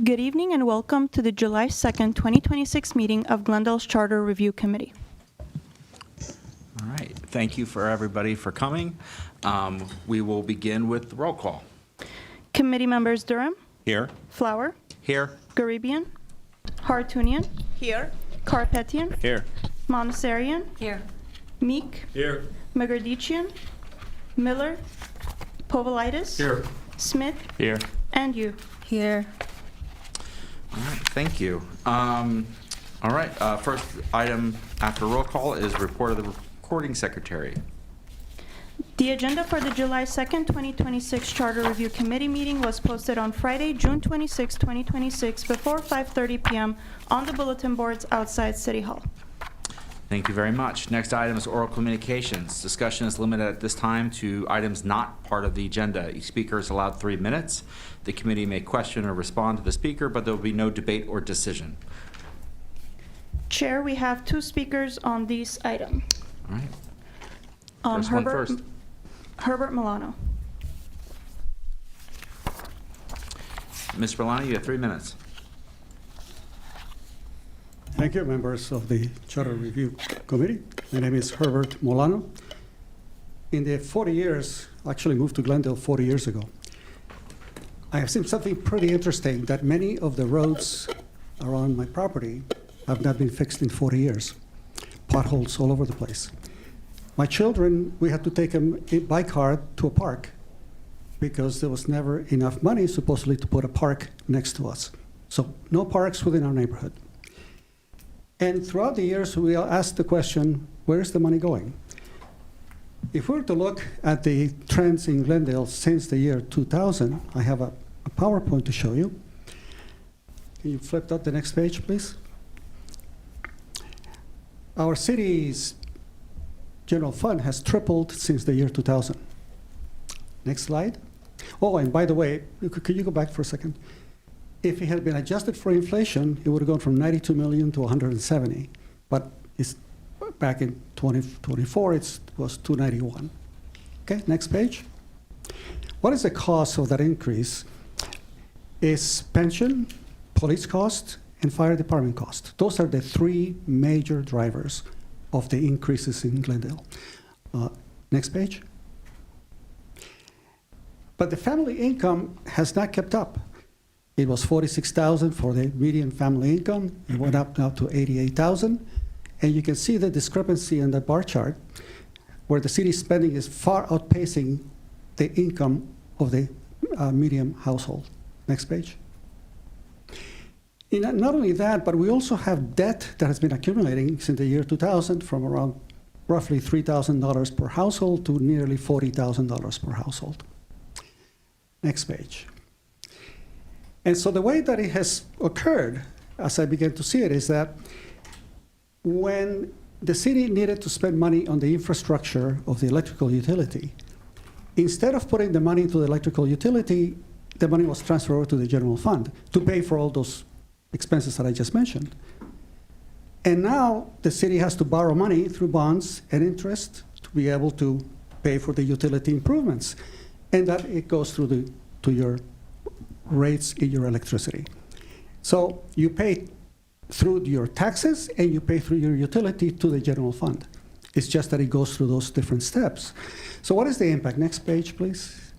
Good evening and welcome to the July 2nd, 2026 meeting of Glendale's Charter Review Committee. All right, thank you for everybody for coming. We will begin with the roll call. Committee members Durham, Here. Flower, Here. Garibian, Hartunian, Here. Karpetian, Here. Monassarian, Here. Meek, Here. Megardician, Miller, Povolitis, Here. Smith, Here. and you. Here. All right, thank you. All right, first item after roll call is report of the recording secretary. The agenda for the July 2nd, 2026 Charter Review Committee meeting was posted on Friday, June 26, 2026, before 5:30 p.m. on the bulletin boards outside City Hall. Thank you very much. Next item is oral communications. Discussion is limited at this time to items not part of the agenda. Each speaker is allowed 3 minutes. The committee may question or respond to the speaker, but there will be no debate or decision. Chair, we have 2 speakers on this item. All right. First one first. Herbert Milano. Ms. Berlani, you have 3 minutes. Thank you, members of the Charter Review Committee. My name is Herbert Molano. In the 40 years, I actually moved to Glendale 40 years ago, I have seen something pretty interesting, that many of the roads around my property have not been fixed in 40 years. Potholes all over the place. My children, we had to take them by car to a park because there was never enough money, supposedly, to put a park next to us. So no parks within our neighborhood. And throughout the years, we asked the question, where is the money going? If we were to look at the trends in Glendale since the year 2000, I have a PowerPoint to show you. Can you flip up the next page, please? Our city's general fund has tripled since the year 2000. Next slide. Oh, and by the way, could you go back for a second? If it had been adjusted for inflation, it would have gone from 92 million to 170. But it's back in 2024, it was 291. Okay, next page. What is the cost of that increase? Is pension, police cost, and fire department cost. Those are the 3 major drivers of the increases in Glendale. Next page. But the family income has not kept up. It was $46,000 for the median family income. It went up now to $88,000. And you can see the discrepancy in the bar chart where the city spending is far outpacing the income of the median household. Next page. Not only that, but we also have debt that has been accumulating since the year 2000 from around roughly $3,000 per household to nearly $40,000 per household. Next page. And so the way that it has occurred, as I began to see it, is that when the city needed to spend money on the infrastructure of the electrical utility, instead of putting the money into the electrical utility, the money was transferred over to the general fund to pay for all those expenses that I just mentioned. And now the city has to borrow money through bonds and interest to be able to pay for the utility improvements. And that it goes through to your rates in your electricity. So you pay through your taxes and you pay through your utility to the general fund. It's just that it goes through those different steps. So what is the impact? Next page, please.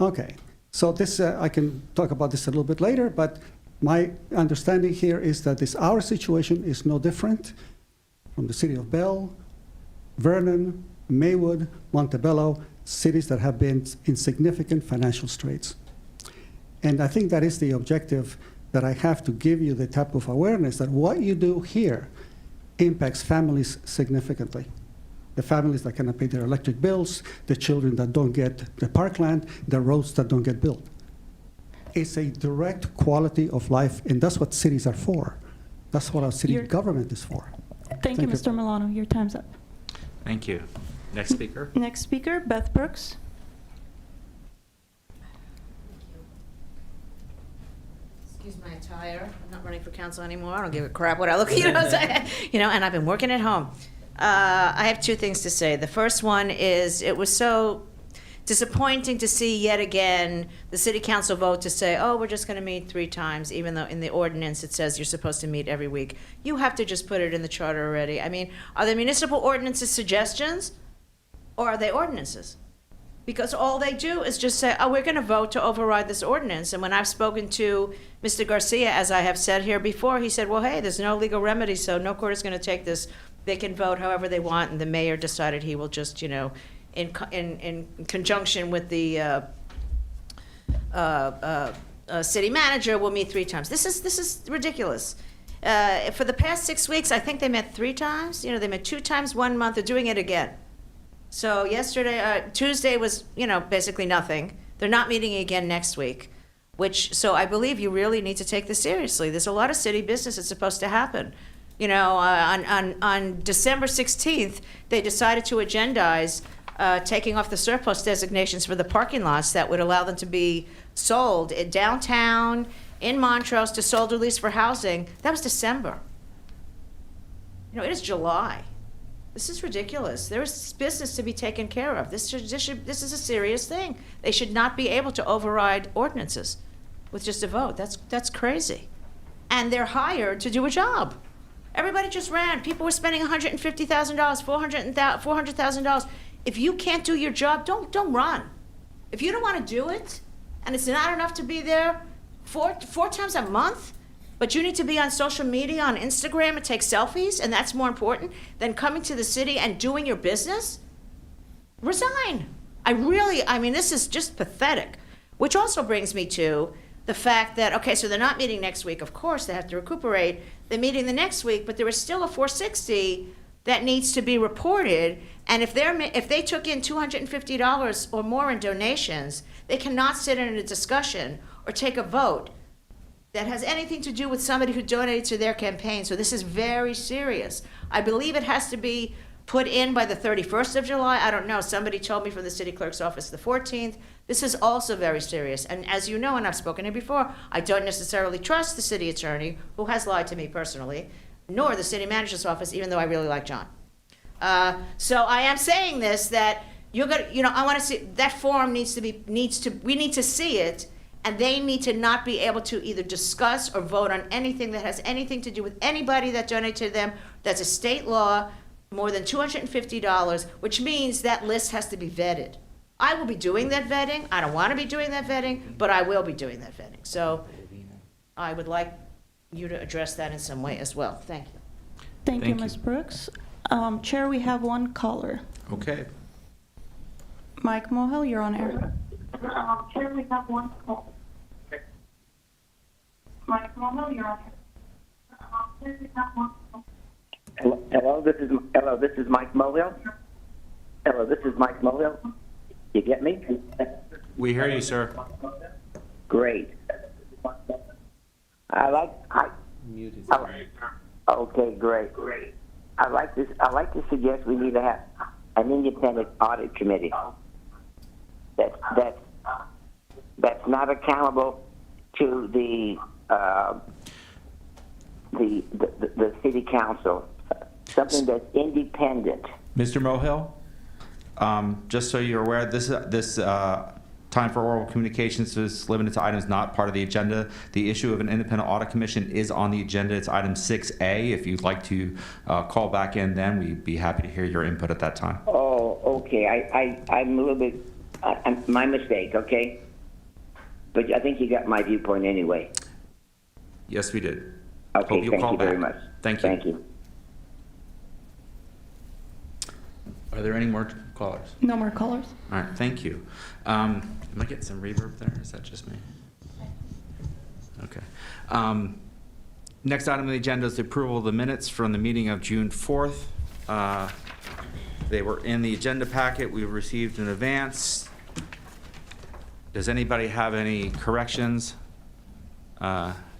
Okay, so this, I can talk about this a little bit later, but my understanding here is that our situation is no different from the city of Bell, Vernon, Maywood, Montebello, cities that have been in significant financial straits. And I think that is the objective, that I have to give you the type of awareness that what you do here impacts families significantly. The families that cannot pay their electric bills, the children that don't get the parkland, the roads that don't get built. It's a direct quality of life, and that's what cities are for. That's what our city government is for. Thank you, Mr. Milano. Your time's up. Thank you. Next speaker. Next speaker, Beth Brooks. Excuse my attire. I'm not running for council anymore. I don't give a crap what I look, and I've been working at home. I have 2 things to say. The first one is, it was so disappointing to see yet again the city council vote to say, oh, we're just going to meet 3 times, even though in the ordinance it says you're supposed to meet every week. You have to just put it in the charter already. I mean, are the municipal ordinances suggestions, or are they ordinances? Because all they do is just say, oh, we're going to vote to override this ordinance. And when I've spoken to Mr. Garcia, as I have said here before, he said, well, hey, there's no legal remedy, so no court is going to take this. They can vote however they want, and the mayor decided he will just, you know, in conjunction with the city manager, will meet 3 times. This is ridiculous. For the past 6 weeks, I think they met 3 times. You know, they met 2 times 1 month. They're doing it again. So yesterday, Tuesday was, you know, basically nothing. They're not meeting again next week, so I believe you really need to take this seriously. There's a lot of city business that's supposed to happen. You know, on December 16th, they decided to agendize taking off the surplus designations for the parking lots that would allow them to be sold in downtown, in Montrose, to sold or leased for housing. That was December. You know, it is July. This is ridiculous. There is business to be taken care of. This is a serious thing. They should not be able to override ordinances with just a vote. That's crazy. And they're hired to do a job. Everybody just ran. People were spending $150,000, $400,000. If you can't do your job, don't run. If you don't want to do it, and it's not enough to be there four times a month, but you need to be on social media, on Instagram, and take selfies, and that's more important than coming to the city and doing your business, resign. I mean, this is just pathetic. Which also brings me to the fact that, okay, so they're not meeting next week. Of course, they have to recuperate. They're meeting the next week, but there is still a 460 that needs to be reported. And if they took in $250 or more in donations, they cannot sit in a discussion or take a vote that has anything to do with somebody who donated to their campaign. So this is very serious. I believe it has to be put in by the 31st of July. I don't know. Somebody told me from the city clerk's office the 14th. This is also very serious. And as you know, and I've spoken here before, I don't necessarily trust the city attorney, who has lied to me personally, nor the city manager's office, even though I really like John. So I am saying this, that you're gonna, you know, I want to see that form we need to see it. And they need to not be able to either discuss or vote on anything that has anything to do with anybody that donated to them. That's a state law, more than $250, which means that list has to be vetted. I will be doing that vetting. I don't want to be doing that vetting, but I will be doing that vetting. So I would like you to address that in some way as well. Thank you. Thank you, Thank you. Ms. Brooks. Chair, we have one caller. Okay. Mike Mohel, you're on air. Chair, we have one call. Mike Mono, you're on. Chair, we have one call. Hello, this is Mike Mullill. Hello, this is Mike Mullill. You get me? We hear you, sir. Great. Okay, great. I'd like to suggest we need to have an independent audit committee that's not accountable to the city council. Something that's independent. Mr. Mohill, just so you're aware, this time for oral communications is limited to items not part of the agenda. The issue of an independent audit commission is on the agenda. It's item 6A. If you'd like to call back in then, we'd be happy to hear your input at that time. Oh, okay. I'm a little bit, my mistake, okay? But I think you got my viewpoint anyway. Yes, we did. Okay, Hope you'll thank call you very back. much. Thank you. Thank you. Are there any more callers? No more callers. All right, thank you. Am I getting some reverb there? Is that just me? Okay. Next item on the agenda is the approval of the minutes from the meeting of June 4th. They were in the agenda packet we received in advance. Does anybody have any corrections,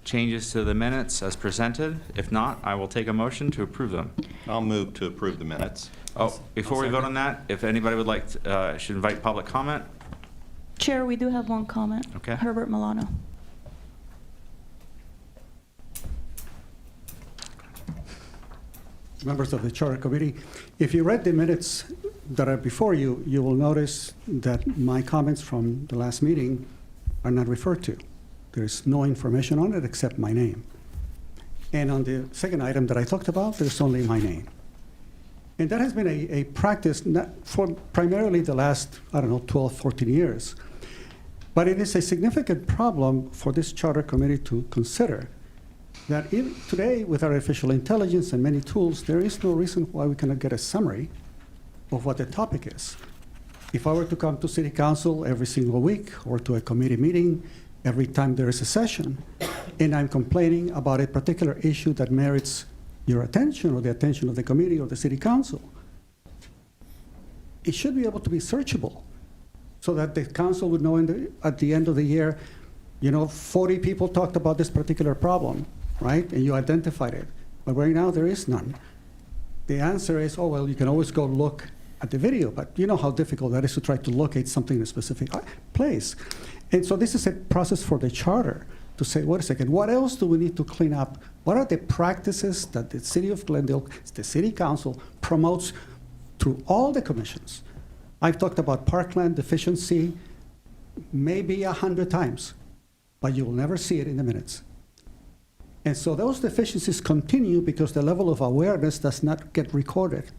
changes to the minutes as presented? If not, I will take a motion to approve them. I'll move to approve the minutes. Oh, before we vote on that, if anybody would like to, should invite public comment. Chair, we do have one comment. Okay. Herbert Milano. Members of the Charter Committee, if you read the minutes that are before you, you will notice that my comments from the last meeting are not referred to. There is no information on it except my name. And on the second item that I talked about, there's only my name. And that has been a practice not for primarily the last, 12, 14 years. But it is a significant problem for this charter committee to consider that today, with artificial intelligence and many tools, there is no reason why we cannot get a summary of what the topic is. If I were to come to city council every single week or to a committee meeting every time there is a session, and I'm complaining about a particular issue that merits your attention or the attention of the committee or the city council, it should be able to be searchable so that the council would know at the end of the year, 40 people talked about this particular problem, right? And you identified it. But right now, there is none. The answer is, oh, well, you can always go look at the video, but you know how difficult that is to try to locate something in a specific place. And so this is a process for the charter to say, wait a second, what else do we need to clean up? What are the practices that the city of Glendale, the city council, promotes through all the commissions? I've talked about parkland deficiency maybe 100 times, but you will never see it in the minutes. And so those deficiencies continue because the level of awareness does not get recorded.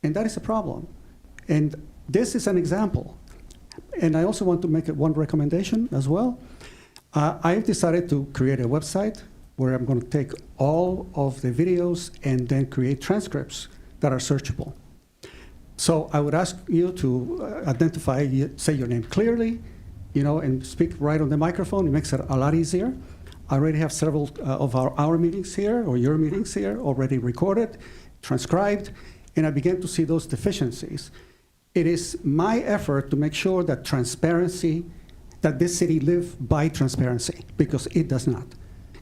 And that is a problem. And this is an example. And I also want to make one recommendation as well. I've decided to create a website where I'm going to take all of the videos and then create transcripts that are searchable. So I would ask you to identify, say your name clearly, and speak right on the microphone. It makes it a lot easier. I already have several of our meetings here, or your meetings here, already recorded, transcribed, and I began to see those deficiencies. It is my effort to make sure that that this city live by transparency, because it does not.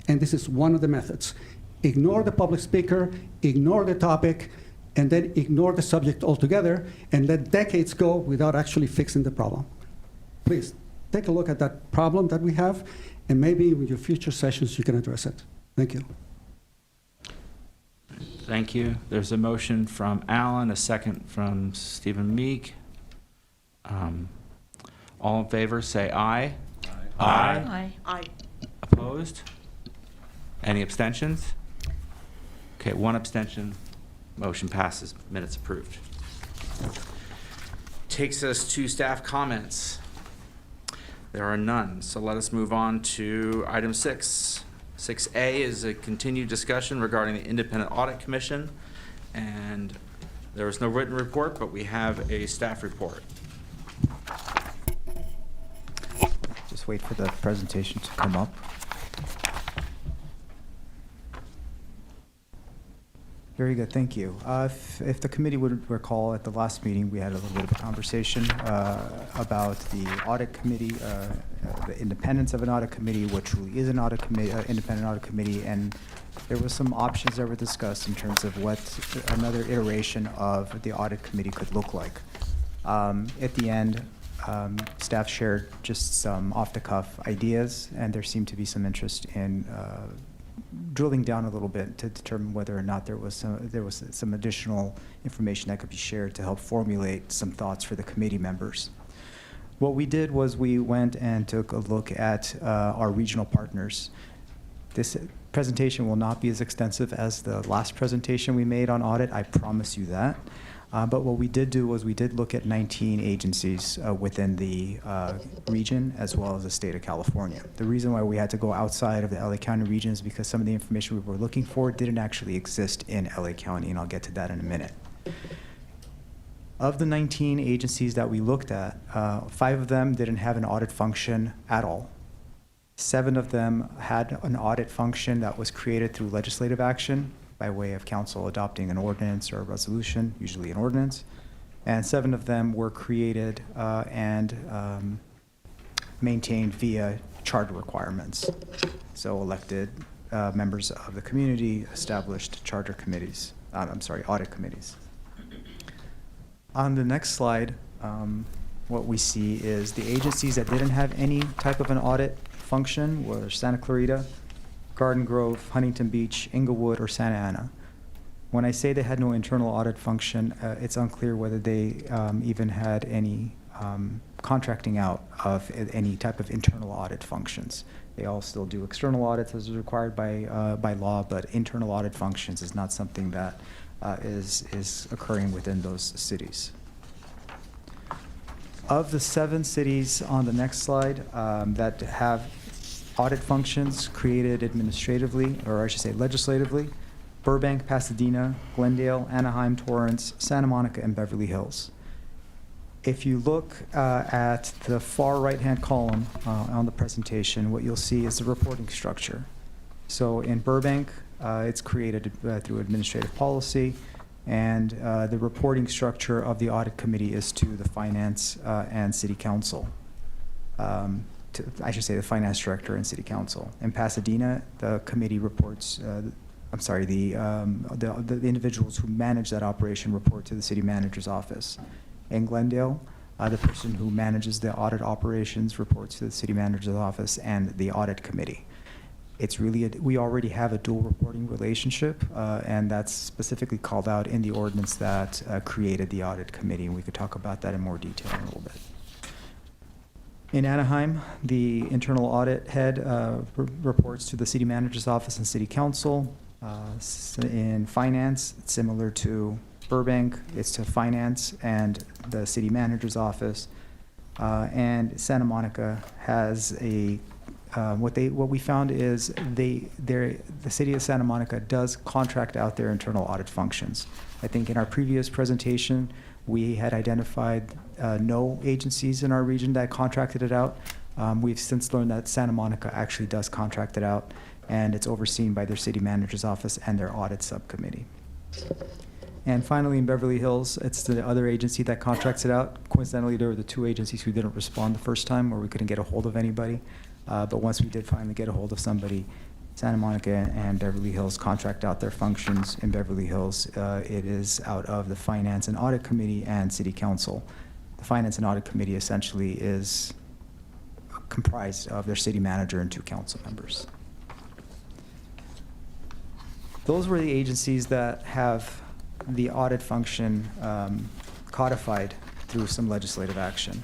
And this is one of the methods. Ignore the public speaker, ignore the topic, and then ignore the subject altogether, and let decades go without actually fixing the problem. Please, take a look at that problem that we have, and maybe in your future sessions you can address it. Thank you. Thank you. There's a motion from Alan, a second from Stephen Meek. All in favor, say aye. Aye. Aye. Opposed? Any abstentions? Okay, one abstention. Motion passes. Minutes approved. Takes us to staff comments. There are none, so let us move on to item 6. 6A is a continued discussion regarding the Independent Audit Commission, and there was no written report, but we have a staff report. Just wait for the presentation to come up. Very good, thank you. If the committee would recall, at the last meeting, we had a little bit of a conversation about the audit committee, the independence of an audit committee, what truly is an audit committee, independent audit committee, and there was some options that were discussed in terms of what another iteration of the audit committee could look like. At the end, staff shared just some off-the-cuff ideas, and there seemed to be some interest in drilling down a little bit to determine whether or not there was some additional information that could be shared to help formulate some thoughts for the committee members. What we did was we went and took a look at our regional partners. This presentation will not be as extensive as the last presentation we made on audit, I promise you that. But what we did do was we did look at 19 agencies within the region as well as the state of California. The reason why we had to go outside of the LA County region is because some of the information we were looking for didn't actually exist in LA County, and I'll get to that in a minute. Of the 19 agencies that we looked at, 5 of them didn't have an audit function at all. 7 of them had an audit function that was created through legislative action by way of council adopting an ordinance or a resolution, usually an ordinance. And 7 of them were created and maintained via charter requirements. So elected members of the community established charter committees, audit committees. On the next slide, what we see is the agencies that didn't have any type of an audit function were Santa Clarita, Garden Grove, Huntington Beach, Inglewood, or Santa Ana. When I say they had no internal audit function, it's unclear whether they even had any contracting out of any type of internal audit functions. They all still do external audits as is required by law, but internal audit functions is not something that is occurring within those cities. Of the 7 cities on the next slide that have audit functions created administratively, or I should say legislatively, Burbank, Pasadena, Glendale, Anaheim, Torrance, Santa Monica, and Beverly Hills. If you look at the far right-hand column on the presentation, what you'll see is the reporting structure. So in Burbank, it's created through administrative policy, and the reporting structure of the audit committee is to the finance and city council. I should say the finance director and city council. In Pasadena, the committee reports, the individuals who manage that operation report to the city manager's office. In Glendale, the person who manages the audit operations reports to the city manager's office and the audit committee. It's really, we already have a dual reporting relationship, and that's specifically called out in the ordinance that created the audit committee, and we could talk about that in more detail in a little bit. In Anaheim, the internal audit head reports to the city manager's office and city council. In finance, it's similar to Burbank, it's to finance and the city manager's office. And Santa Monica has a, what we found is the city of Santa Monica does contract out their internal audit functions. I think in our previous presentation, we had identified no agencies in our region that contracted it out. We've since learned that Santa Monica actually does contract it out, and it's overseen by their city manager's office and their audit subcommittee. And finally, in Beverly Hills, it's the other agency that contracts it out. Coincidentally, there were the 2 agencies who didn't respond the first time, or we couldn't get a hold of anybody. But once we did finally get a hold of somebody, Santa Monica and Beverly Hills contract out their functions. In Beverly Hills, it is out of the Finance and Audit Committee and City Council. The Finance and Audit Committee essentially is comprised of their city manager and 2 council members. Those were the agencies that have the audit function codified through some legislative action.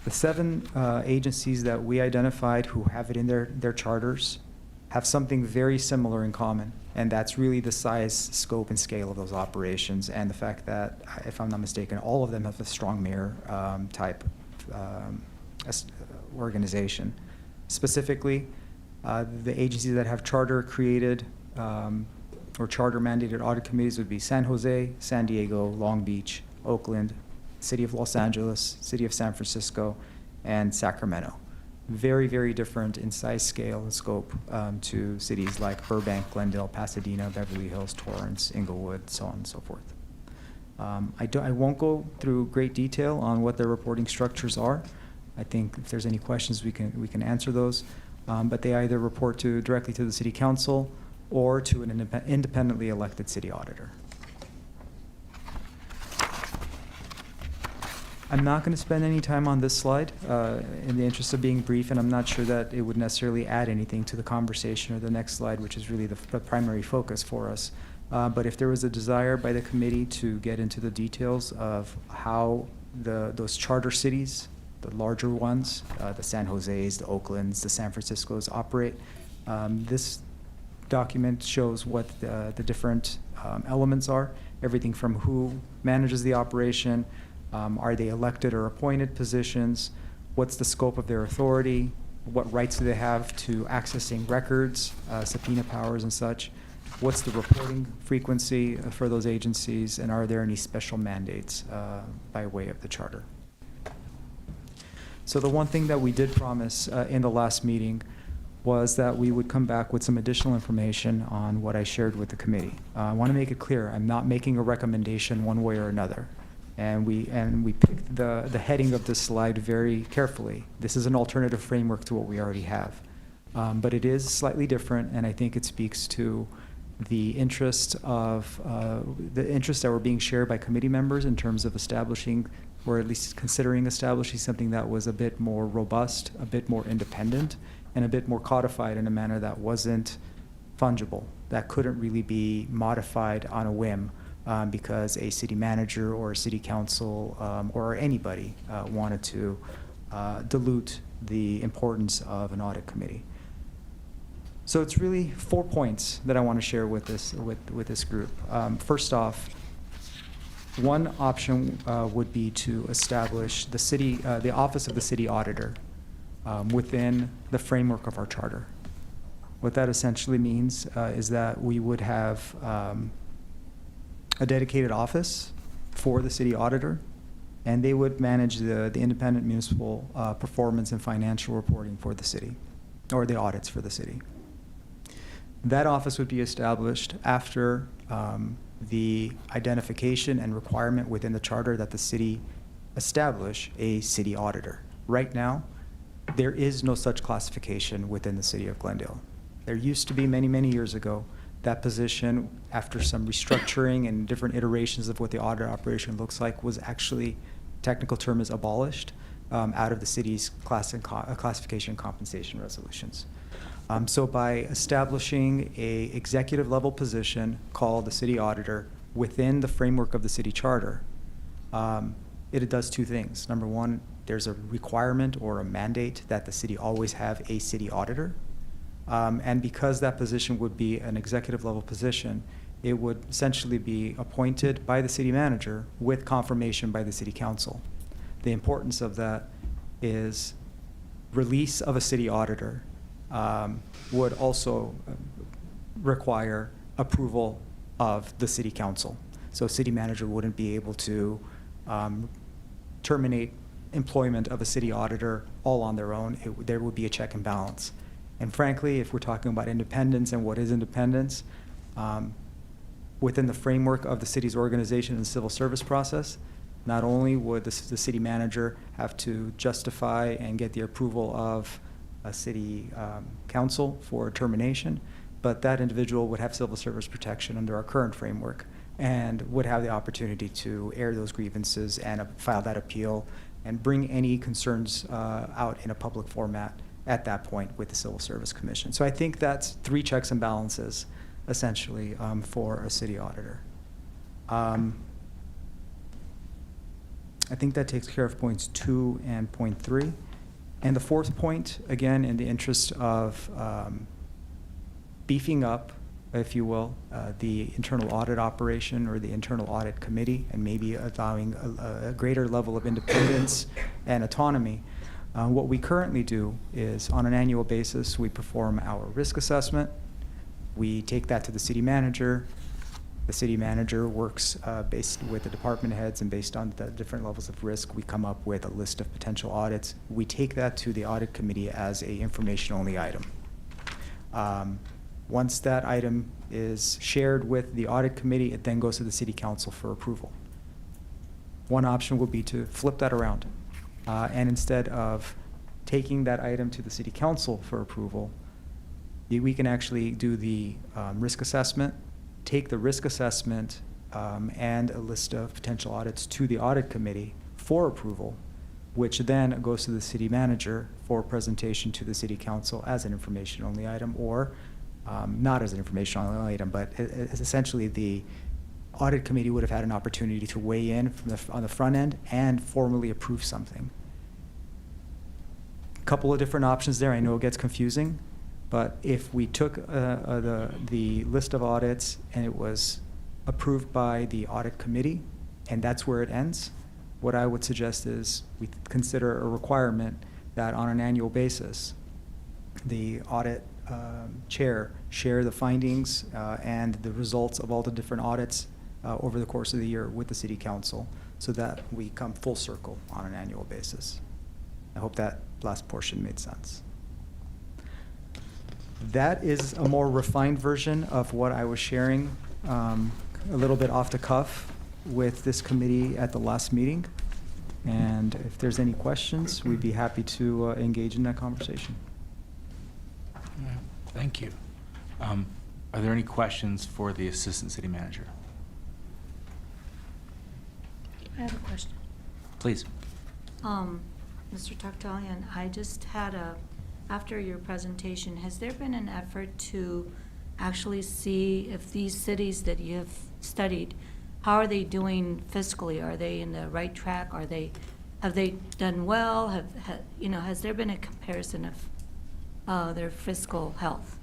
The 7 agencies that we identified who have it in their charters have something very similar in common, and that's really the size, scope, and scale of those operations, and the fact that, if I'm not mistaken, all of them have a strong mayor type organization. Specifically, the agencies that have charter created or charter mandated audit committees would be San Jose, San Diego, Long Beach, Oakland, City of Los Angeles, City of San Francisco, and Sacramento. Very, very different in size, scale, and scope to cities like Burbank, Glendale, Pasadena, Beverly Hills, Torrance, Inglewood, so on and so forth. I won't go through great detail on what their reporting structures are. I think if there's any questions, we can answer those. But they either report directly to the city council or to an independently elected city auditor. I'm not going to spend any time on this slide in the interest of being brief, and I'm not sure that it would necessarily add anything to the conversation or the next slide, which is really the primary focus for us. But if there was a desire by the committee to get into the details of how those charter cities, the larger ones, the San Jose's, the Oaklands, the San Franciscos operate, this document shows what the different elements are, everything from who manages the operation, are they elected or appointed positions, what's the scope of their authority, what rights do they have to accessing records, subpoena powers and such, what's the reporting frequency for those agencies, and are there any special mandates by way of the charter. So the one thing that we did promise in the last meeting was that we would come back with some additional information on what I shared with the committee. I want to make it clear, I'm not making a recommendation one way or another. And we picked the heading of this slide very carefully. This is an alternative framework to what we already have. But it is slightly different, and I think it speaks to the interest that were being shared by committee members in terms of establishing, or at least considering establishing, something that was a bit more robust, a bit more independent, and a bit more codified in a manner that wasn't fungible, that couldn't really be modified on a whim because a city manager or a city council or anybody wanted to dilute the importance of an audit committee. So it's really 4 points that I want to share with this group. First off, one option would be to establish the office of the city auditor within the framework of our charter. What that essentially means is that we would have a dedicated office for the city auditor, and they would manage the independent municipal performance and financial reporting for the city, or the audits for the city. That office would be established after the identification and requirement within the charter that the city establish a city auditor. Right now, there is no such classification within the city of Glendale. There used to be many, many years ago. That position, after some restructuring and different iterations of what the audit operation looks like, was actually, technical term is abolished out of the city's classification and compensation resolutions. So by establishing a executive level position called the city auditor within the framework of the city charter, it does two things. Number one, there's a requirement or a mandate that the city always have a city auditor. And because that position would be an executive level position, it would essentially be appointed by the city manager with confirmation by the city council. The importance of that is release of a city auditor would also require approval of the city council. So city manager wouldn't be able to terminate employment of a city auditor all on their own. There would be a check and balance. And frankly, if we're talking about independence and what is independence, within the framework of the city's organization and civil service process, not only would the city manager have to justify and get the approval of a city council for termination, but that individual would have civil service protection under our current framework and would have the opportunity to air those grievances and file that appeal and bring any concerns out in a public format at that point with the Civil Service Commission. So I think that's 3 checks and balances, essentially, for a city auditor. I think that takes care of points 2 and point 3. And the 4th point, again, in the interest of beefing up, if you will, the internal audit operation or the internal audit committee, and maybe allowing a greater level of independence and autonomy, what we currently do is, on an annual basis, we perform our risk assessment. We take that to the city manager. The city manager works based with the department heads, and based on the different levels of risk, we come up with a list of potential audits. We take that to the audit committee as a information-only item. Once that item is shared with the audit committee, it then goes to the city council for approval. One option would be to flip that around. And instead of taking that item to the city council for approval, we can actually do the risk assessment, take the risk assessment and a list of potential audits to the audit committee for approval, which then goes to the city manager for presentation to the city council as an information-only item, or not as an information-only item, but it's essentially the audit committee would have had an opportunity to weigh in on the front end and formally approve something. A couple of different options there. I know it gets confusing, but if we took the list of audits and it was approved by the audit committee, and that's where it ends, what I would suggest is we consider a requirement that on an annual basis, the audit chair share the findings and the results of all the different audits over the course of the year with the city council, so that we come full circle on an annual basis. I hope that last portion made sense. That is a more refined version of what I was sharing a little bit off the cuff with this committee at the last meeting. And if there's any questions, we'd be happy to engage in that conversation. Thank you. Are there any questions for the Assistant City Manager? I have a question. Please. Mr. Takhtalian, I just had after your presentation, has there been an effort to actually see if these cities that you have studied, how are they doing fiscally? Are they in the right track? Have they done well? Has there been a comparison of their fiscal health?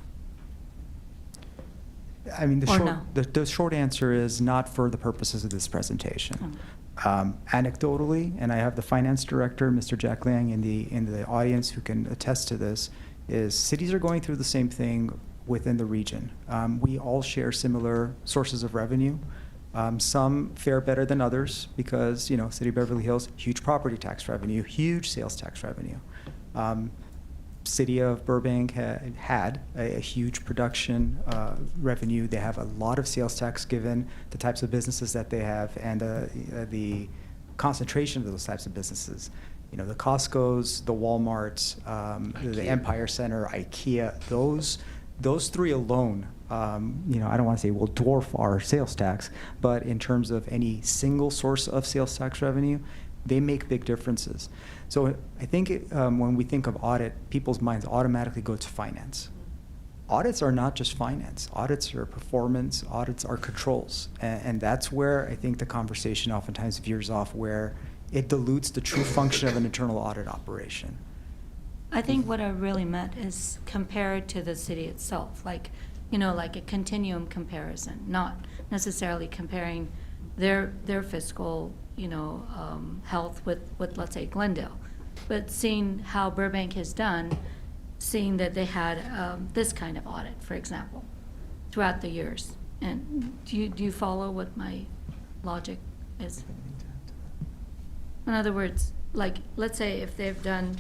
I mean, Or no? the short answer is not for the purposes of this presentation. Anecdotally, and I have the finance director, Mr. Jack Liang, in the audience who can attest to this, is cities are going through the same thing within the region. We all share similar sources of revenue. Some fare better than others because, City of Beverly Hills, huge property tax revenue, huge sales tax revenue. City of Burbank had a huge production revenue. They have a lot of sales tax given the types of businesses that they have and the concentration of those types of businesses. The Costco's, the Walmarts, the Empire Center, IKEA, those three alone, I don't want to say will dwarf our sales tax, but in terms of any single source of sales tax revenue, they make big differences. So I think when we think of audit, people's minds automatically go to finance. Audits are not just finance. Audits are performance. Audits are controls. And that's where I think the conversation oftentimes veers off, where it dilutes the true function of an internal audit operation. I think what I really meant is compared to the city itself, like a continuum comparison, not necessarily comparing their fiscal, health with, let's say, Glendale, but seeing how Burbank has done, seeing that they had this kind of audit, for example, throughout the years. And do you follow what my logic is? In other words, like, let's say if they've done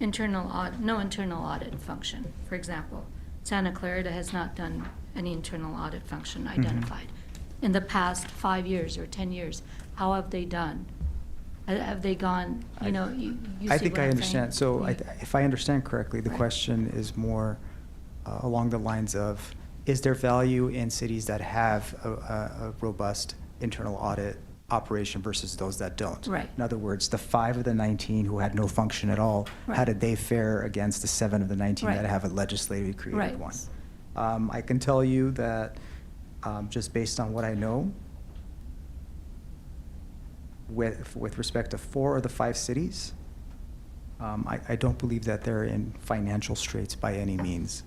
no internal audit function, for example, Santa Clarita has not done any internal audit function identified. In the past 5 years or 10 years, how have they done? Have they gone, you see I think what I I'm understand. saying? So if I understand correctly, the question is more along the lines of, is there value in cities that have a robust internal audit operation versus those that don't? Right. In other words, the 5 of the 19 who had no function at all, how Right. did they fare against the 7 of the 19 Right. that have a legislatively created Right. one? I can tell you that just based on what I know, with respect to 4 of the 5 cities, I don't believe that they're in financial straits by any means.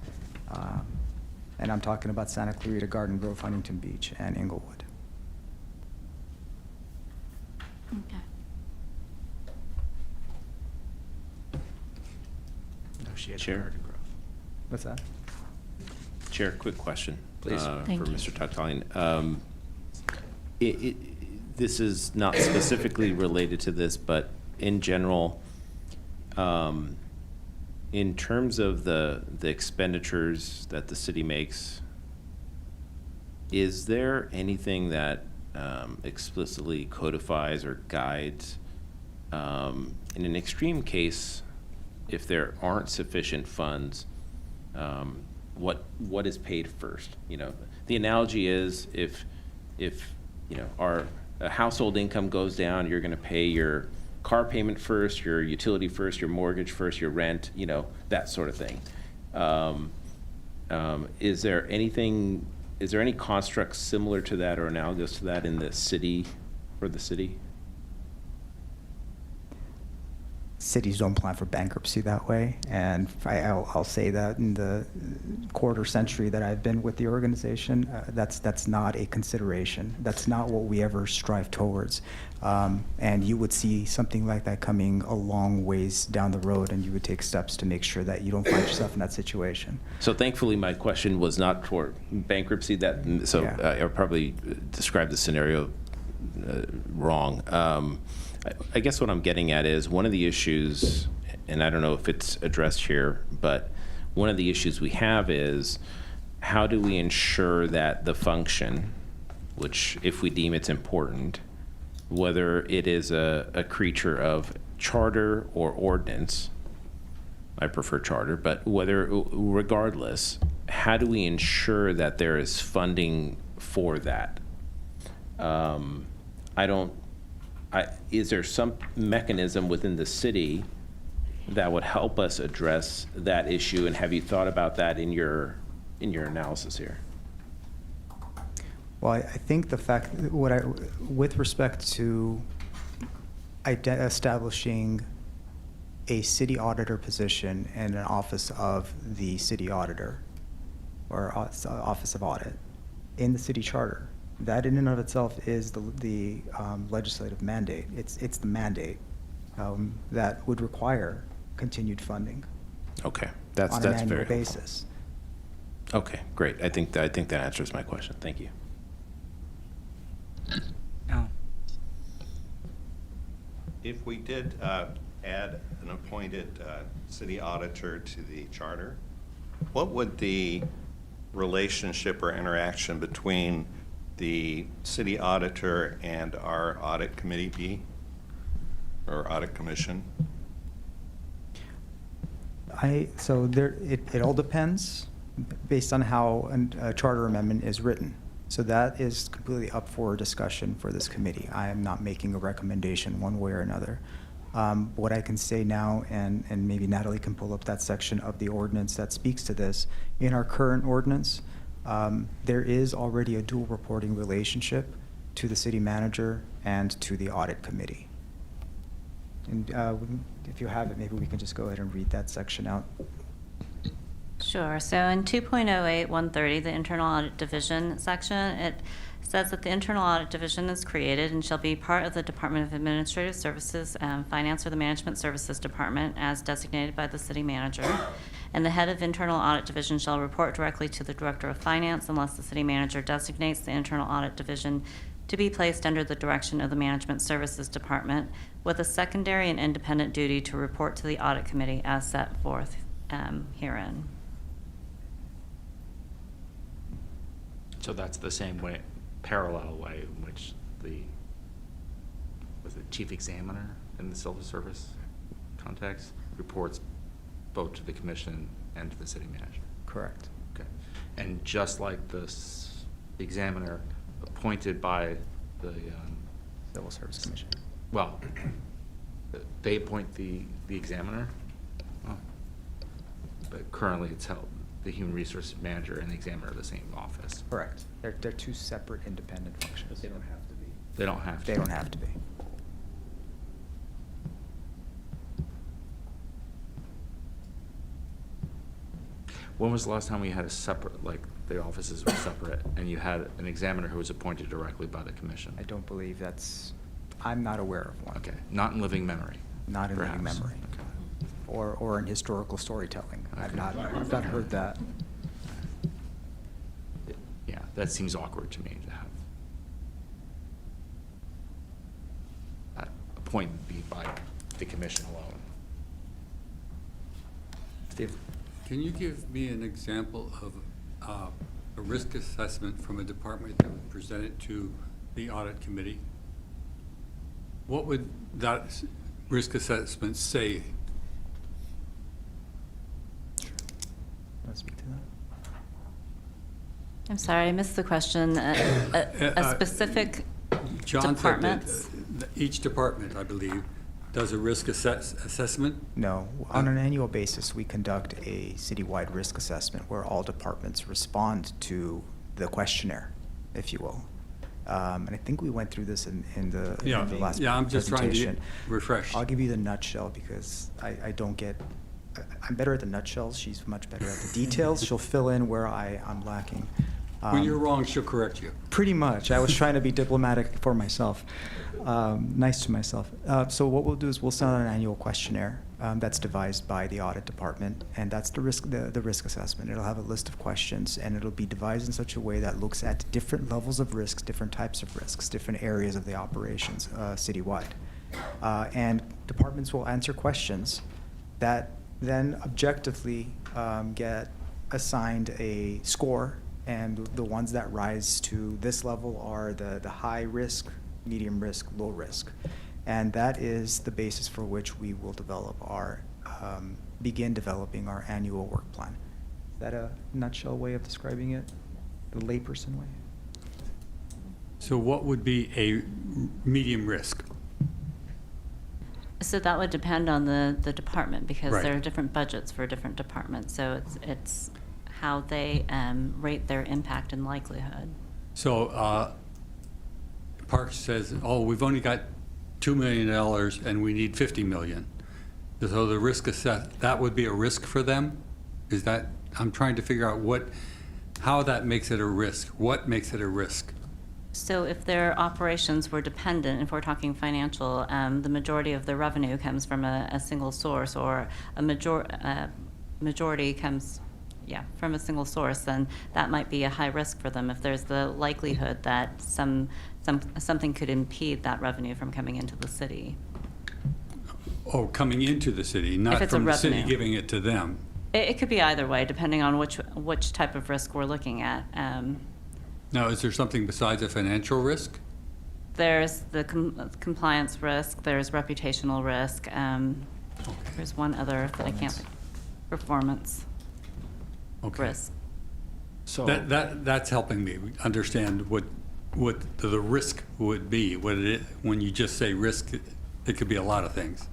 And I'm talking about Santa Clarita, Garden Grove, Huntington Beach, and Inglewood. Okay. Chair. What's that? Chair, quick question. Please. For Thank you. Mr. Tatalian. This is not specifically related to this, but in general, in terms of the expenditures that the city makes, is there anything that explicitly codifies or guides, in an extreme case, if there aren't sufficient funds, what is paid first? The analogy is if our household income goes down, you're going to pay your car payment first, your utility first, your mortgage first, your rent, that sort of thing. Is there any construct similar to that or analogous to that in the city, for the city? Cities don't plan for bankruptcy that way, and I'll say that in the quarter century that I've been with the organization, that's not a consideration. That's not what we ever strive towards. And you would see something like that coming a long ways down the road, and you would take steps to make sure that you don't find yourself in that situation. So thankfully, my question was not for bankruptcy. I probably described the scenario wrong. I guess what I'm getting at is one of the issues, and I don't know if it's addressed here, but one of the issues we have is how do we ensure that the function, which if we deem it's important, whether it is a creature of charter or ordinance, I prefer charter, but regardless, how do we ensure that there is funding for that? Is there some mechanism within the city that would help us address that issue? And have you thought about that in your in your analysis here? Well, I think the fact, with respect to establishing a city auditor position and an office of the city auditor, or office of audit, in the city charter, that in and of itself is the legislative mandate. It's the mandate that would require continued funding Okay, that's on an very annual helpful. basis. Okay, great. I think that answers my question. Thank you. Alan? If we did add an appointed city auditor to the charter, what would the relationship or interaction between the city auditor and our audit committee be, or audit commission? So there, it all depends based on how a charter amendment is written. So that is completely up for discussion for this committee. I am not making a recommendation one way or another. What I can say now, and maybe Natalie can pull up that section of the ordinance that speaks to this, in our current ordinance, there is already a dual reporting relationship to the city manager and to the audit committee. And if you have it, maybe we can just go ahead and read that section out. Sure. So in 2.08.130, the Internal Audit Division section, it says that the Internal Audit Division is created and shall be part of the Department of Administrative Services, Finance, or the Management Services Department as designated by the city manager. And the head of Internal Audit Division shall report directly to the Director of Finance unless the city manager designates the Internal Audit Division to be placed under the direction of the Management Services Department, with a secondary and independent duty to report to the Audit Committee as set forth herein. So that's the same way, parallel way in which was it chief examiner in the civil service context reports both to the commission and to the city manager? Correct. Okay. And just like this examiner appointed by the, Civil Service Commission. well, they appoint the examiner? Oh. But currently it's held, the human resources manager and the examiner are the same office. Correct. They're two separate independent functions. They don't have to be. They don't have to. They don't have to be. When was the last time we had a separate, like, the offices were separate, and you had an examiner who was appointed directly by the commission? I don't believe I'm not aware of one. Okay, not in living memory? Not in living perhaps. memory. Okay. Or in historical storytelling. I've Okay. not heard that. Yeah, that seems awkward to me to have that appointment be by the commission alone. Steve? Can you give me an example of a risk assessment from a department that was presented to the audit committee? What would that risk assessment say? Want to speak to that? I'm sorry, I missed the question. A specific John said that departments? each department, I believe, does a risk assessment. No. On an annual basis, we conduct a citywide risk assessment where all departments respond to the questionnaire, if you will. And I think we went through this in the last Yeah, I'm just trying to presentation. get refreshed. I'll give you the nutshell because I'm better at the nutshells. She's much better at the details. She'll fill in where I'm lacking. When you're wrong, she'll correct you. Pretty much. I was trying to be diplomatic for myself, nice to myself. So what we'll do is we'll send out an annual questionnaire that's devised by the audit department, and that's the risk assessment. It'll have a list of questions, and it'll be devised in such a way that looks at different levels of risks, different types of risks, different areas of the operations citywide. And departments will answer questions that then objectively get assigned a score, and the ones that rise to this level are the high risk, medium risk, low risk. And that is the basis for which we will begin developing our annual work plan. Is that a nutshell way of describing it? The layperson way? So what would be a medium risk? So that would depend on the department, because Right. there are different budgets for different departments. So it's how they rate their impact and likelihood. So Parks says, oh, we've only got $2 million and we need 50 million. So the risk that would be a risk for them? Is that, I'm trying to figure out how that makes it a risk. What makes it a risk? So if their operations were dependent, if we're talking financial, the majority of their revenue comes from a single source, or a majority comes, from a single source, then that might be a high risk for them if there's the likelihood that something could impede that revenue from coming into the city. Oh, coming into the city, not it's a from the city revenue. giving it to them. It could be either way, depending on which type of risk we're looking at. Now, is there something besides a financial risk? There's the compliance risk, there's reputational risk, there's one other that I can't think. Performance Okay. risk. So That's helping me understand what the risk would be. When you just say risk, it could be a lot of things.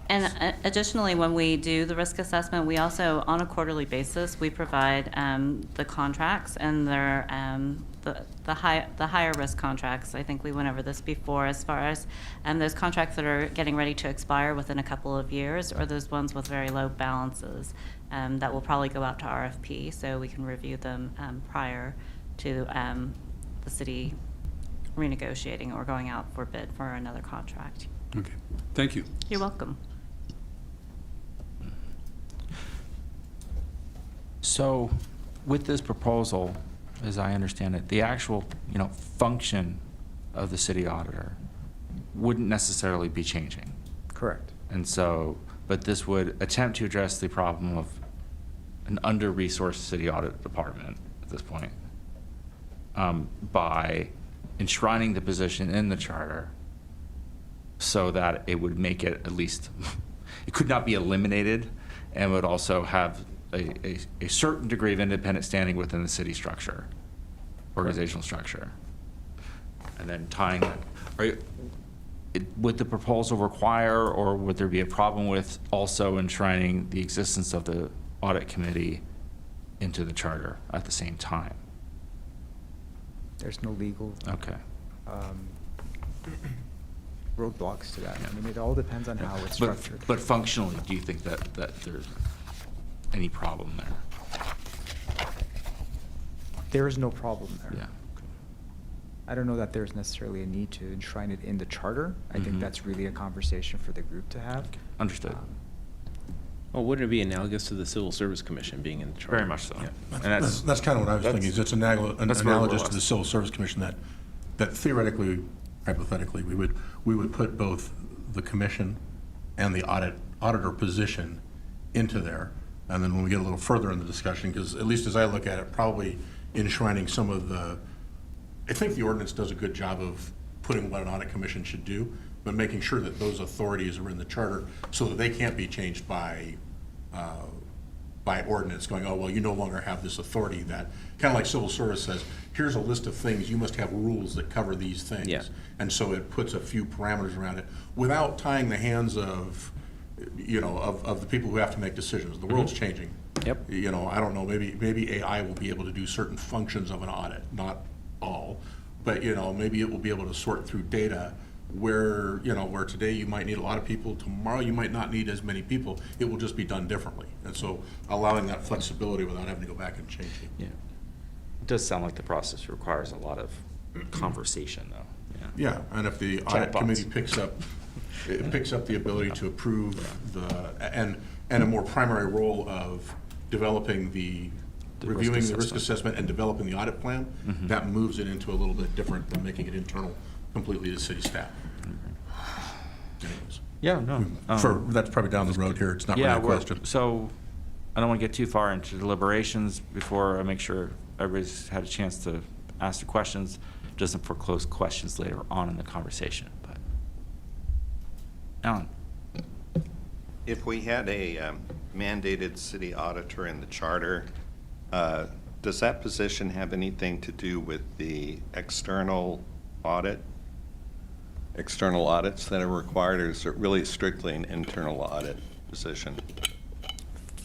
And additionally, when we do the risk assessment, we also, on a quarterly basis, we provide the contracts and their the higher risk contracts. I think we went over this before, as far as those contracts that are getting ready to expire within a couple of years, or those ones with very low balances that will probably go out to RFP, so we can review them prior to the city renegotiating or going out for bid for another contract. Okay, thank you. You're welcome. So with this proposal, as I understand it, the actual, function of the city auditor wouldn't necessarily be changing. Correct. And so, but this would attempt to address the problem of an under-resourced city audit department at this point by enshrining the position in the charter so that it would make it at least, it could not be eliminated, and would also have a certain degree of independent standing within the city structure, organizational structure. And then tying that, would the proposal require, or would there be a problem with also enshrining the existence of the audit committee into the charter at the same time? There's no legal Okay. roadblocks to that. Yeah. I mean, it all depends on how it's structured. But functionally, do you think that there's any problem there? There is no problem there. Yeah. I don't know that there's necessarily a need to enshrine it in the charter. I Mhm. think that's really a conversation for the group to have. Understood. Well, wouldn't it be analogous to the Civil Service Commission being in the charter? Very much so. Yeah. And That's kind of what I was thinking, is it's that's where analogous we're to the lost. Civil Service Commission that theoretically, hypothetically, we would put both the commission and the auditor position into there. And then when we get a little further in the discussion, because at least as I look at it, probably enshrining some of I think the ordinance does a good job of putting what an audit commission should do, but making sure that those authorities are in the charter so that they can't be changed by ordinance, going, oh, well, you no longer have this authority, that, kind of like civil service says, here's a list of things, you must have rules that cover these things. Yeah. And so it puts a few parameters around it, without tying the hands of the people who have to make decisions. The world's changing. Yep. I don't know, maybe AI will be able to do certain functions of an audit, not all, but, maybe it will be able to sort through data where today you might need a lot of people, tomorrow you might not need as many people. It will just be done differently. And so allowing that flexibility without having to go back and change it. Yeah. It does sound like the process requires a lot of conversation, though. Yeah, and if the audit Chatbots. committee picks up the ability to approve and a more primary role of developing The reviewing risk the risk assessment. assessment and developing the audit plan, Mhm. that moves it into a little bit different than making it internal completely to city staff. Anyways. Yeah, no. That's probably down the road here, it's not really a question. So I don't want to get too far into deliberations before I make sure everybody's had a chance to ask the questions. Doesn't foreclose questions later on in the conversation, but. Alan? If we had a mandated city auditor in the charter, does that position have anything to do with the external audits that are required, or is it really strictly an internal audit position?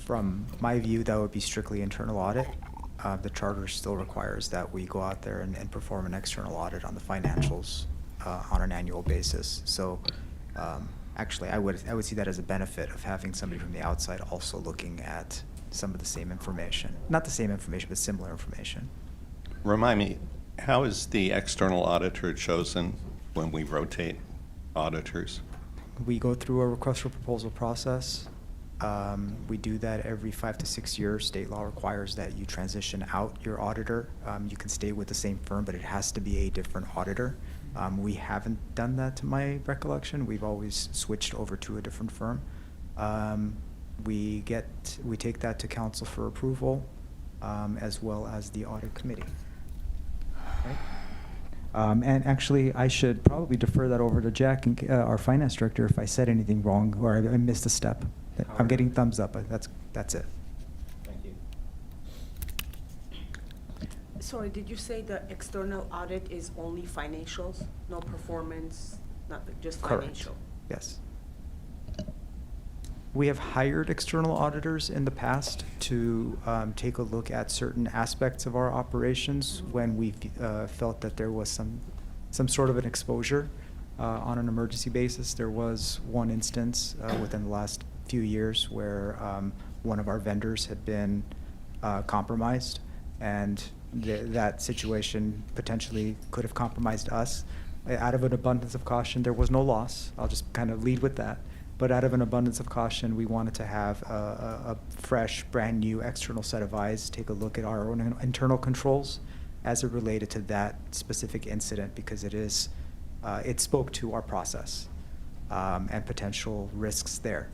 From my view, that would be strictly internal audit. The charter still requires that we go out there and perform an external audit on the financials on an annual basis. So actually, I would see that as a benefit of having somebody from the outside also looking at some of the same information. Not the same information, but similar information. Remind me, how is the external auditor chosen when we rotate auditors? We go through a request for proposal process. We do that every 5 to 6 years. State law requires that you transition out your auditor. You can stay with the same firm, but it has to be a different auditor. We haven't done that to my recollection. We've always switched over to a different firm. We take that to council for approval, as well as the audit committee. Right? And actually, I should probably defer that over to Jack, and, our finance director, if I said anything wrong or I missed a step. I'm getting thumbs up, but that's it. Thank you. Sorry, did you say the external audit is only financials, no performance, nothing, just Correct. financial? Yes. We have hired external auditors in the past to take a look at certain aspects of our operations when we felt that there was some sort of an exposure on an emergency basis. There was one instance within the last few years where one of our vendors had been compromised, and that situation potentially could have compromised us. Out of an abundance of caution, there was no loss. I'll just kind of lead with that. But out of an abundance of caution, we wanted to have a fresh, brand-new external set of eyes, take a look at our own internal controls as it related to that specific incident, because it spoke to our process and potential risks there.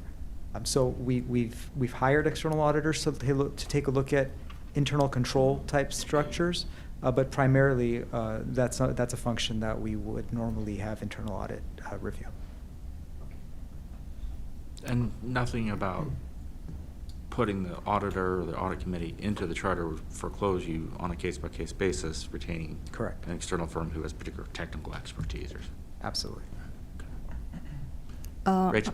So we've hired external auditors to take a look at internal control type structures, but primarily that's a function that we would normally have internal audit review. And nothing about putting the auditor or the audit committee into the charter would foreclose you on a case-by-case basis, retaining Correct. an external firm who has particular technical expertise. Absolutely. Rachel?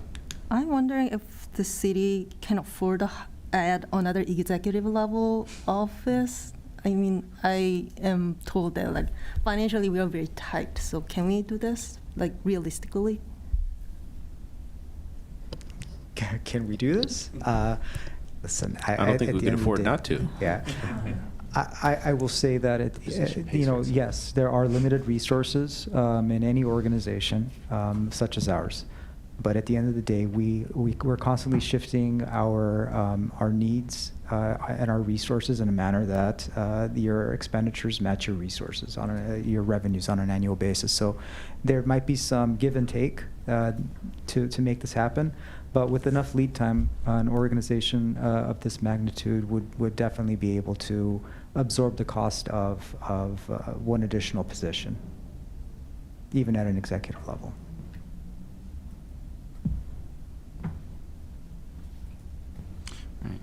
I'm wondering if the city can afford to add another executive level office. I mean, I am told that like financially we are very tight. So can we do this like realistically? Can we do this? Listen, I don't think we can afford not to. Yeah. I will say that yes, there are limited resources in any organization such as ours. But at the end of the day, we're constantly shifting our needs and our resources in a manner that your expenditures match your resources your revenues on an annual basis. So there might be some give and take to make this happen. But with enough lead time, an organization of this magnitude would definitely be able to absorb the cost of one additional position, even at an executive level. Right.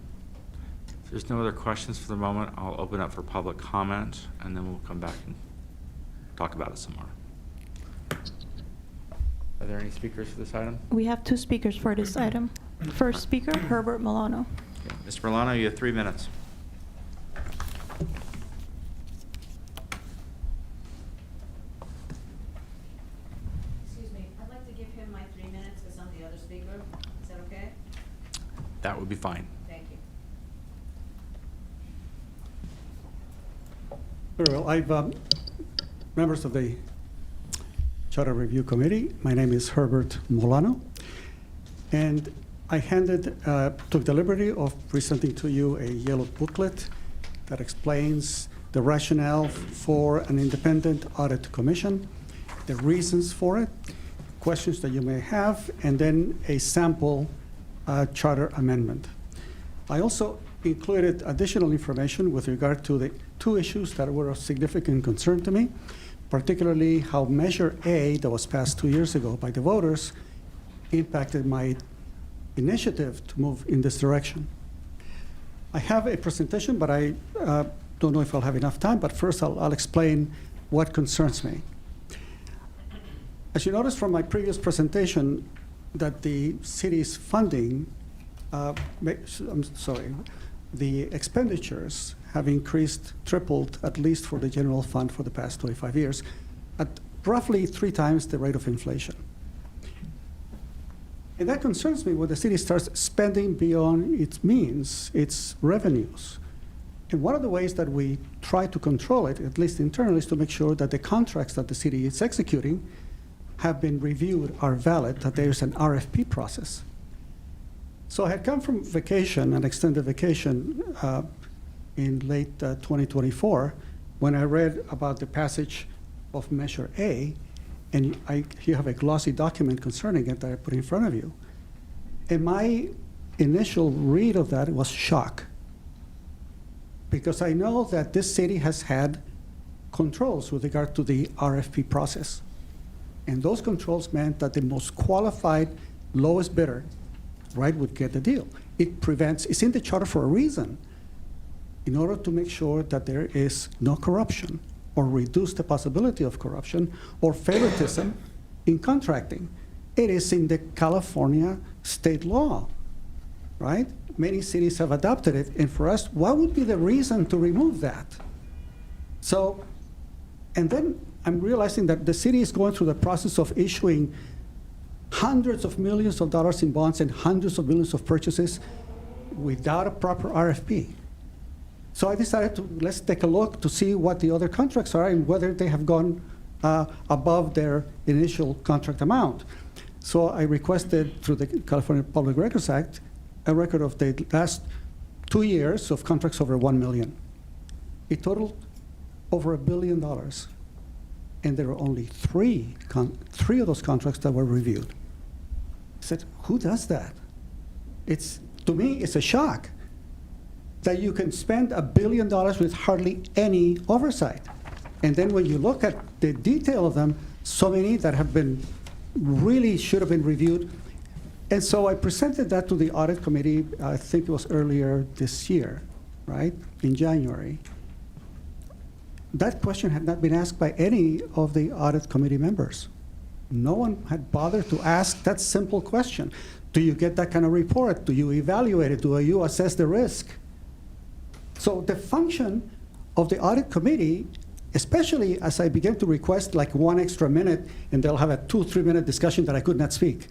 If there's no other questions for the moment, I'll open up for public comment, and then we'll come back and talk about it some more. Are there any speakers for this item? We have 2 speakers for this item. First speaker, Herbert Milano. Okay. Mr. Milano, you have 3 minutes. Excuse me, I'd like to give him my 3 minutes because I'm the other speaker. Is that okay? That would be fine. Thank you. Very well. Members of the Charter Review Committee, my name is Herbert Molano, and I took the liberty of presenting to you a yellow booklet that explains the rationale for an independent audit commission, the reasons for it, questions that you may have, and then a sample charter amendment. I also included additional information with regard to the 2 issues that were of significant concern to me, particularly how Measure A, that was passed 2 years ago by the voters, impacted my initiative to move in this direction. I have a presentation, but I don't know if I'll have enough time, but first I'll explain what concerns me. As you noticed from my previous presentation, that the city's funding I'm sorry, the expenditures have increased, tripled, at least for the general fund for the past 25 years, at roughly 3 times the rate of inflation. And that concerns me when the city starts spending beyond its means, its revenues. And one of the ways that we try to control it, at least internally, is to make sure that the contracts that the city is executing have been reviewed, are valid, that there's an RFP process. So I had come from vacation, an extended vacation, in late 2024, when I read about the passage of Measure A, and you have a glossy document concerning it that I put in front of you. And my initial read of that was shock, because I know that this city has had controls with regard to the RFP process. And those controls meant that the most qualified, lowest bidder, right, would get the deal. It's in the charter for a reason, in order to make sure that there is no corruption or reduce the possibility of corruption or favoritism in contracting. It is in the California state law, right? Many cities have adopted it, and for us, what would be the reason to remove that? So, and then I'm realizing that the city is going through the process of issuing hundreds of millions of dollars in bonds and hundreds of millions of purchases without a proper RFP. So I decided let's take a look to see what the other contracts are and whether they have gone above their initial contract amount. So I requested through the California Public Records Act a record of the last 2 years of contracts over $1 million. It totaled over $1 billion. And there were only three of those contracts that were reviewed. I said, who does that? To me, it's a shock that you can spend $1 billion with hardly any oversight. And then when you look at the detail of them, so many that have been, really should have been reviewed. And so I presented that to the audit committee, I think it was earlier this year, right, in January. That question had not been asked by any of the audit committee members. No one had bothered to ask that simple question. Do you get that kind of report? Do you evaluate it? Do you assess the risk? So the function of the audit committee, especially as I began to request like 1 extra minute, and they'll have a 2-3 minute discussion that I could not speak.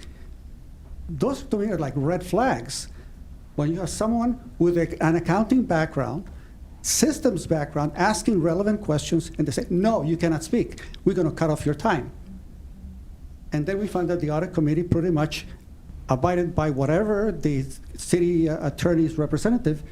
Those to me are like red flags. When you have someone with an accounting background, systems background, asking relevant questions, and they say, no, you cannot speak. We're going to cut off your time. And then we found that the audit committee pretty much abided by whatever the city attorney's representative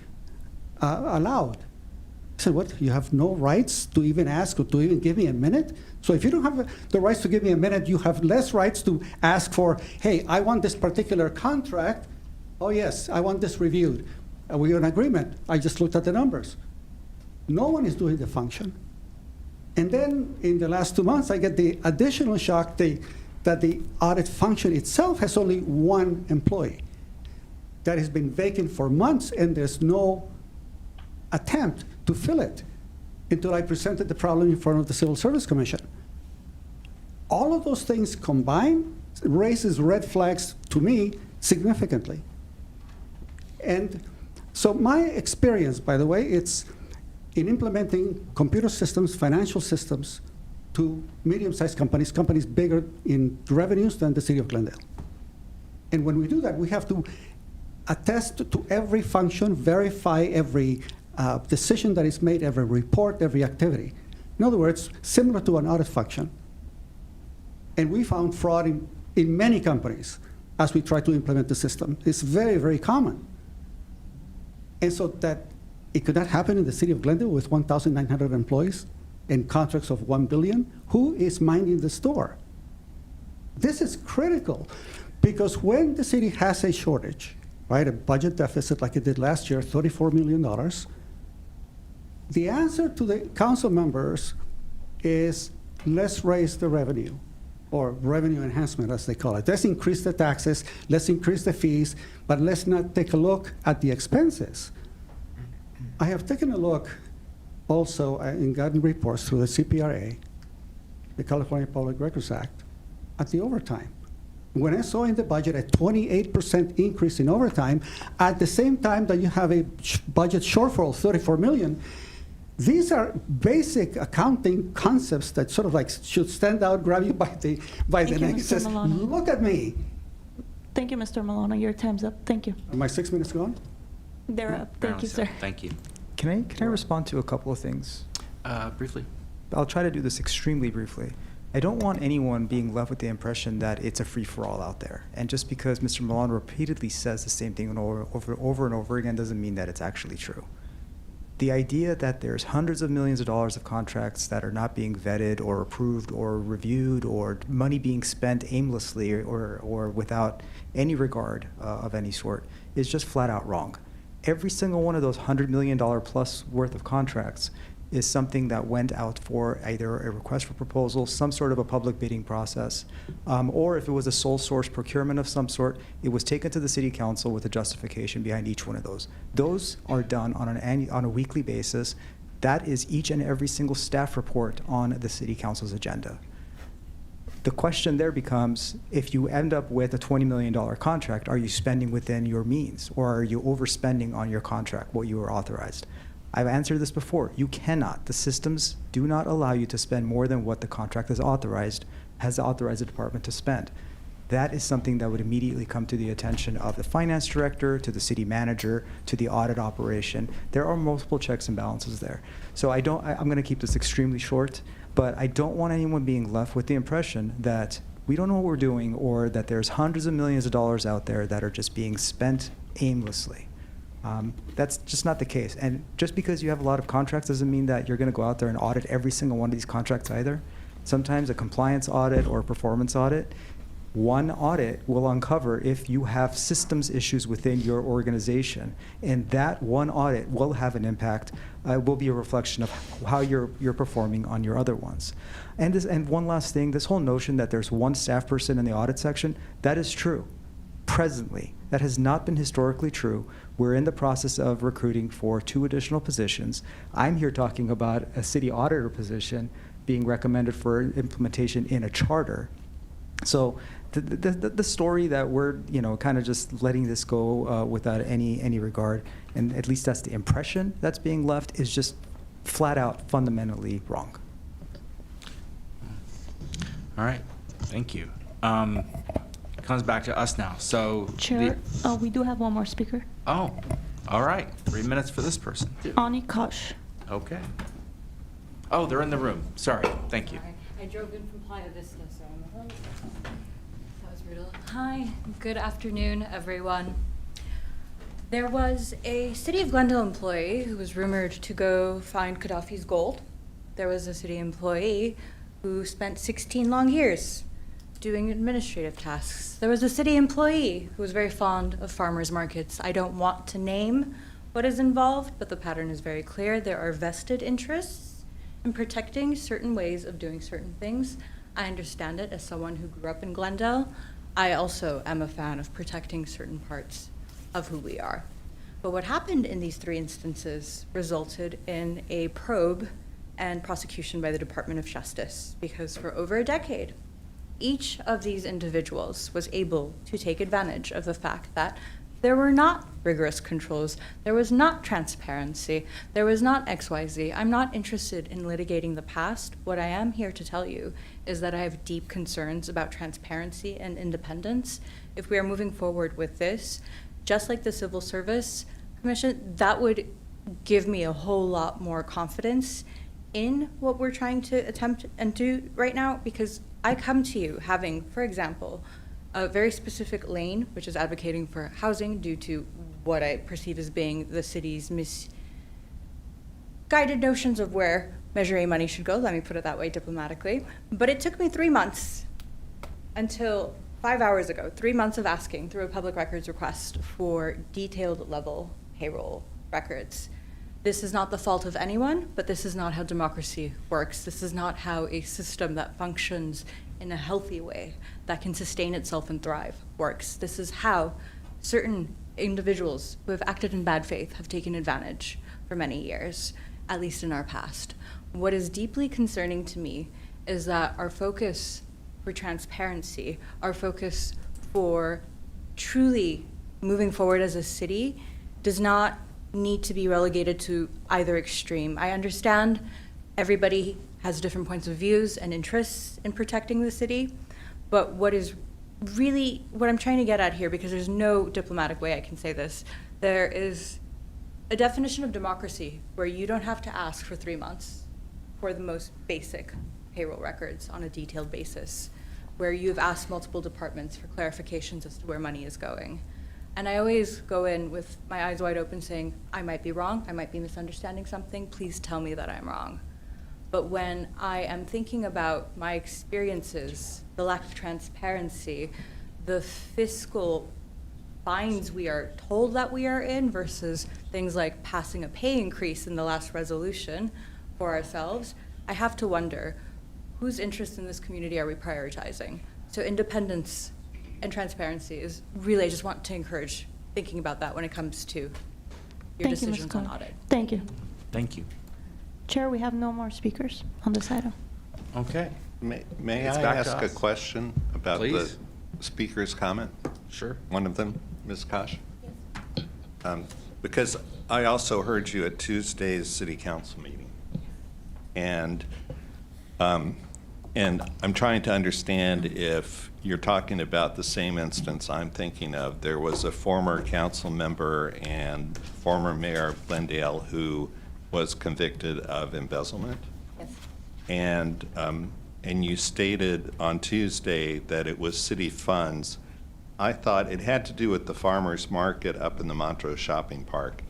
allowed. I said, what, you have no rights to even ask or to even give me a minute? So if you don't have the rights to give me a minute, you have less rights to ask for, hey, I want this particular contract. Oh yes, I want this reviewed. Are we in agreement? I just looked at the numbers. No one is doing the function. And then in the last 2 months, I get the additional shock that the audit function itself has only 1 employee that has been vacant for months, and there's no attempt to fill it until I presented the problem in front of the Civil Service Commission. All of those things combined raises red flags to me significantly. And so my experience, by the way, it's in implementing computer systems, financial systems to medium-sized companies, companies bigger in revenues than the city of Glendale. And when we do that, we have to attest to every function, verify every decision that is made, every report, every activity. In other words, similar to an audit function. And we found fraud in many companies as we try to implement the system. It's very, very common. And so that it could not happen in the city of Glendale with 1,900 employees and contracts of $1 billion. Who is minding the store? This is critical because when the city has a shortage, right, a budget deficit like it did last year, $34 million, the answer to the council members is let's raise the revenue, or revenue enhancement as they call it. Let's increase the taxes, let's increase the fees, but let's not take a look at the expenses. I have taken a look also and gotten reports through the CPRA, the California Public Records Act, at the overtime. when I saw in the budget a 28% increase in overtime, at the same time that you have a budget shortfall of 34 million, these are basic accounting concepts that sort of like should stand out, grab you by the Thank you, neck, Mr. says, Milano. look at me. Thank you, Mr. Milano. Your time's up. Thank you. Are my 6 minutes gone? They're up. Thank you, sir. Thank you. Can I respond to a couple of things? Briefly. I'll try to do this extremely briefly. I don't want anyone being left with the impression that it's a free-for-all out there. And just because Mr. Milano repeatedly says the same thing over and over again doesn't mean that it's actually true. The idea that there's hundreds of millions of dollars of contracts that are not being vetted or approved or reviewed, or money being spent aimlessly or without any regard of any sort is just flat out wrong. Every single one of those $100 million plus worth of contracts is something that went out for either a request for proposal, some sort of a public bidding process, or if it was a sole source procurement of some sort, it was taken to the city council with a justification behind each one of those. Those are done on a weekly basis. That is each and every single staff report on the city council's agenda. The question there becomes, if you end up with a $20 million contract, are you spending within your means, or are you overspending on your contract, what you were authorized? I've answered this before. You cannot. The systems do not allow you to spend more than what the contract has authorized the department to spend. That is something that would immediately come to the attention of the finance director, to the city manager, to the audit operation. There are multiple checks and balances there. So I'm going to keep this extremely short, but I don't want anyone being left with the impression that we don't know what we're doing, or that there's hundreds of millions of dollars out there that are just being spent aimlessly. That's just not the case. And just because you have a lot of contracts doesn't mean that you're going to go out there and audit every single one of these contracts either. Sometimes a compliance audit or a performance audit, one audit will uncover if you have systems issues within your organization. And that one audit will have an impact, will be a reflection of how you're performing on your other ones. And one last thing, this whole notion that there's one staff person in the audit section, that is true. Presently, that has not been historically true. We're in the process of recruiting for 2 additional positions. I'm here talking about a city auditor position being recommended for implementation in a charter. So the story that we're kind of just letting this go without any regard, and at least that's the impression that's being left, is just flat out fundamentally wrong. All right. Thank you. Comes back to us now. So Chair, we do have one more speaker. Oh, all right. 3 minutes for this person. Ani Kosh. Okay. Oh, they're in the room. Sorry. Thank you. I drove in from Playa Vista, so that was brutal. Hi, good afternoon, everyone. There was a City of Glendale employee who was rumored to go find Gaddafi's gold. There was a city employee who spent 16 long years doing administrative tasks. There was a city employee who was very fond of farmers markets. I don't want to name what is involved, but the pattern is very clear. There are vested interests in protecting certain ways of doing certain things. I understand it as someone who grew up in Glendale. I also am a fan of protecting certain parts of who we are. But what happened in these 3 instances resulted in a probe and prosecution by the Department of Justice, because for over a decade, each of these individuals was able to take advantage of the fact that there were not rigorous controls, there was not transparency, there was not XYZ. I'm not interested in litigating the past. What I am here to tell you is that I have deep concerns about transparency and independence. If we are moving forward with this, just like the Civil Service Commission, that would give me a whole lot more confidence in what we're trying to attempt and do right now, because I come to you having, for example, a very specific lane, which is advocating for housing due to what I perceive as being the city's misguided notions of where Measure A money should go, let me put it that way diplomatically. But it took me 3 months until 5 hours ago, 3 months of asking through a public records request for detailed level payroll records. This is not the fault of anyone, but this is not how democracy works. This is not how a system that functions in a healthy way, that can sustain itself and thrive, works. This is how certain individuals who have acted in bad faith have taken advantage for many years, at least in our past. What is deeply concerning to me is that our focus for transparency, our focus for truly moving forward as a city does not need to be relegated to either extreme. I understand everybody has different points of views and interests in protecting the city, but what I'm trying to get at here, because there's no diplomatic way I can say this, there is a definition of democracy where you don't have to ask for 3 months for the most basic payroll records on a detailed basis, where you've asked multiple departments for clarifications as to where money is going. And I always go in with my eyes wide open saying, I might be wrong, I might be misunderstanding something, please tell me that I'm wrong. But when I am thinking about my experiences, the lack of transparency, the fiscal binds we are told that we are in versus things like passing a pay increase in the last resolution for ourselves, I have to wonder, whose interest in this community are we prioritizing? So independence and transparency is really, I just want to encourage thinking about that when it comes to your Thank you, Ms. decisions on Cohen. audit. Thank you. Thank you. Chair, we have no more speakers on this item. Okay. May It's I back to ask a us. question about the Please. speaker's comment? Sure. One of them, Ms. Kosh? Because I also heard you at Tuesday's city council meeting. And I'm trying to understand if you're talking about the same instance I'm thinking of. There was a former council member and former mayor of Glendale who was convicted of embezzlement. Yes. And you stated on Tuesday that it was city funds. I thought it had to do with the farmer's market up in the Montrose Shopping Park,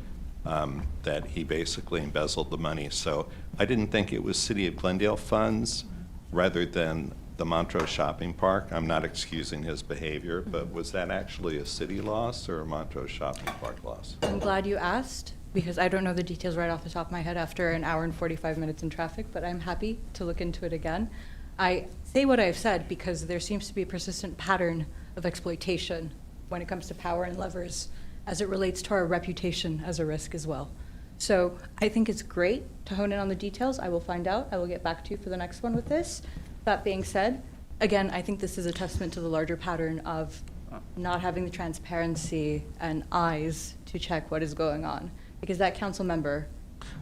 that he basically embezzled the money. So I didn't think it was City of Glendale funds rather than the Montrose Shopping Park. I'm not excusing his behavior, but was that actually a city loss or a Montrose Shopping Park loss? I'm glad you asked, because I don't know the details right off the top of my head after an hour and 45 minutes in traffic, but I'm happy to look into it again. I say what I've said because there seems to be a persistent pattern of exploitation when it comes to power and levers as it relates to our reputation as a risk as well. So I think it's great to hone in on the details. I will find out. I will get back to you for the next one with this. That being said, again, I think this is a testament to the larger pattern of not having the transparency and eyes to check what is going on. Because that council member,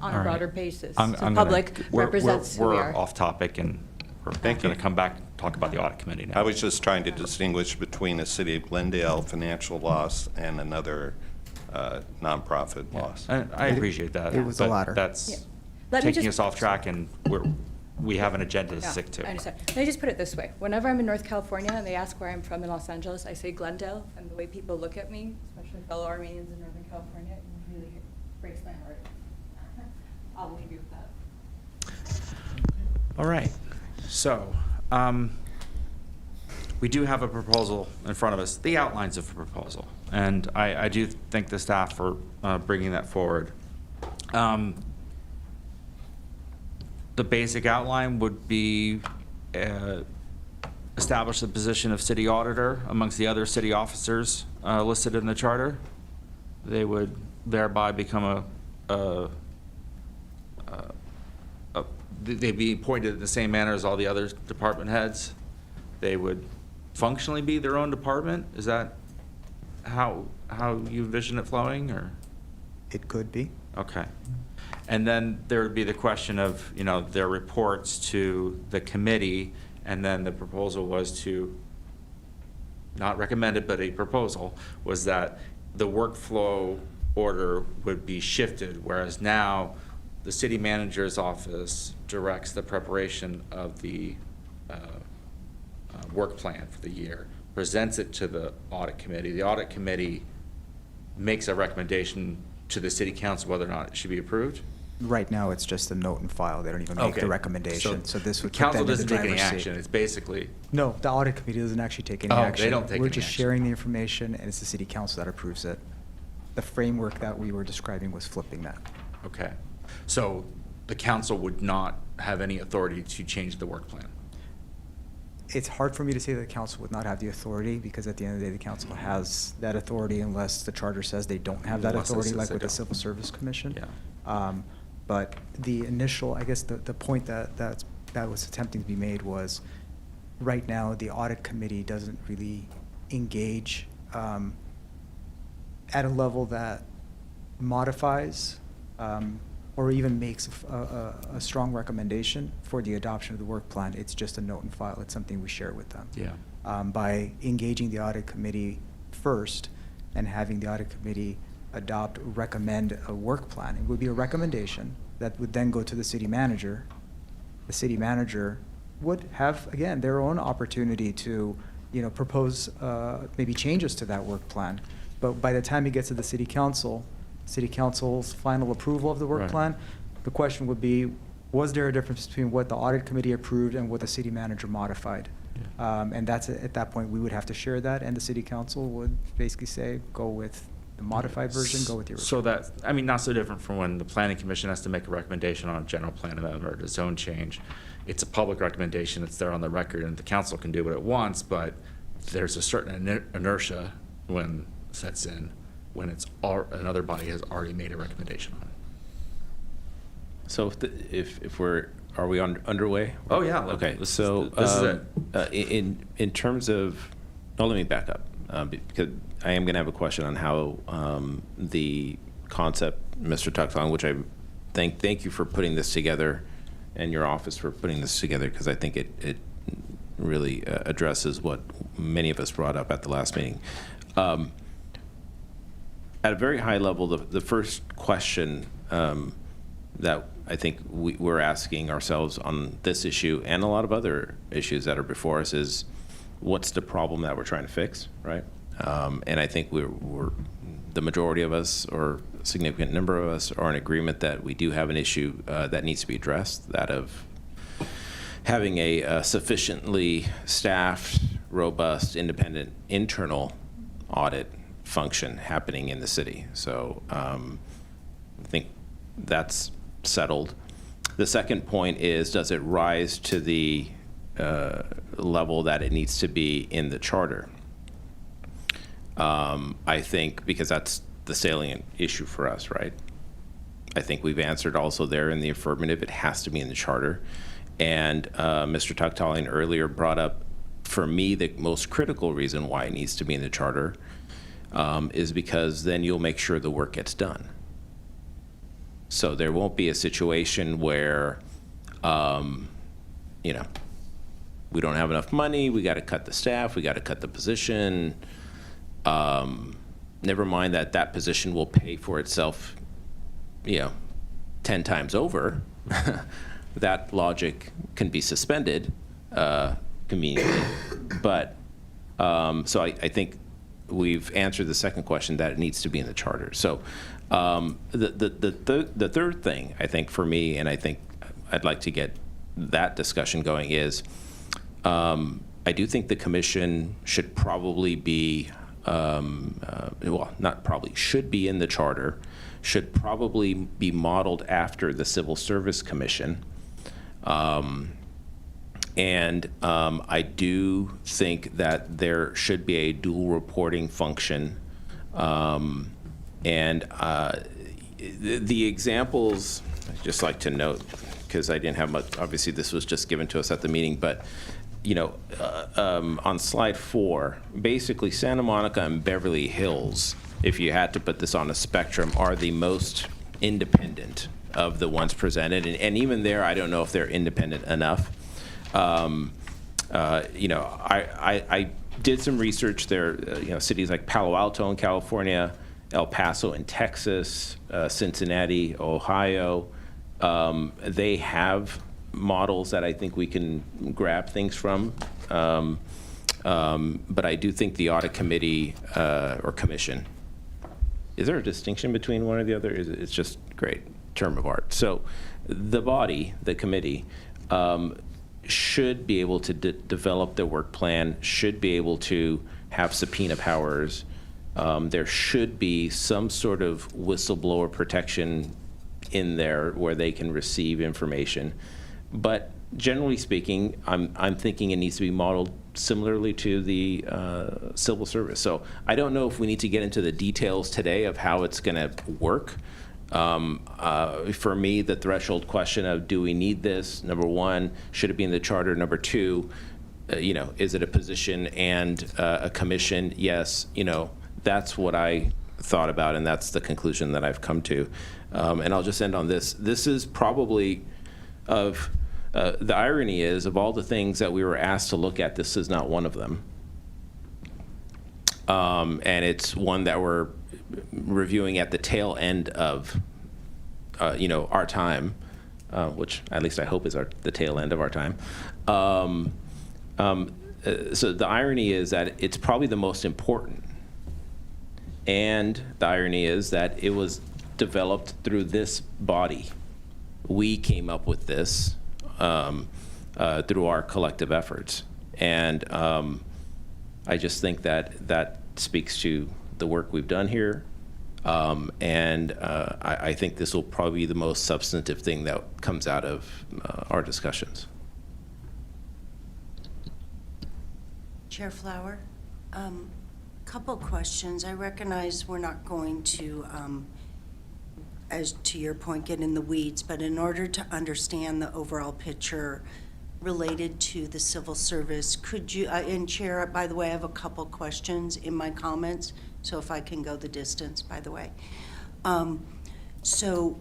on All a right. broader basis, I'm the gonna- public represents who we We're are. off topic, and we're going to come back and talk about the audit committee now. I was just trying to distinguish between a City of Glendale financial loss and another nonprofit loss. I appreciate that. It was the but latter. Yeah. That's Let me taking just- us off track, and we have an agenda to Yeah, stick to. I understand. Let me just put it this way. Whenever I'm in North California and they ask where I'm from in Los Angeles, I say Glendale, and the way people look at me, especially fellow Armenians in Northern California, it really breaks my heart. I'll leave you with that. All right. So, we do have a proposal in front of us, the outlines of a proposal. And I do thank the staff for bringing that forward. The basic outline would be establish the position of city auditor amongst the other city officers listed in the charter. They would thereby become they'd be appointed in the same manner as all the other department heads. They would functionally be their own department. Is that how you envision it flowing, or? It could be. Okay. And then there would be the question of, their reports to the committee, and then the proposal was to, not recommended, but a proposal, was that the workflow order would be shifted, whereas now the city manager's office directs the preparation of the work plan for the year, presents it to the audit committee. The audit committee makes a recommendation to the city council whether or not it should be approved. Right now, it's just a note and file. They don't even make Okay. the recommendation. So this would the put council them in the doesn't take any driver's seat. action. It's basically, No, the audit committee doesn't actually take any Oh, they action. don't take We're any just action. sharing the information, and it's the city council that approves it. The framework that we were describing was flipping that. okay. So the council would not have any authority to change the work plan. It's hard for me to say that the council would not have the authority, because at the end of the day, the council has that authority unless the charter says they don't have that Unless it authority, says like they with the don't. Civil Service Commission. Yeah. But the initial, I guess, the point that was attempting to be made was, right now, the audit committee doesn't really engage at a level that modifies or even makes a strong recommendation for the adoption of the work plan. It's just a note and file. It's something we share with them. Yeah. By engaging the audit committee first and having the audit committee recommend a work plan. It would be a recommendation that would then go to the city manager. The city manager would have, again, their own opportunity to, propose maybe changes to that work plan. But by the time it gets to the city council's final approval of the work Right. plan, the question would be, was there a difference between what the audit committee approved and what the city manager modified? And that's, at that point, we would have to share that, and the city council would basically say, go with the modified version, go with the original. So that, I mean, not so different from when the planning commission has to make a recommendation on a general plan amendment or a zone change. It's a public recommendation, it's there on the record, and the council can do what it wants, but there's a certain inertia when sets in, when another body has already made a recommendation on it. So are we underway? Oh, yeah. Okay, This so is it. in terms of, let me back up, because I am going to have a question on how the concept, Mr. Tuckton, which I thank you for putting this together, and your office for putting this together, because I think it really addresses what many of us brought up at the last meeting. At a very high level, the first question that I think we're asking ourselves on this issue and a lot of other issues that are before us is, what's the problem that we're trying to fix, right? And I think we're the majority of us, or a significant number of us, are in agreement that we do have an issue that needs to be addressed, that of having a sufficiently staffed, robust, independent internal audit function happening in the city. So I think that's settled. The second point is, does it rise to the level that it needs to be in the charter? I think, because that's the salient issue for us, right? I think we've answered also there in the affirmative. It has to be in the charter. And Mr. Tucktalling earlier brought up, for me, the most critical reason why it needs to be in the charter is because then you'll make sure the work gets done. So there won't be a situation where, we don't have enough money, we got to cut the staff, we got to cut the position. Never mind that position will pay for itself, 10 times over. That logic can be suspended conveniently. But so I think we've answered the second question, that it needs to be in the charter. So the third thing, I think, for me, and I think I'd like to get that discussion going, is I do think the commission should probably be, not probably, should be in the charter, should probably be modeled after the Civil Service Commission. And I do think that there should be a dual reporting function. And the examples, I'd just like to note, because I didn't have much, obviously this was just given to us at the meeting, but on slide 4, basically Santa Monica and Beverly Hills, if you had to put this on a spectrum, are the most independent of the ones presented. And even there, I don't know if they're independent enough. I did some research there, cities like Palo Alto in California, El Paso in Texas, Cincinnati, Ohio, they have models that I think we can grab things from. But I do think the audit committee or commission, is there a distinction between one or the other? It's just great term of art. So the body, the committee, should be able to develop their work plan, should be able to have subpoena powers. There should be some sort of whistleblower protection in there where they can receive information. But generally speaking, I'm thinking it needs to be modeled similarly to the civil service. So I don't know if we need to get into the details today of how it's going to work. For me, the threshold question of, do we need this? Number one, should it be in the charter? Number two, is it a position and a commission? Yes, that's what I thought about, and that's the conclusion that I've come to. And I'll just end on this. This is probably the irony is, of all the things that we were asked to look at, this is not one of them. And it's one that we're reviewing at the tail end of, our time, which at least I hope is the tail end of our time. So the irony is that it's probably the most important. And the irony is that it was developed through this body. We came up with this through our collective efforts. And I just think that speaks to the work we've done here. And I think this will probably be the most substantive thing that comes out of our discussions. Chair Flower, couple questions. I recognize we're not going to, as to your point, get in the weeds, but in order to understand the overall picture related to the civil service, could you, and Chair, by the way, I have a couple questions in my comments, so if I can go the distance, by the way. So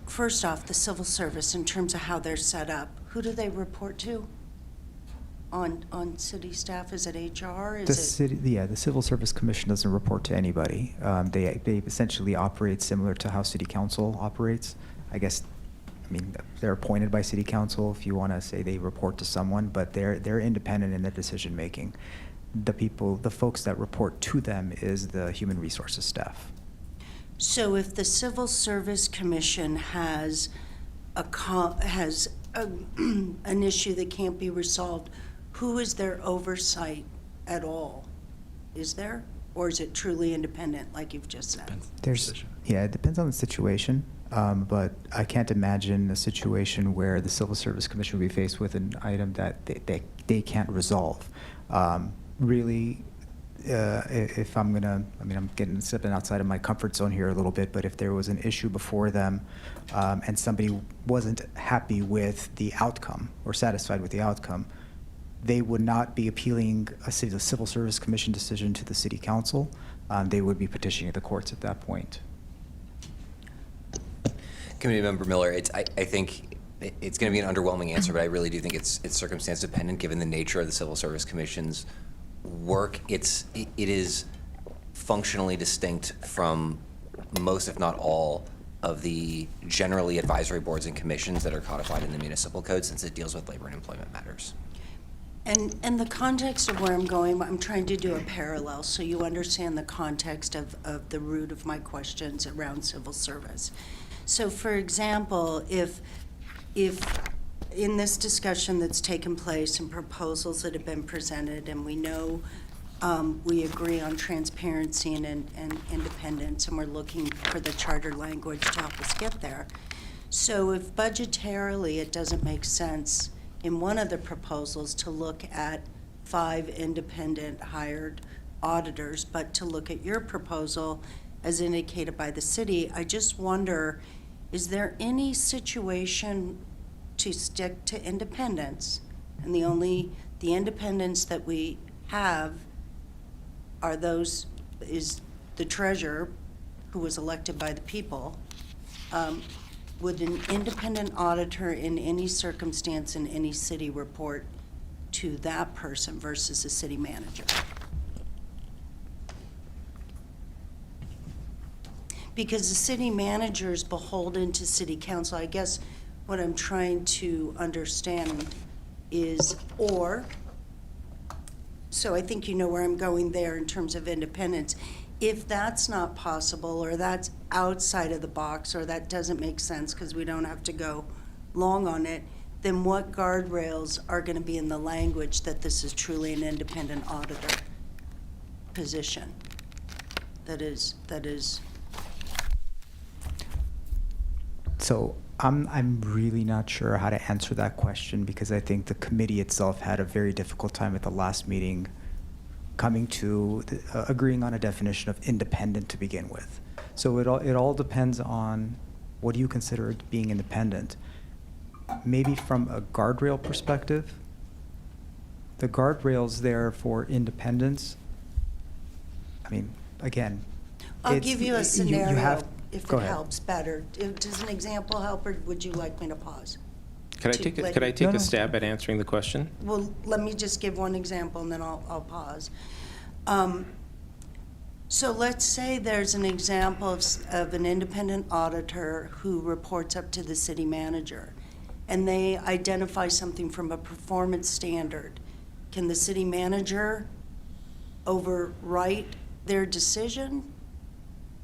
first off, the civil service, in terms of how they're set up, who do they report to on city staff? Is it HR? The Civil Service Commission doesn't report to anybody. They essentially operate similar to how City Council operates. I guess, they're appointed by City Council, if you want to say they report to someone, but they're independent in their decision making. The folks that report to them is the Human Resources staff. So if the Civil Service Commission has an issue that can't be resolved, who is their oversight at all? Is there? Or is it truly independent, like you've just said? It depends on the situation. But I can't imagine a situation where the Civil Service Commission will be faced with an item that they can't resolve. Really, if I'm gonna, I'm stepping outside of my comfort zone here a little bit, but if there was an issue before them and somebody wasn't happy with the outcome or satisfied with the outcome, they would not be appealing a Civil Service Commission decision to the City Council. They would be petitioning the courts at that point. Committee Member Miller, I think it's going to be an underwhelming answer, but I really do think it's circumstance dependent given the nature of the Civil Service Commission's work. It is functionally distinct from most, if not all, of the generally advisory boards and commissions that are codified in the municipal code, since it deals with labor and employment matters. And the context of where I'm going, I'm trying to do a parallel so you understand the context of the root of my questions around civil service. So for example, if in this discussion that's taken place and proposals that have been presented, and we know we agree on transparency and independence, and we're looking for the charter language to help us get there. So if budgetarily it doesn't make sense in one of the proposals to look at 5 independent hired auditors, but to look at your proposal as indicated by the city, I just wonder, is there any situation to stick to independence? And the independents that we have are is the treasurer, who was elected by the people. Would an independent auditor in any circumstance in any city report to that person versus a city manager? Because the city manager is beholden to city council. I guess what I'm trying to understand is, so I think you know where I'm going there in terms of independence. If that's not possible, or that's outside of the box, or that doesn't make sense because we don't have to go long on it, then what guardrails are going to be in the language that this is truly an independent auditor position? That is. So I'm really not sure how to answer that question, because I think the committee itself had a very difficult time at the last meeting coming to agreeing on a definition of independent to begin with. So it all depends on what do you consider being independent. Maybe from a guardrail perspective, the guardrails there for independence, I mean, again. I'll it's- give you a you scenario have- if go it ahead. helps better. Does an example help, or would you like me to pause? Could I To take, let could I you- take No, a no. stab at answering the question? Well, let me just give one example, and then I'll pause. So let's say there's an example of an independent auditor who reports up to the city manager, and they identify something from a performance standard. Can the city manager overwrite their decision?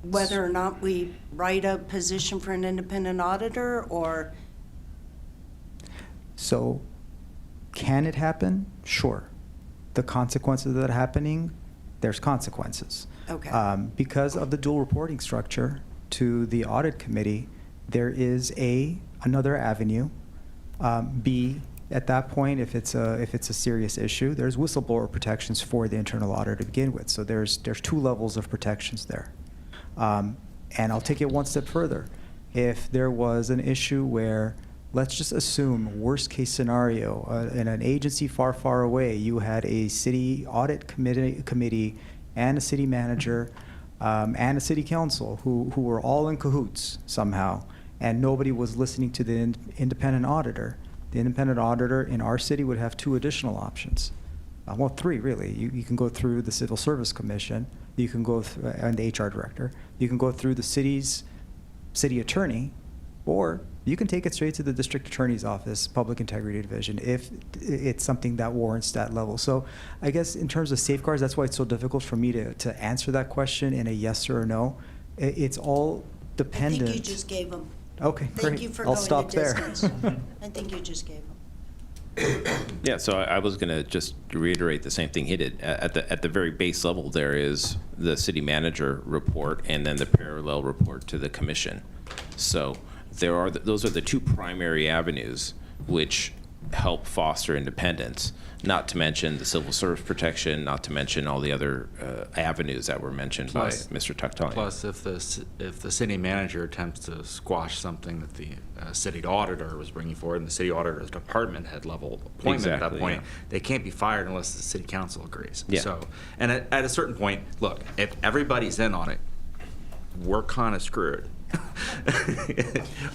Whether or not we write a position for an independent auditor, or? So, can it happen? Sure. The consequences of that happening, there's consequences. Okay. Because of the dual reporting structure to the audit committee, there is another avenue. B, at that point, if it's a serious issue, there's whistleblower protections for the internal auditor to begin with. So there's two levels of protections there. And I'll take it one step further. If there was an issue where, let's just assume, worst case scenario, in an agency far, far away, you had a city audit committee and a city manager and a city council who were all in cahoots somehow, and nobody was listening to the independent auditor. The independent auditor in our city would have two additional options. Well, three, really. You can go through the Civil Service Commission, you can go and the HR director, you can go through the city's city attorney, or you can take it straight to the district attorney's office, Public Integrity Division, if it's something that warrants that level. So I guess in terms of safeguards, that's why it's so difficult for me to answer that question in a yes or a no. It's all dependent. I think you just gave them. Okay, great. Thank you for I'll going stop the there. distance. I think you just gave them. Yeah, so I was going to just reiterate the same thing he did. At the very base level, there is the city manager report and then the parallel report to the commission. So those are the two primary avenues which help foster independence, not to mention the civil service protection, not to mention all the other avenues that were mentioned by Mr. Tucktalian. Plus, if the city manager attempts to squash something that the city auditor was bringing forward, and the city auditor's department head level appointment at that Exactly, point, yeah. they can't be fired unless the city council agrees. Yeah. So, and at a certain point, look, if everybody's in on it, we're kind of screwed.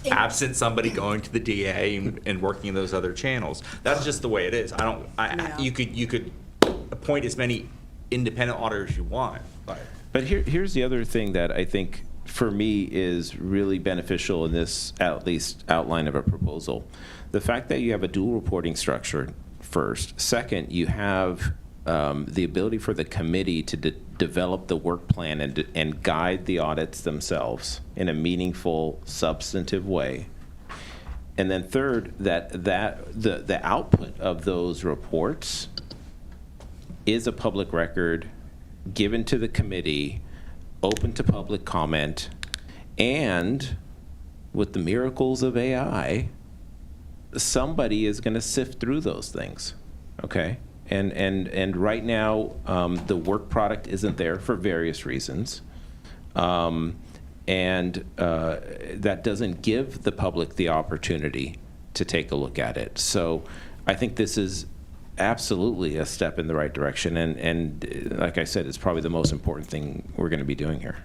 Absent somebody going to the DA and working in those other channels. That's just the way it is. You could appoint as many independent auditors as you want, But here's the other thing that I think, for me, is really beneficial in this, at least, outline of a proposal. The fact that you have a dual reporting structure, first. Second, you have the ability for the committee to develop the work plan and guide the audits themselves in a meaningful, substantive way. And then third, that the output of those reports is a public record, given to the committee, open to public comment, and with the miracles of AI, somebody is going to sift through those things, okay? And right now, the work product isn't there for various reasons. And that doesn't give the public the opportunity to take a look at it. So I think this is absolutely a step in the right direction. And like I said, it's probably the most important thing we're going to be doing here.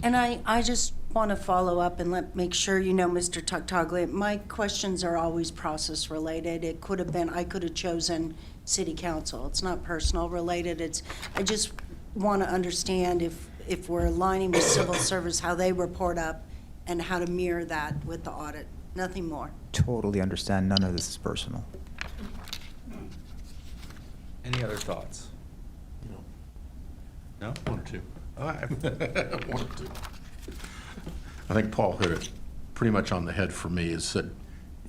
And I just want to follow up and make sure you know, Mr. Tucktaglia, my questions are always process related. It could have been, I could have chosen city council. It's not personal related. I just want to understand if we're aligning with civil service, how they report up and how to mirror that with the audit. Nothing more. Totally understand. None of this is personal. Any other thoughts? No? One or two. One or two. I think Paul hit it pretty much on the head for me, is that,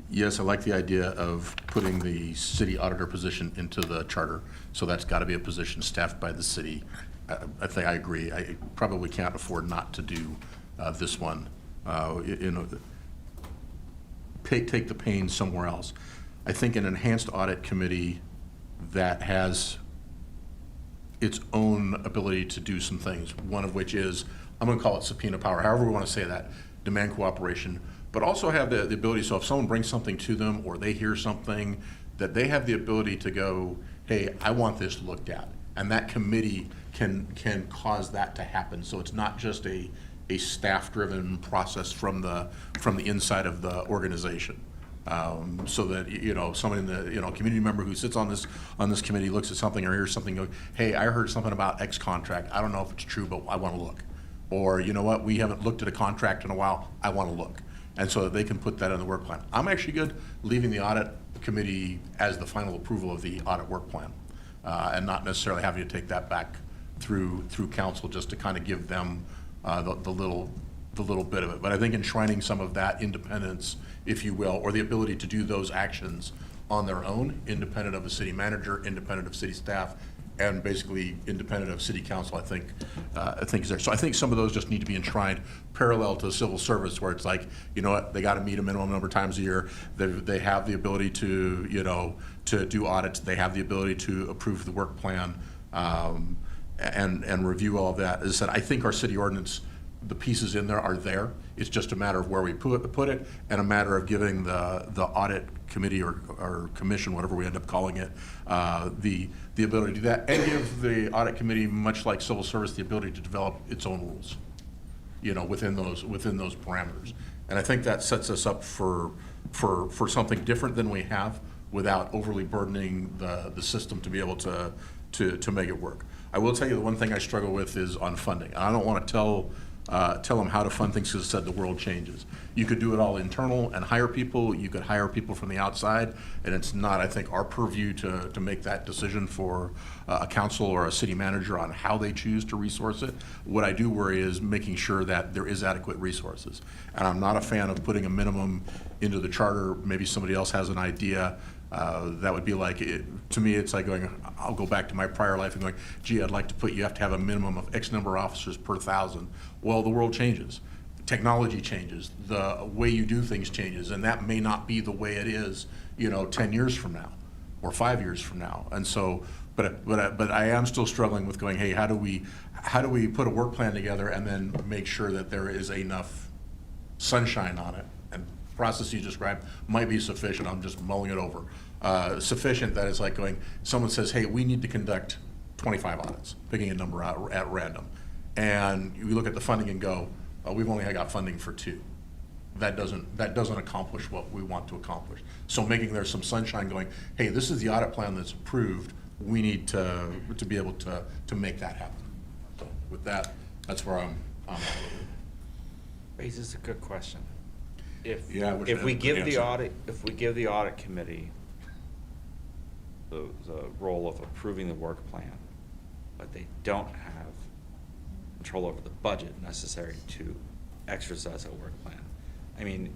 yes, I like the idea of putting the city auditor position into the charter, so that's got to be a position staffed by the city. I think I agree. I probably can't afford not to do this one. Take the pain somewhere else. I think an enhanced audit committee that has its own ability to do some things, one of which is, I'm going to call it subpoena power, however we want to say that, demand cooperation, but also have the ability, so if someone brings something to them or they hear something that they have the ability to go, hey, I want this looked at. And that committee can cause that to happen. So it's not just a staff-driven process from the inside of the organization. So that, somebody in the, community member who sits on this committee looks at something or hears something, go, hey, I heard something about X contract. I don't know if it's true, but I want to look. Or, you know what, we haven't looked at a contract in a while. I want to look. And so that they can put that in the work plan. I'm actually good leaving the audit committee as the final approval of the audit work plan, and not necessarily having to take that back through council just to kind of give them the little bit of it. But I think enshrining some of that independence, if you will, or the ability to do those actions on their own, independent of a city manager, independent of city staff, and basically independent of city council, I think is there. So I think some of those just need to be enshrined parallel to civil service, where it's like, you know what, they got to meet a minimum number of times a year. They have the ability to, to do audits. They have the ability to approve the work plan, and review all of that. As I said, I think our city ordinance, the pieces in there are there. It's just a matter of where we put it, and a matter of giving the audit committee or commission, whatever we end up calling it, the ability to do that, and give the audit committee, much like civil service, the ability to develop its own rules, within those parameters. And I think that sets us up for something different than we have, without overly burdening the system to be able to make it work. I will tell you the one thing I struggle with is on funding. I don't want to tell them how to fund things, because it said the world changes. You could do it all internal and hire people. You could hire people from the outside, and it's not, I think, our purview to make that decision for a council or a city manager on how they choose to resource it. What I do worry is making sure that there is adequate resources. And I'm not a fan of putting a minimum into the charter. Maybe somebody else has an idea. That would be like, to me, it's like going, I'll go back to my prior life and going, gee, I'd like to you have to have a minimum of X number of officers per 1,000. Well, the world changes. Technology changes. The way you do things changes. And that may not be the way it is, 10 years from now or 5 years from now. And so, but I am still struggling with going, hey, how do we put a work plan together and then make sure that there is enough sunshine on it? And process you described might be sufficient. I'm just mulling it over. Sufficient that is like going, someone says, hey, we need to conduct 25 audits, picking a number out at random. And you look at the funding and go, we've only got funding for 2. That doesn't accomplish what we want to accomplish. So making there some sunshine going, hey, this is the audit plan that's approved. We need to be able to make that happen. So with that, that's where I'm at. Raises a good question. If I we give the answer. audit committee the role of approving the work plan, but they don't have control over the budget necessary to exercise a work plan, I mean,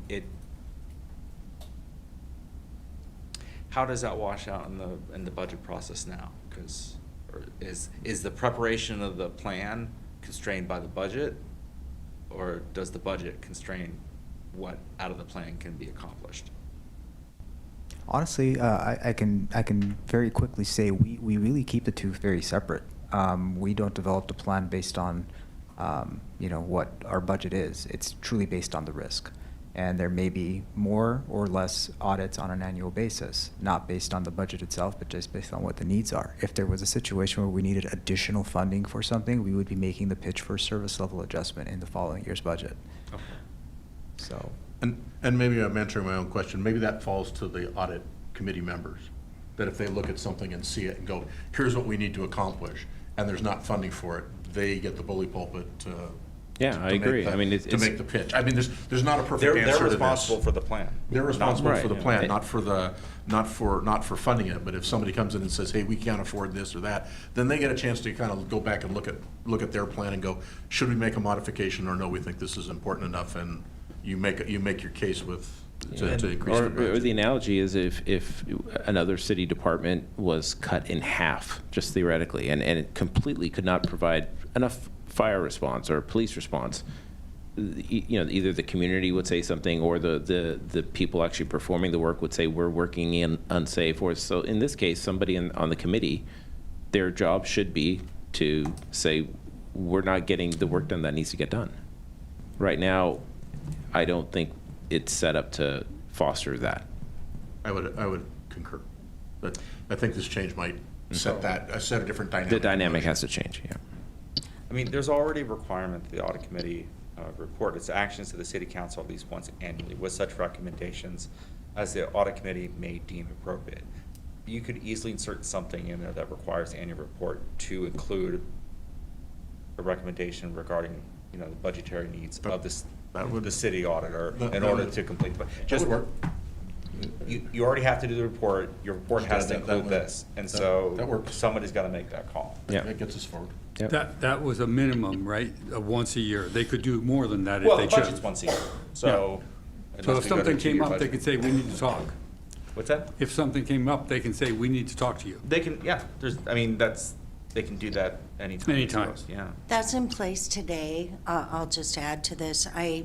how does that wash out in the budget process now? Because is the preparation of the plan constrained by the budget, or does the budget constrain what out of the plan can be accomplished? Honestly, I can very quickly say we really keep the two very separate. We don't develop the plan based on what our budget is. It's truly based on the risk. And there may be more or less audits on an annual basis, not based on the budget itself, but just based on what the needs are. If there was a situation where we needed additional funding for something, we would be making the pitch for a service level adjustment in the following year's budget. Okay. So. And maybe I'm answering my own question. Maybe that falls to the audit committee members, that if they look at something and see it and go, here's what we need to accomplish, and there's not funding for it, they get the bully pulpit to I agree. I mean, to make the pitch. I mean, there's not a perfect answer to this. They're responsible for the plan. They're responsible Right, for the yeah. plan, not for funding it. But if somebody comes in and says, hey, we can't afford this or that, then they get a chance to kind of go back and look at their plan and go, should we make a modification, or no, we think this is important enough, and you make your case to increase the budget. Or the analogy is if another city department was cut in half, just theoretically, and it completely could not provide enough fire response or police response, either the community would say something, or the people actually performing the work would say, we're working in unsafe. Or so in this case, somebody on the committee, their job should be to say, we're not getting the work done that needs to get done. Right now, I don't think it's set up to foster that. I would concur. But I think this change might set a different dynamic. The dynamic has to change, yeah. I mean, there's already a requirement that the audit committee report its actions to the city council at least once annually with such recommendations as the audit committee may deem appropriate. You could easily insert something in there that requires the annual report to include a recommendation regarding, you know, the budgetary needs of this, the city auditor in order to complete. But just work. You already have to do the report. Your report has to include this, and so that works. somebody's got to make that call. Yeah. That gets us forward. Yep. That was a minimum, right, of once a year. They could do more than that if Well, they the chose. budget's once a year, so. So unless if we go to a something came two-year up, they budget. could say, we need to talk. What's that? If something came up, they can say, we need to talk to you. They can, yeah, they can do that anytime. I Anytime. suppose, yeah. That's in place today. I'll just add to this. I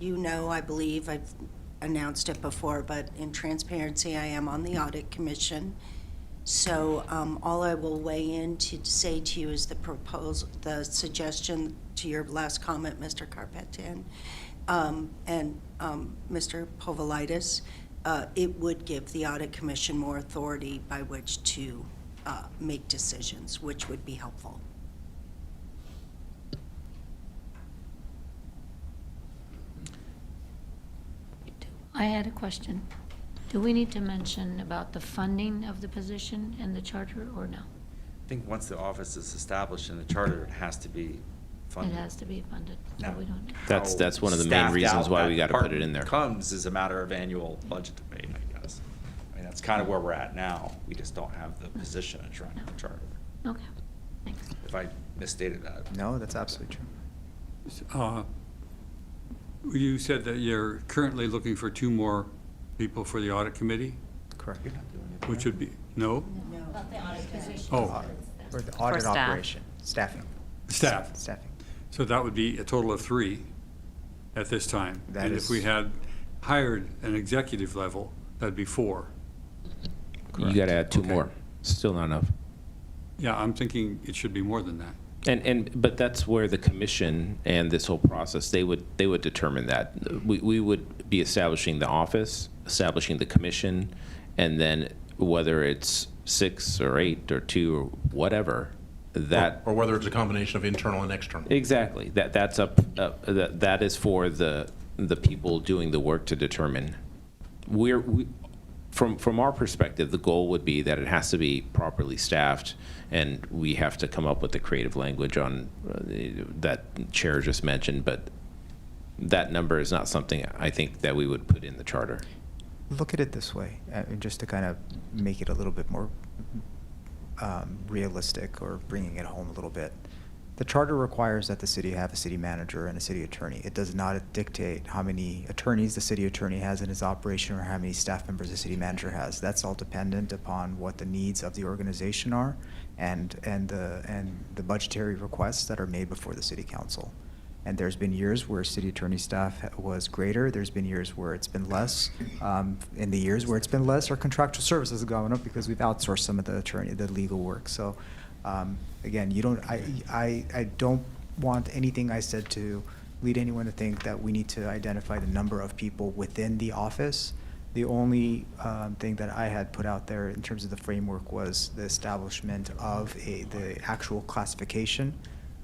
believe I've announced it before, but in transparency, I am on the Audit Commission. So all I will weigh in to say to you is the suggestion to your last comment, Mr. Carpetin, and Mr. Povolitis. It would give the Audit Commission more authority by which to make decisions, which would be helpful. I had a question. Do we need to mention about the funding of the position in the charter, or no? I think once the office is established in the charter, it has to be It funded. has to be funded, so we don't. That's one of the main Staffed reasons out why that we gotta put it in department there. Comes is a matter of annual budget debate, I guess. I mean, that's kind of where we're at now. We just don't have the position addressed in the charter. Okay, thanks. If I misstated that. No, that's absolutely true. You said that you're currently looking for 2 more people for the audit committee, Correct. which would be, no? About the audit position. Oh, Or the audit staff. operation, staffing. staff. Staffing. So that would be a total of 3 at this time. That And is- if we had hired an executive level, that'd be 4. You gotta add 2 Okay. more. Still not enough. Yeah, I'm thinking it should be more than that. But that's where the commission and this whole process, they would determine that. We would be establishing the office, establishing the commission, and then whether it's 6 or 8 or 2 or whatever, that. Or whether it's a combination of internal and external. Exactly. That's that is for the people doing the work to determine. From our perspective, the goal would be that it has to be properly staffed, and we have to come up with the creative language on that Chair just mentioned, but that number is not something I think that we would put in the charter. Look at it this way, just to kind of make it a little bit more realistic, or bringing it home a little bit. The charter requires that the city have a city manager and a city attorney. It does not dictate how many attorneys the city attorney has in his operation or how many staff members the city manager has. That's all dependent upon what the needs of the organization are and the budgetary requests that are made before the city council. And there's been years where city attorney staff was greater. There's been years where it's been less. In the years where it's been less, our contractual services have gone up because we've outsourced some of the legal work. So again, I don't want anything I said to lead anyone to think that we need to identify the number of people within the office. The only thing that I had put out there in terms of the framework was the establishment of the actual classification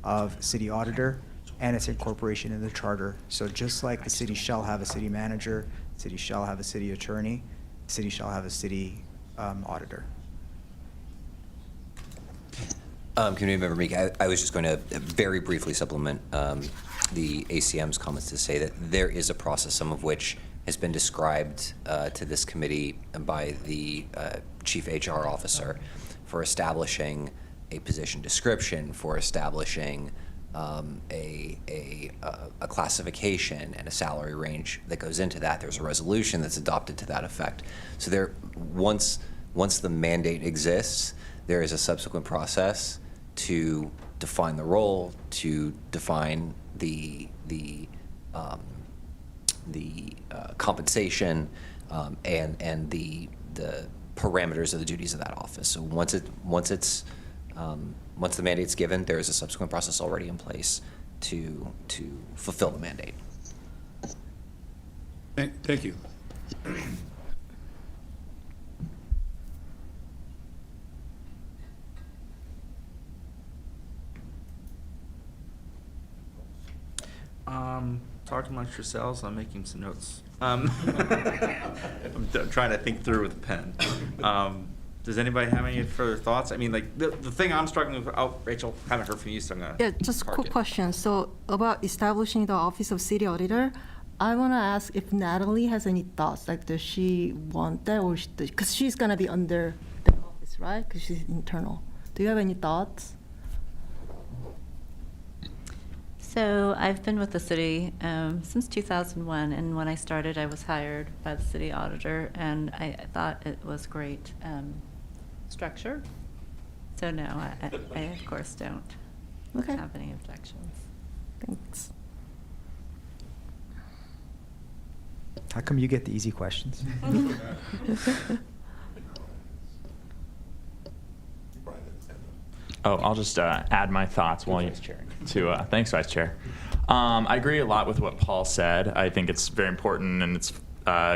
of city auditor and its incorporation in the charter. So just like the city shall have a city manager, the city shall have a city attorney, the city shall have a city auditor. Committee Member Meek, I was just going to very briefly supplement the ACM's comments to say that there is a process, some of which has been described to this committee by the Chief HR Officer, for establishing a position description, for establishing a classification and a salary range that goes into that. There's a resolution that's adopted to that effect. So once the mandate exists, there is a subsequent process to define the role, to define the compensation, and the parameters of the duties of that office. So once the mandate's given, there is a subsequent process already in place to fulfill the mandate. Thank you. talk amongst yourselves. I'm making some notes. I'm trying to think through with a pen. Does anybody have any further thoughts? I mean, like, the thing I'm struggling with, oh, Rachel, haven't heard from you, so I'm gonna. Yeah, just park quick it. question. So about establishing the Office of City Auditor, I want to ask if Natalie has any thoughts. Like, does she want that, or because she's gonna be under the office, right? Because she's internal. Do you have any thoughts? So I've been with the city since 2001, and when I started, I was hired by the city auditor, and I thought it was great structure. So no, I of course don't have any objections. Thanks. How come you get the easy questions? Oh, I'll just add my thoughts while you thanks, Vice Chair. I agree a lot with what Paul said. I think it's very important, and it's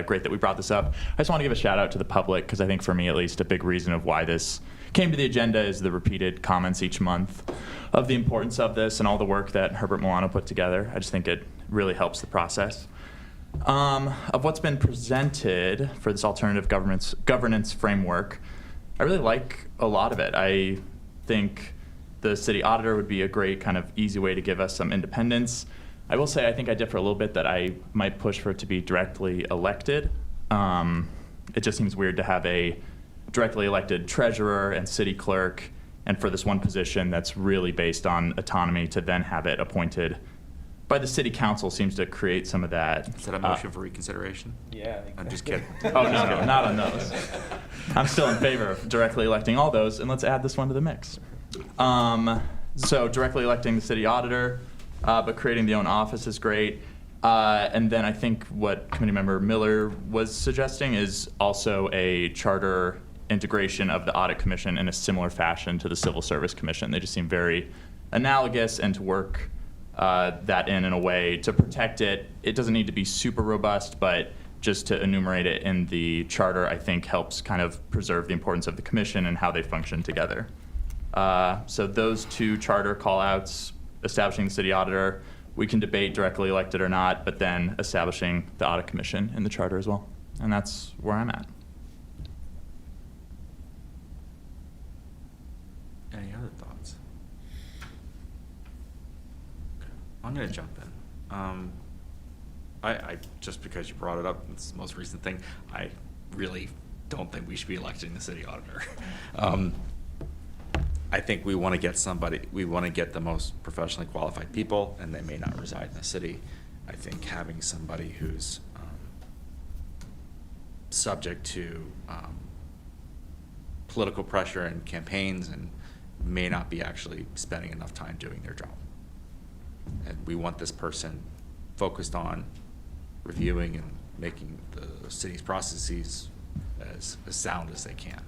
great that we brought this up. I just want to give a shout out to the public, because I think for me at least a big reason of why this came to the agenda is the repeated comments each month of the importance of this and all the work that Herbert Milano put together. I just think it really helps the process. Of what's been presented for this alternative governance framework, I really like a lot of it. I think the city auditor would be a great kind of easy way to give us some independence. I will say I think I differ a little bit that I might push for it to be directly elected. It just seems weird to have a directly elected treasurer and city clerk, and for this one position that's really based on autonomy to then have it appointed by the city council seems to create some of that. Is that a motion for reconsideration? Yeah. I'm just kidding. Oh, no, not on those. I'm still in favor of directly electing all those, and let's add this one to the mix. So directly electing the city auditor, but creating the own office is great. And then I think what Committee Member Miller was suggesting is also a charter integration of the Audit Commission in a similar fashion to the Civil Service Commission. They just seem very analogous, and to work that in a way to protect it. It doesn't need to be super robust, but just to enumerate it in the charter, I think helps kind of preserve the importance of the commission and how they function together. So those two charter call-outs, establishing the city auditor, we can debate directly elected or not, but then establishing the audit commission in the charter as well. And that's where I'm at. Any other thoughts? I'm going to jump in. I just because you brought it up, it's the most recent thing, I really don't think we should be electing the city auditor. I think we want to get the most professionally qualified people, and they may not reside in the city. I think having somebody who's subject to political pressure and campaigns and may not be actually spending enough time doing their job. And we want this person focused on reviewing and making the city's processes as sound as they can.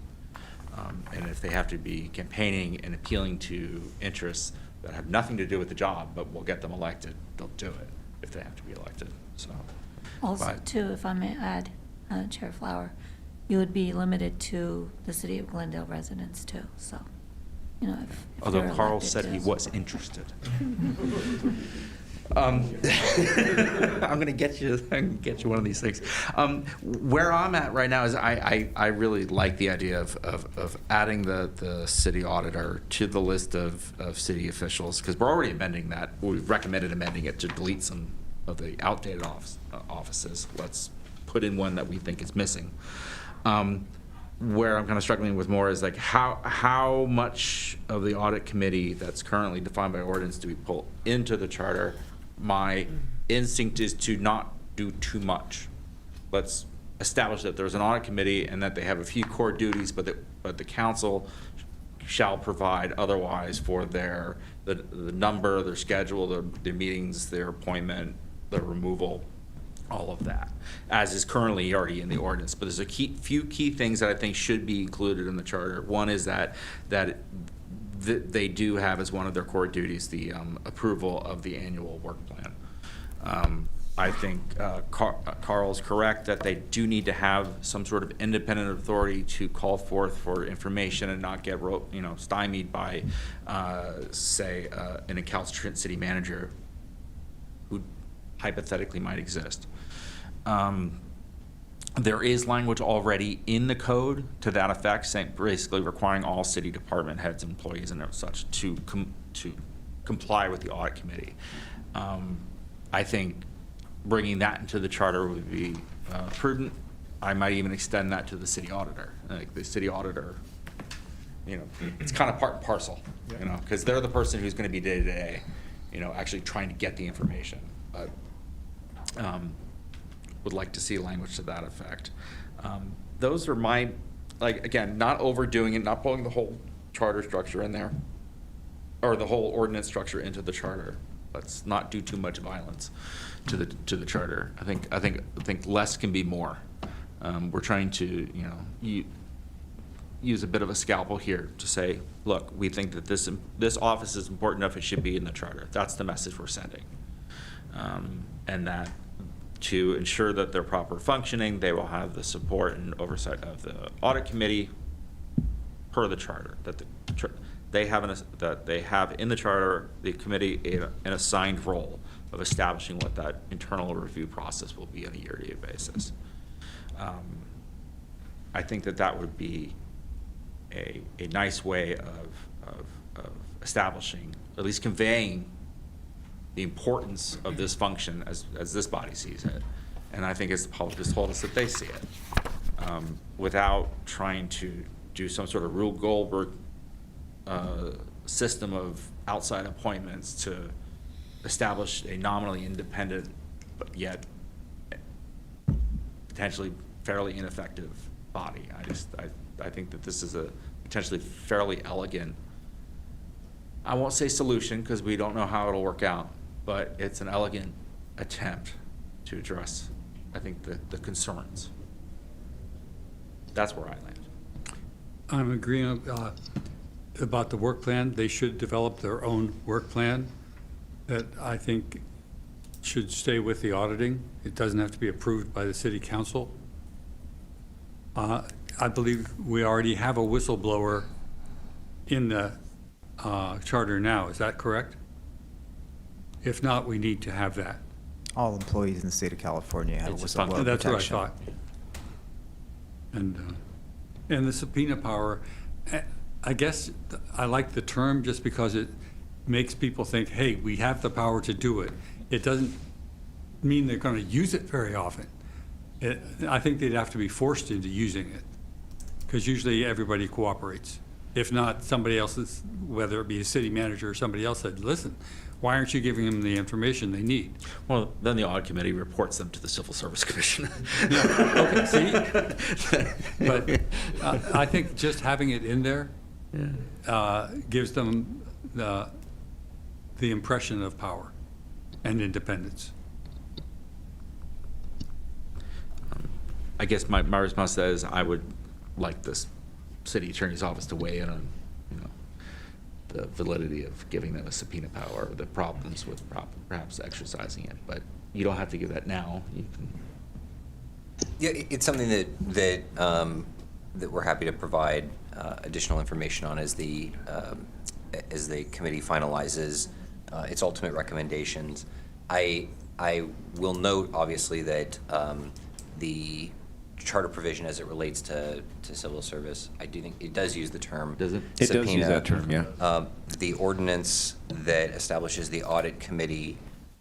And if they have to be campaigning and appealing to interests that have nothing to do with the job, but will get them elected, they'll do it if they have to be elected. So, Also, too, if I may add, Chair Flower, you would be limited to the City of Glendale residents too, so, you know, if although they're Carl elected said to- he was interested. I'm gonna get you one of these things. Where I'm at right now is I really like the idea of adding the city auditor to the list of city officials, because we're already amending that. We've recommended amending it to delete some of the outdated offices. Let's put in one that we think is missing. Where I'm kind of struggling with more is like how much of the audit committee that's currently defined by ordinance do we pull into the charter? My instinct is to not do too much. Let's establish that there's an audit committee and that they have a few core duties, but the council shall provide otherwise for the number, their schedule, their meetings, their appointment, their removal, all of that, as is currently already in the ordinance. But there's a few key things that I think should be included in the charter. One is that they do have as one of their core duties the approval of the annual work plan. I think Carl's correct that they do need to have some sort of independent authority to call forth for information and not get stymied by, say, an incalcitrant city manager who hypothetically might exist. There is language already in the code to that effect, saying basically requiring all city department heads, employees, and such to comply with the audit committee. I think bringing that into the charter would be prudent. I might even extend that to the city auditor. Like the city auditor, you know, it's kind of part and parcel, you know, because they're the person who's going to be day to day, you know, actually trying to get the information. But would like to see language to that effect. Those are my, like, again, not overdoing it, not pulling the whole charter structure in there, or the whole ordinance structure into the charter. Let's not do too much violence to the charter. I think less can be more. We're trying to, you know, use a bit of a scalpel here to say, look, we think that this office is important enough, it should be in the charter. That's the message we're sending. And that to ensure that they're proper functioning, they will have the support and oversight of the audit committee per the charter. That they have in the charter, the committee, an assigned role of establishing what that internal review process will be on a year-to-year basis. I think that would be a nice way of establishing, at least conveying, the importance of this function as this body sees it. And I think as the public has told us that they see it, without trying to do some sort of Rube Goldberg system of outside appointments to establish a nominally independent, but yet potentially fairly ineffective body. I think that this is a potentially fairly elegant, I won't say solution because we don't know how it'll work out, but it's an elegant attempt to address, I think, the concerns. That's where I land. I'm agreeing about the work plan. They should develop their own work plan that I think should stay with the auditing. It doesn't have to be approved by the city council. I believe we already have a whistleblower in the charter now. Is that correct? If not, we need to have that. All employees in the state of California have whistleblower That's protection. what I thought. And the subpoena power, I guess I like the term just because it makes people think, hey, we have the power to do it. It doesn't mean they're going to use it very often. I think they'd have to be forced into using it because usually everybody cooperates. If not, somebody else, whether it be a city manager or somebody else, said, listen, why aren't you giving them the information they need? Well, then the audit committee reports them to the Civil Service Commission. Okay, see? But I think just having it in there gives them the impression of power and independence. I guess my response to that is I would like this city attorney's office to weigh in on, you know, the validity of giving them a subpoena power, the problems with perhaps exercising it. But you don't have to give that now. You can. Yeah, it's something that we're happy to provide additional information on as the committee finalizes its ultimate recommendations. I will note, obviously, that the charter provision as it relates to civil service, I do think it does use the term Does it? It subpoena. does use that term, yeah. The ordinance that establishes the audit committee,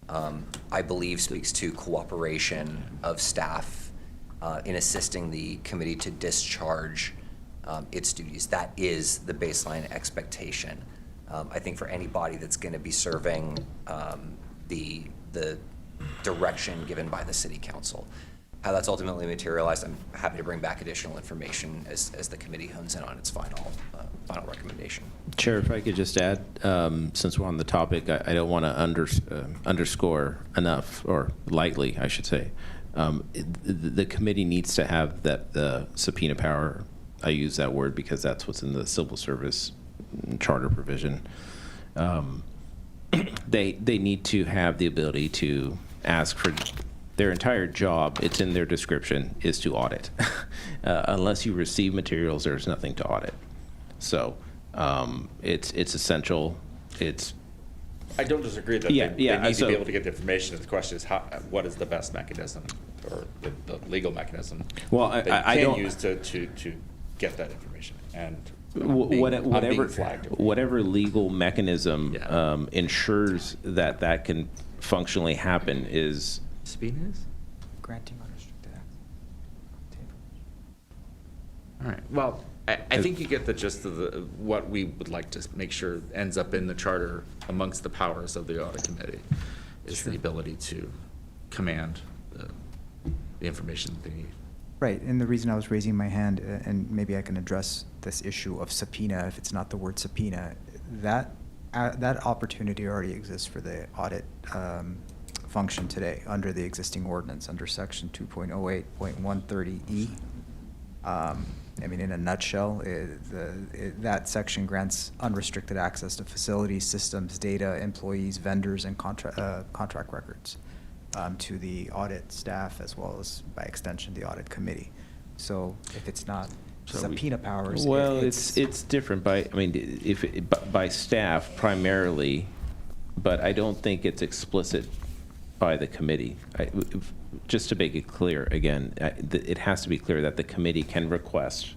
I believe, speaks to cooperation of staff in assisting the committee to discharge its duties. That is the baseline expectation. I think for any body that's going to be serving the direction given by the city council. How that's ultimately materialized, I'm happy to bring back additional information as the committee hones in on its final recommendation. Chair, if I could just add, since we're on the topic, I don't want to underscore enough, or lightly, I should say. The committee needs to have the subpoena power. I use that word because that's what's in the civil service charter provision. They need to have the ability to ask for their entire job. It's in their description, is to audit. Unless you receive materials, there's nothing to audit. So it's essential. It's I don't disagree that Yeah, they yeah, need to so- be able to get the information. The question is, what is the best mechanism or the legal mechanism Well, that you I can don't- use to get that information? And whatever legal mechanism ensures that that can functionally happen is. Subpoenas? Granting unrestricted access. All right. Well, I think you get the gist of what we would like to make sure ends up in the charter amongst the powers of the audit committee is the ability to command the information that they need. Right, and the reason I was raising my hand, and maybe I can address this issue of subpoena, if it's not the word subpoena, that opportunity already exists for the audit function today under the existing ordinance, under section 2.08.130E. I mean, in a nutshell, that section grants unrestricted access to facilities, systems, data, employees, vendors, and contract records to the audit staff, as well as, by extension, the audit committee. So if it's not subpoena powers, Well, it's different by, I mean, by staff primarily, but I don't think it's explicit by the committee. Just to make it clear, again, it has to be clear that the committee can request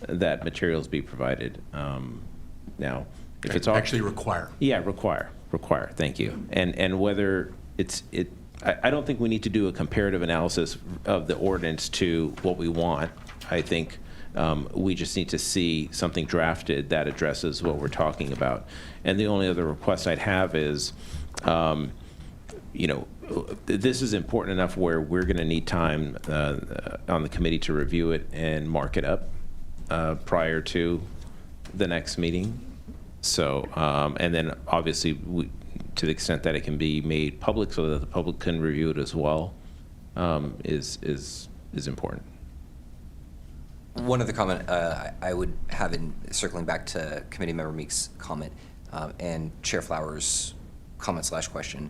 that materials be provided. Now, if it's Actually require. Yeah, require, thank you. And whether I don't think we need to do a comparative analysis of the ordinance to what we want. I think we just need to see something drafted that addresses what we're talking about. And the only other request I'd have is, this is important enough where we're going to need time on the committee to review it and mark it up prior to the next meeting. So, and then obviously, to the extent that it can be made public so that the public can review it as well, is important. One other comment I would have in circling back to Committee Member Meek's comment and Chair Flowers' comment/question.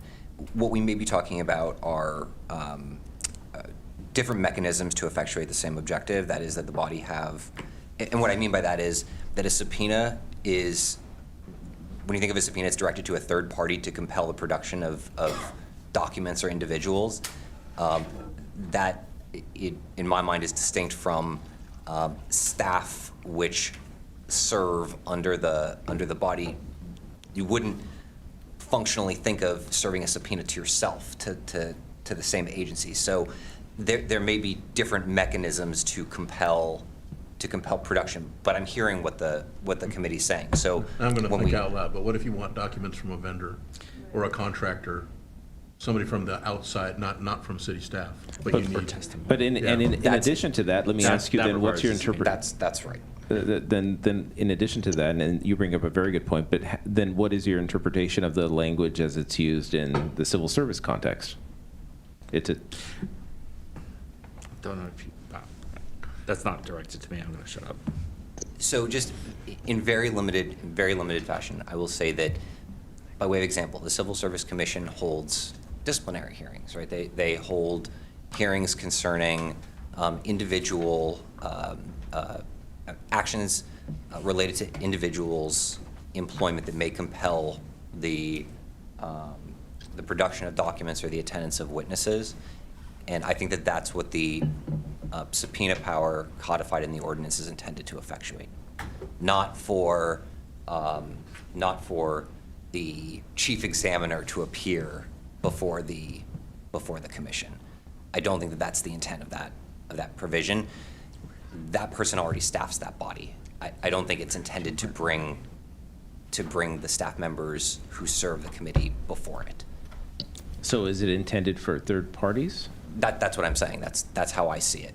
What we may be talking about are different mechanisms to effectuate the same objective. That is that the body have, and what I mean by that is that a subpoena is, when you think of a subpoena, it's directed to a third party to compel the production of documents or individuals. That, in my mind, is distinct from staff which serve under the body. You wouldn't functionally think of serving a subpoena to yourself, to the same agency. So there may be different mechanisms to compel production, but I'm hearing what the committee's saying. So I'm going to think out loud, but what if you want documents from a vendor or a contractor, somebody from the outside, not from city staff, but you need testimony. But in addition to that, let me ask you then, what's your interpretation? That's right. Then in addition to that, and you bring up a very good point, but then what is your interpretation of the language as it's used in the civil service context? Don't know if you, that's not directed to me. I'm going to shut up. So just in very limited fashion, I will say that, by way of example, the Civil Service Commission holds disciplinary hearings, right? They hold hearings concerning individual actions related to individuals' employment that may compel the production of documents or the attendance of witnesses. And I think that that's what the subpoena power codified in the ordinance is intended to effectuate, not for the chief examiner to appear before the commission. I don't think that that's the intent of that provision. That person already staffs that body. I don't think it's intended to bring the staff members who serve the committee before it. So is it intended for third parties? That's what I'm saying. That's how I see it.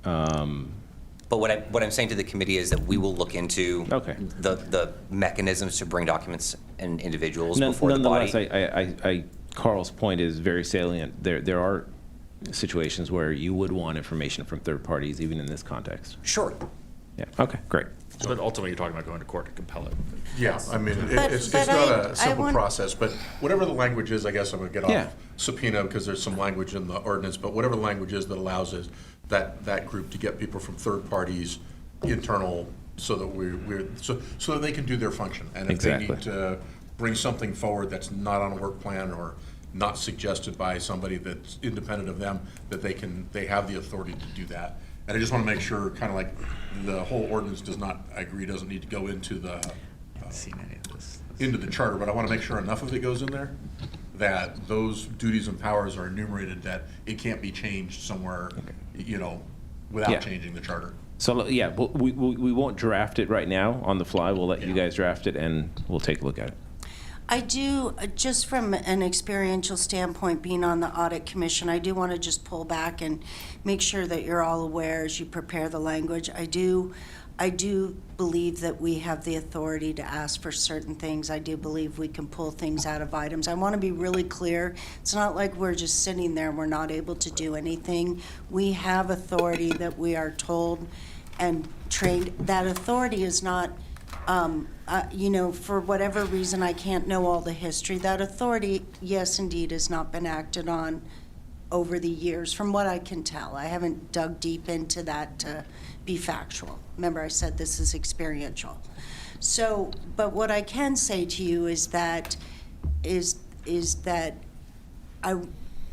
But what I'm saying to the committee is that we will look into the mechanisms to bring documents and individuals before the body. Nonetheless, Carl's point is very salient. There are situations where you would want information from third parties, even in this context. Sure. Yeah. Okay. Great. But ultimately, you're talking about going to court to compel it. Yeah, I mean, it's not a simple process, but whatever the language is, I guess I'm going to get off subpoena because there's some language in the ordinance, but whatever the language is that allows us that group to get people from third parties, internal, so that so that they can do their function. And if they need to bring something forward that's not on a work plan or not suggested by somebody that's independent of them, that they have the authority to do that. And I just want to make sure, kind of like the whole ordinance doesn't need to go into the, into the charter, but I want to make sure enough of it goes in there that those duties and powers are enumerated, that it can't be changed somewhere, without Yeah. changing the charter. So, yeah, we won't draft it right now on the fly. We'll let you guys draft it, and we'll take a look at it. I do, just from an experiential standpoint, being on the audit commission, I do want to just pull back and make sure that you're all aware as you prepare the language. I do believe that we have the authority to ask for certain things. I do believe we can pull things out of items. I want to be really clear. It's not like we're just sitting there and we're not able to do anything. We have authority that we are told and trained. That authority is not, for whatever reason, I can't know all the history. That authority, yes, indeed, has not been acted on over the years, from what I can tell. I haven't dug deep into that to be factual. Remember, I said this is experiential. So, but what I can say to you is that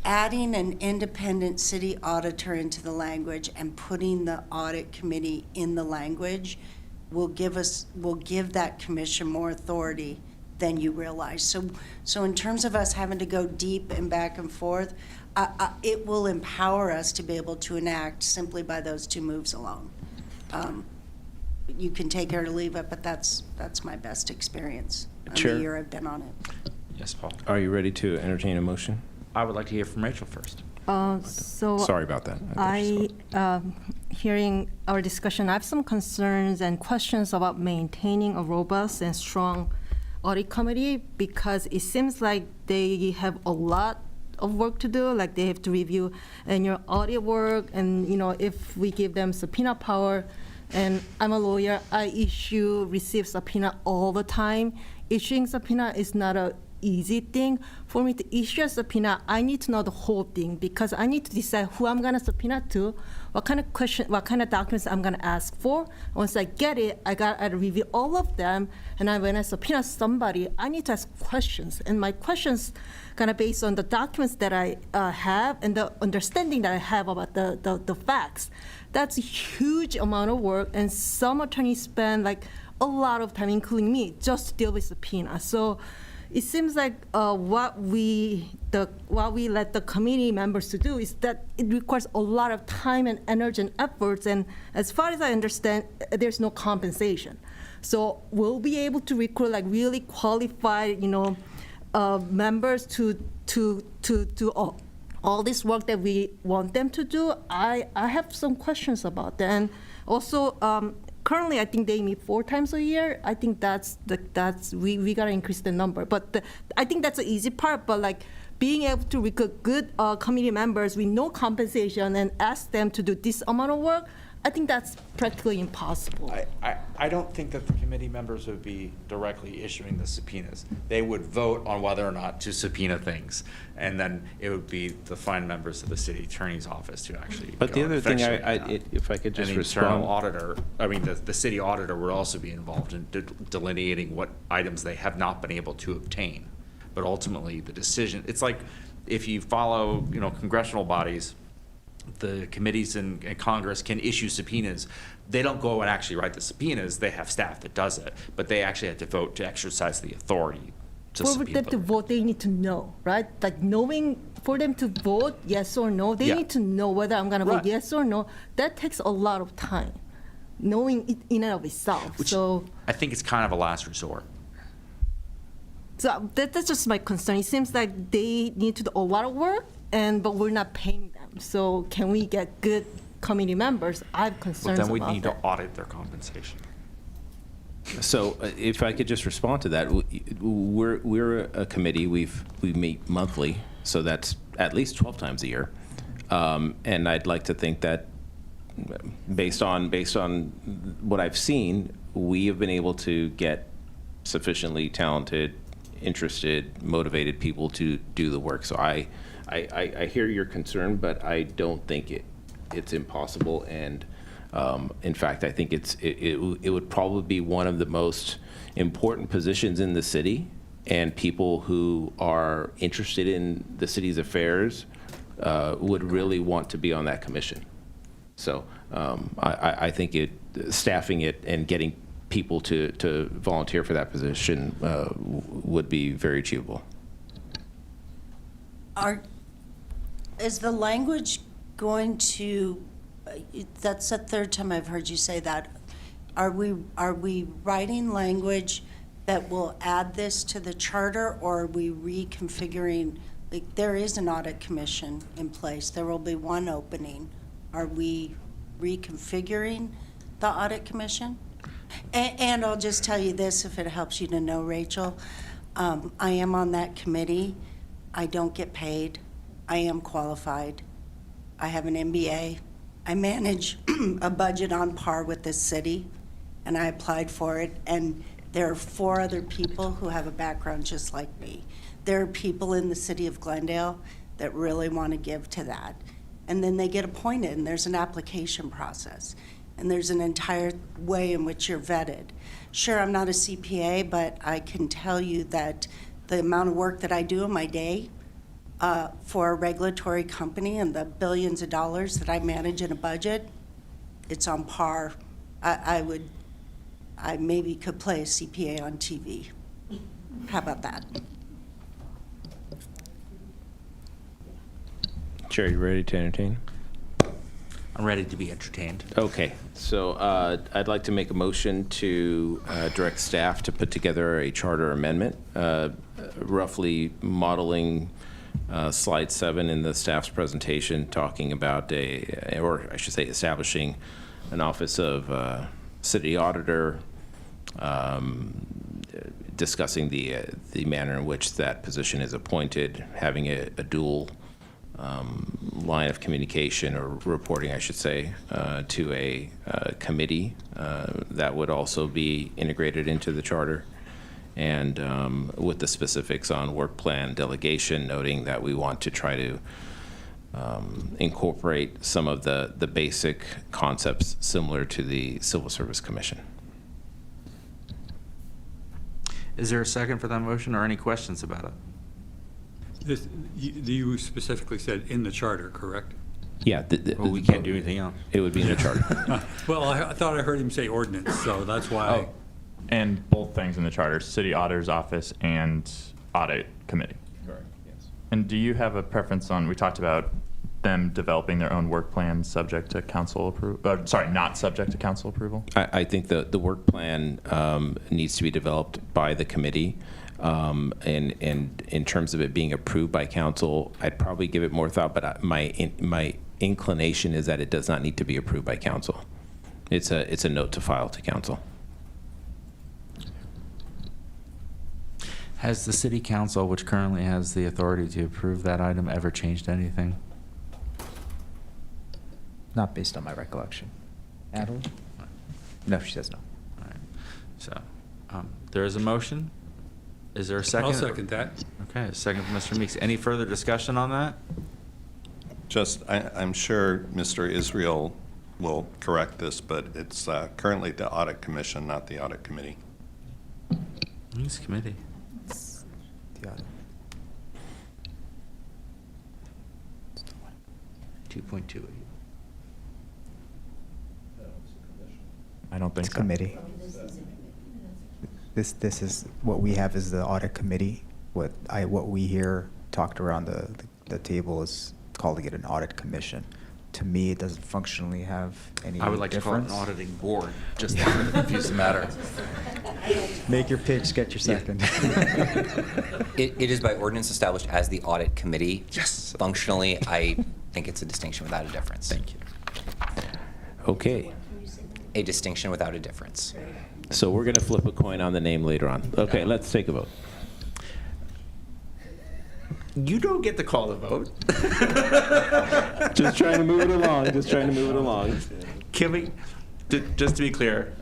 adding an independent city auditor into the language and putting the audit committee in the language will give that commission more authority than you realize. So in terms of us having to go deep and back and forth, it will empower us to be able to enact simply by those two moves alone. You can take it or leave it, but that's my best experience in Chair? the year I've been on it. Yes, Paul. Are you ready to entertain a motion? I would like to hear from Rachel first. Sorry about that. Hearing our discussion, I have some concerns and questions about maintaining a robust and strong audit committee, because it seems like they have a lot of work to do, like they have to review annual audit work, and if we give them subpoena power, and I'm a lawyer, I receive subpoena all the time. Issuing subpoena is not a easy thing. For me to issue a subpoena, I need to know the whole thing, because I need to decide who I'm gonna subpoena to, what kind of documents I'm gonna ask for. Once I get it, I gotta review all of them, and when I subpoena somebody, I need to ask questions, and my questions kind of based on the documents that I have and the understanding that I have about the facts. That's a huge amount of work, and some attorneys spend a lot of time, including me, just to deal with subpoena. So it seems like what we let the committee members to do is that it requires a lot of time and energy and efforts, and as far as I understand, there's no compensation. So we'll be able to recruit really qualified, members to do all this work that we want them to do. I have some questions about that, and also. Currently, I think they meet 4 times a year. I think we gotta increase the number. But I think that's the easy part. But being able to recruit good committee members with no compensation and ask them to do this amount of work, I think that's practically impossible. I don't think that the committee members would be directly issuing the subpoenas. They would vote on whether or not to subpoena things, and then it would be the fine members of the city attorney's office to actually. But the other thing, if I could just an respond. internal auditor, the city auditor would also be involved in delineating what items they have not been able to obtain. But ultimately, the decision, it's like if you follow, congressional bodies, the committees in Congress can issue subpoenas. They don't go and actually write the subpoenas. They have staff that does it, but they actually have to vote to exercise the authority to For subpoena. them to vote, they need to know, right? For them to vote yes or no, they need to know whether I'm gonna vote yes or no. That takes a lot of time, knowing it in and of itself. So I think it's kind of a last resort. that's just my concern. It seems like they need to do a lot of work, but we're not paying them. So can we get good committee members? I have concerns But then we about need that. to audit their compensation. So if I could just respond to that, we're a committee. We meet monthly, so that's at least 12 times a year. And I'd like to think that based on what I've seen, we have been able to get sufficiently talented, interested, motivated people to do the work. So I hear your concern, but I don't think it's impossible. And in fact, I think it would probably be one of the most important positions in the city and people who are interested in the city's affairs would really want to be on that commission. So I think staffing it and getting people to volunteer for that position would be very achievable. Is the language going to, that's the third time I've heard you say that. Are we writing language that will add this to the charter, or are we reconfiguring? Like, there is an audit commission in place. There will be one opening. Are we reconfiguring the audit commission? And I'll just tell you this, if it helps you to know, Rachel, I am on that committee. I don't get paid. I am qualified. I have an MBA. I manage a budget on par with this city, and I applied for it. And there are 4 other people who have a background just like me. There are people in the city of Glendale that really want to give to that. And then they get appointed, and there's an application process. And there's an entire way in which you're vetted. Sure, I'm not a CPA, but I can tell you that the amount of work that I do in my day for a regulatory company and the billions of dollars that I manage in a budget, it's on par. I maybe could play a CPA on TV. How about that? Chair, you ready to entertain? I'm ready to be entertained. Okay, so I'd like to make a motion to direct staff to put together a charter amendment, roughly modeling slide 7 in the staff's presentation, talking about or I should say establishing an office of city auditor, discussing the manner in which that position is appointed, having a dual line of communication or reporting, I should say, to a committee that would also be integrated into the charter, and with the specifics on work plan delegation, noting that we want to try to incorporate some of the basic concepts similar to the Civil Service Commission. Is there a second for that motion or any questions about it? You specifically said in the charter, correct? Yeah. Well, we can't do anything else. It would be in the charter. Well, I thought I heard him say ordinance, so that's why. And both things in the charter, city auditor's office and audit committee. Correct, yes. And do you have a preference on, we talked about them developing their own work plan subject to council approval, sorry, not subject to council approval? I think the work plan needs to be developed by the committee. And in terms of it being approved by council, I'd probably give it more thought, but my inclination is that it does not need to be approved by council. It's a note to file to council. Has the city council, which currently has the authority to approve that item, ever changed anything? Not based on my recollection. Natalie? No, she says no. All right. So there is a motion. Is there a second? I'll second that. Okay, a second from Mr. Meeks. Any further discussion on that? Just, I'm sure Mr. Israel will correct this, but it's currently the Audit Commission, not the Audit Committee. Who's committee? The audit. 2.28. I don't think It's so. committee. This is, what we have is the audit committee. What we hear talked around the table is calling it an audit commission. To me, it doesn't functionally have any I would like difference. to call it an auditing board, just to confuse the matter. Make your pitch, get your second. It is by ordinance established as the audit committee. Yes. Functionally, I think it's a distinction without a difference. Thank you. Okay. A distinction without a difference. So we're going to flip a coin on the name later on. Okay, let's take a vote. You don't get to call the vote. Just trying to move it along. Just trying to move it along. Can we, just to be clear,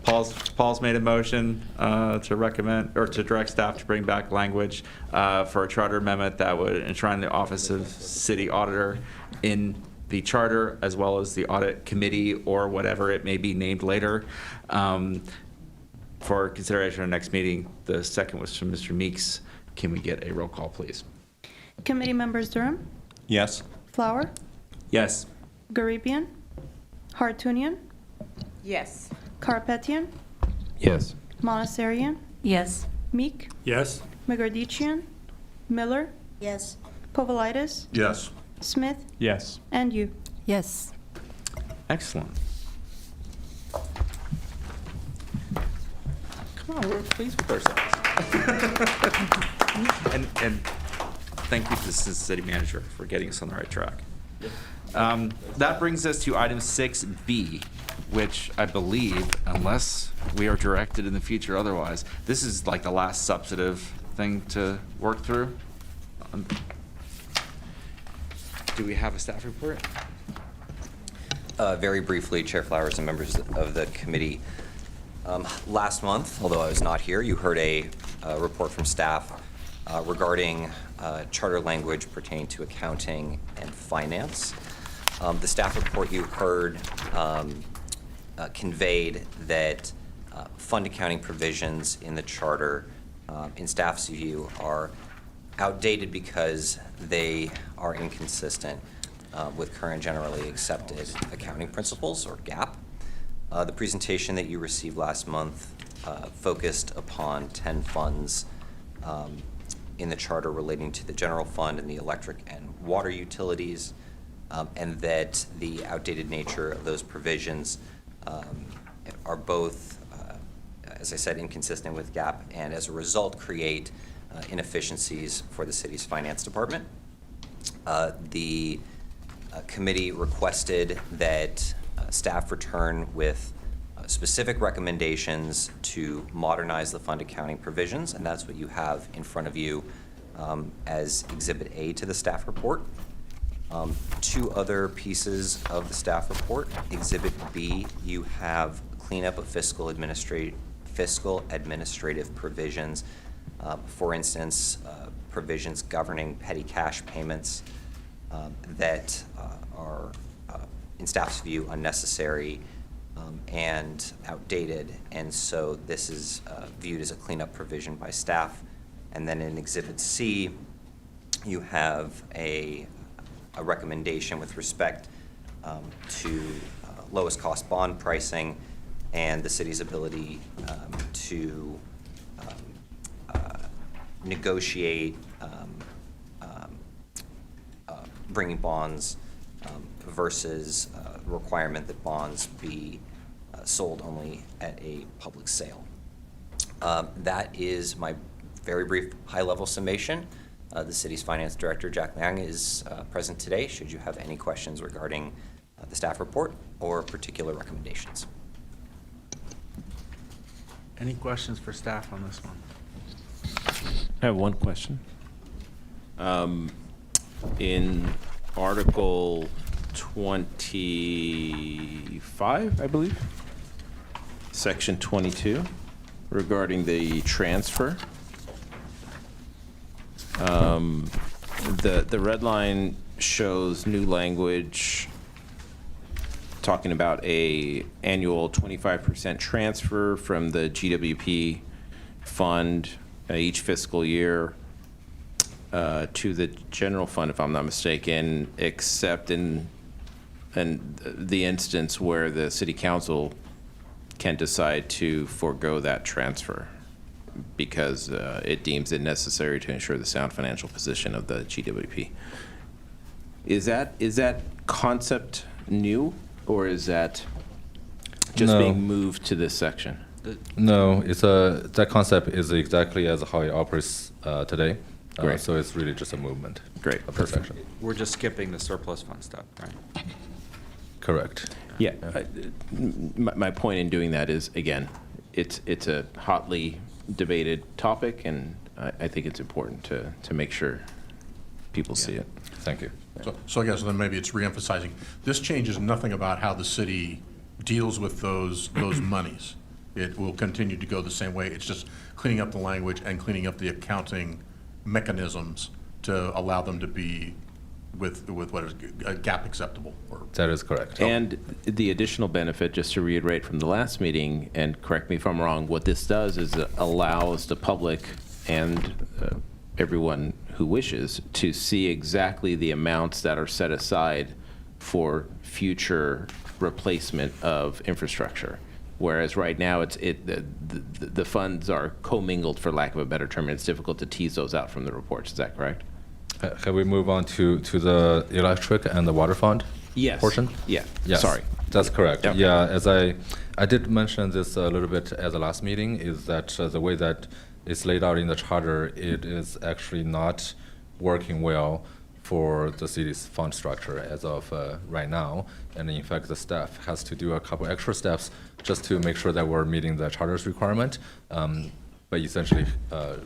Paul's made a motion to recommend, or to direct staff to bring back language for a charter amendment that would enshrine the office of city auditor in the charter, as well as the audit committee, or whatever it may be named later. for consideration at our next meeting. The second was from Mr. Meeks. Can we get a roll call, please? Committee members Durham, Yes. Flower, Yes. Garibian, Hartunian, Yes. Karpetian, Yes. Monassarian, Yes. Meek, Yes. McGardician, Miller, Yes. Povolitis, Yes. Smith, Yes. and you. Yes. Excellent. Come on, we're pleased with ourselves. and thank you to the city manager for getting us on the right track. That brings us to item 6B, which I believe, unless we are directed in the future otherwise, this is like the last substantive thing to work through. Do we have a staff report? Very briefly, Chair Flowers and members of the committee. Last month, although I was not here, you heard a report from staff regarding charter language pertaining to accounting and finance. The staff report you heard conveyed that fund accounting provisions in the charter, in staff's view, are outdated because they are inconsistent with current generally accepted accounting principles, or GAAP. The presentation that you received last month focused upon 10 funds in the charter relating to the general fund and the electric and water utilities, and that the outdated nature of those provisions are both, as I said, inconsistent with GAAP, and as a result create inefficiencies for the city's finance department. The committee requested that staff return with specific recommendations to modernize the fund accounting provisions, and that's what you have in front of you as Exhibit A to the staff report. Two other pieces of the staff report. Exhibit B, you have cleanup of fiscal administrative provisions. For instance, provisions governing petty cash payments that are, in staff's view, unnecessary and outdated. And so this is viewed as a cleanup provision by staff. And then in Exhibit C, you have a recommendation with respect to lowest cost bond pricing and the city's ability to negotiate bringing bonds versus requirement that bonds be sold only at a public sale. That is my very brief high-level summation. The city's finance director, Jack Liang, is present today, should you have any questions regarding the staff report or particular recommendations. Any questions for staff on this one? I have one question. In Article 25, I believe, Section 22, regarding the transfer, the red line shows new language talking about a annual 25% transfer from the GWP fund each fiscal year to the general fund, if I'm not mistaken, except in the instance where the city council can decide to forego that transfer because it deems it necessary to ensure the sound financial position of the GWP. Is that concept new, or is that just being moved to this section? No, that concept is exactly as how it operates today. Great. So it's really just a movement. Great. Of the section. We're just skipping the surplus fund stuff, right? Correct. Yeah. My point in doing that is, again, it's a hotly debated topic, and I think it's important to make sure people see it. Thank you. So I guess then maybe it's reemphasizing, this changes nothing about how the city deals with those monies. It will continue to go the same way. It's just cleaning up the language and cleaning up the accounting mechanisms to allow them to be with what is gap acceptable. Or That is correct. And the additional benefit, just to reiterate from the last meeting, and correct me if I'm wrong, what this does is it allows the public and everyone who wishes to see exactly the amounts that are set aside for future replacement of infrastructure. Whereas right now, the funds are commingled, for lack of a better term, and it's difficult to tease those out from the reports. Is that correct? Can we move on to the electric and the water fund Yes. portion? Yeah. Yes, Sorry. that's correct. Okay. Yeah, as I did mention this a little bit at the last meeting, is that the way that it's laid out in the charter, it is actually not working well for the city's fund structure as of right now. And in fact, the staff has to do a couple extra steps just to make sure that we're meeting the charter's requirement, but essentially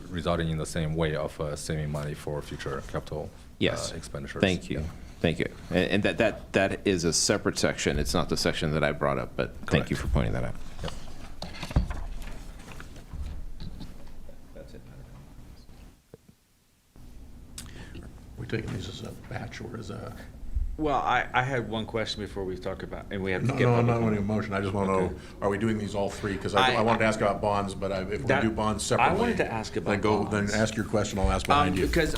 resulting in the same way of saving money for future capital expenditures. Thank you. Yeah. Thank you. And that is a separate section. It's not the section that I brought up, but thank you for pointing that out. Yep. we taking these as a batch or as a? Well, I had one question before we talk about, and we have to No, get. I'm not public wanting a comment. motion. I just want to Okay. know, are we doing these all three? Because I wanted to ask about bonds, but if we're going That- to do bonds separately. I wanted to ask about Then bonds. ask your question, I'll ask behind you. Because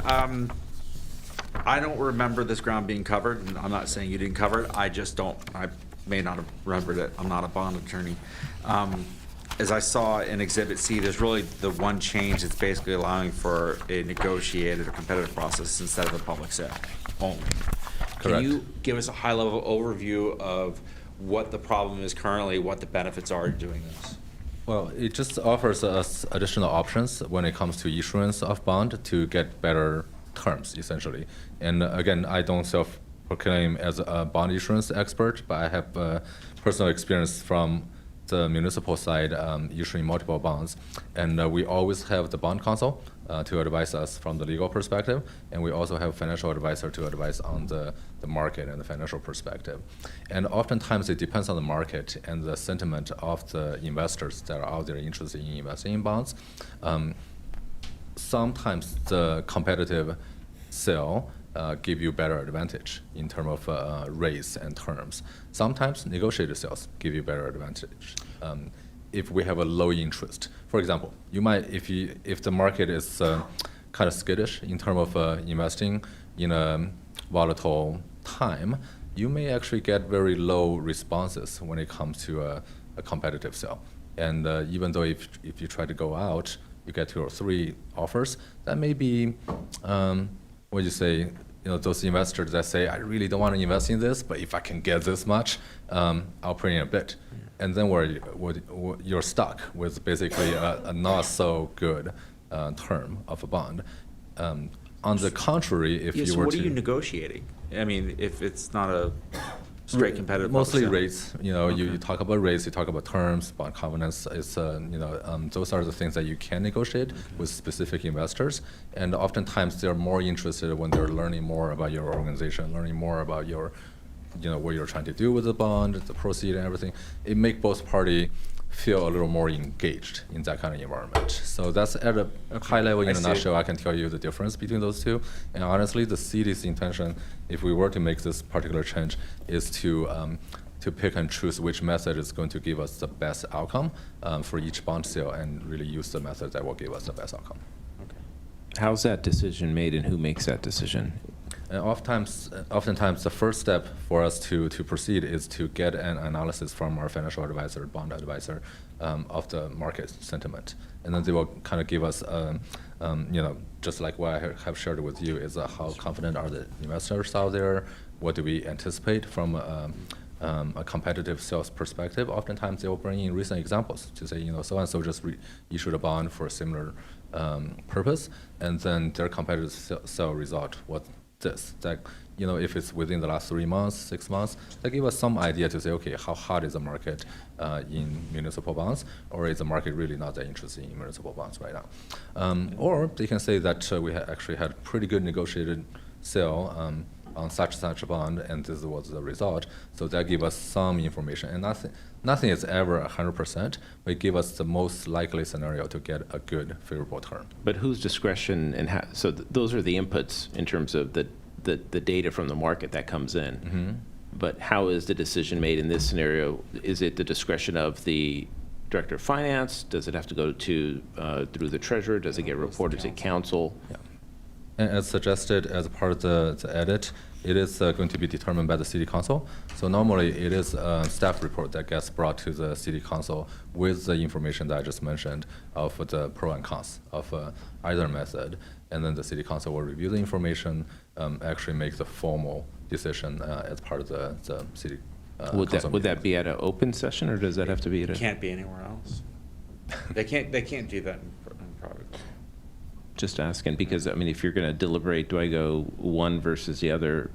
I don't remember this ground being covered, and I'm not saying you didn't cover it, I just don't, I may not have remembered it, I'm not a bond attorney. As I saw in Exhibit C, there's really the one change, it's basically allowing for a negotiated or competitive process instead of a public sale only. Can Correct. you give us a high-level overview of what the problem is currently, what the benefits are to doing this? Well, it just offers us additional options when it comes to issuance of bond to get better terms, essentially. And again, I don't self-proclaim as a bond issuance expert, but I have personal experience from the municipal side issuing multiple bonds. And we always have the bond counsel to advise us from the legal perspective, and we also have a financial advisor to advise on the market and the financial perspective. And oftentimes it depends on the market and the sentiment of the investors that are out there interested in investing in bonds. Sometimes the competitive sale give you better advantage in terms of rates and terms. Sometimes negotiated sales give you better advantage. If we have a low interest, for example, you might if the market is kind of skittish in terms of investing in a volatile time, you may actually get very low responses when it comes to a competitive sale. And even though if you try to go out, you get 2 or 3 offers, that may be what you say, those investors that say, I really don't want to invest in this, but if I can get this much, I'll put in a bit. And then you're stuck with basically a not so good term of a bond. On the contrary, if Yeah, you so were what to are you negotiating? I mean, if it's not a straight competitive. mostly public rates, you talk about rates, you talk about terms, bond covenants. It's those are the things that you can negotiate with specific investors. And oftentimes they're more interested when they're learning more about your organization, learning more about your, what you're trying to do with the bond, the proceed and everything. It make both party feel a little more engaged in that kind of environment. So that's at a high level, in I a see. nutshell, I can tell you the difference between those two. And honestly, the city's intention, if we were to make this particular change, is to pick and choose which method is going to give us the best outcome for each bond sale, and really use the method that will give us the best outcome. How's that decision made, and who makes that decision? And oftentimes, the first step for us to proceed is to get an analysis from our financial advisor, bond advisor, of the market sentiment, and then they will kind of give us, just like what I have shared with you, is how confident are the investors out there? What do we anticipate from a competitive sales perspective? Oftentimes, they will bring in recent examples to say, so and so just issued a bond for a similar purpose, and then their competitive sale result was this. That, if it's within the last 3 months, 6 months, that give us some idea to say, okay, how hot is the market in municipal bonds, or is the market really not that interested in municipal bonds right now? Or they can say that we actually had pretty good negotiated sale on such a bond, and this was the result. So that give us some information, and nothing is ever 100%, but it give us the most likely scenario to get a good, favorable term. But whose discretion and how? So those are the inputs in terms of the the data from the market that comes in. Mm-hmm. But how is the decision made in this scenario? Is it the discretion of the Director of Finance? Does it have to go to, through the treasurer? Does it get reported to council? Yeah. And as suggested as part of the edit, it is going to be determined by the city council. So normally it is a staff report that gets brought to the city council with the information that I just mentioned of the pro and cons of either method. And then the city council will review the information, actually make the formal decision as part of the city Would council that meeting. be at an open session, or does that have to be at a? It can't be anywhere else. They can't do that in private. Just asking, because, I mean, if you're going to deliberate, do I go one versus the other?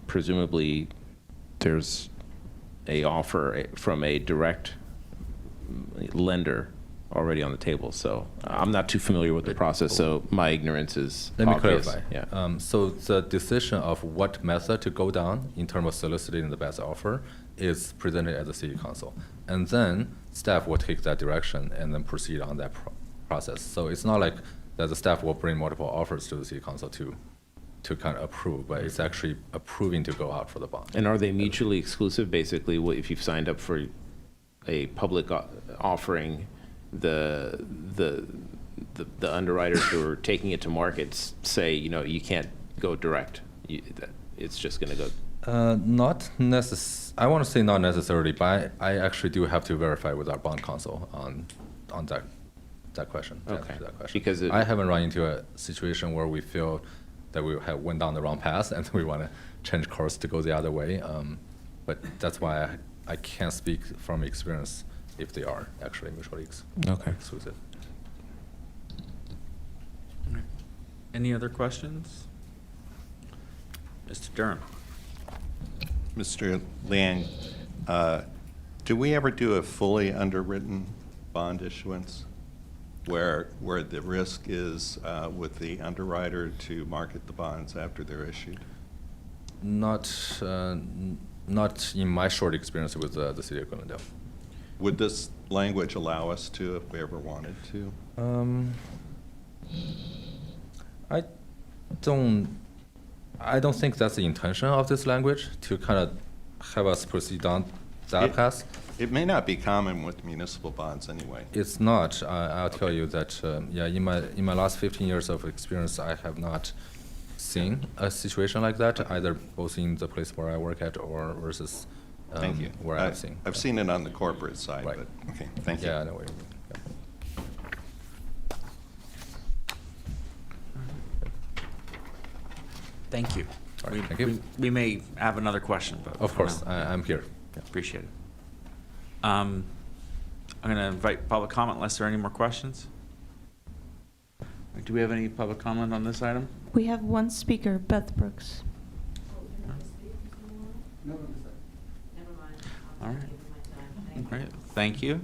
Presumably, there's a offer from a direct lender already on the table, so I'm not too familiar with the process, so my ignorance is Let me obvious. clarify. Yeah. So the decision of what method to go down in terms of soliciting the best offer is presented at the city council. And then staff will take that direction and then proceed on that process. So it's not like that the staff will bring multiple offers to the city council to kind of approve, but it's actually approving to go out for the bond. And are they mutually exclusive? Basically, if you've signed up for a public offering, the underwriters who are taking it to markets say, you can't go direct. It's just going to go. Not I want to say not necessarily, but I actually do have to verify with our bond counsel on that question. to Okay. answer that question. Because I haven't run into a situation where we feel that we have went down the wrong path and we want to change course to go the other way. But that's why I can't speak from experience if they are actually mutually exclusive. Any other questions? Mr. Durham. Mr. Liang, do we ever do a fully underwritten bond issuance where the risk is with the underwriter to market the bonds after they're issued? Not in my short experience with the city of Glendale. Would this language allow us to if we ever wanted to? I don't think that's the intention of this language, to kind of have us proceed down that path. It may not be common with municipal bonds anyway. It's not. I'll tell you that, in my last 15 years of experience, I have not seen a situation like that, either both in the place where I work at or versus Thank you. where I've seen. I've seen it on the corporate side, Right. but, okay, thank you. Yeah, I know what you mean. Thank you. All right, thank you. We may have another question, but. Of for course, now. I'm here. Appreciate it. I'm going to invite public comment unless there are any more questions. Do we have any public comment on this item? We have one speaker, Beth Brooks. All right. Great. Thank you.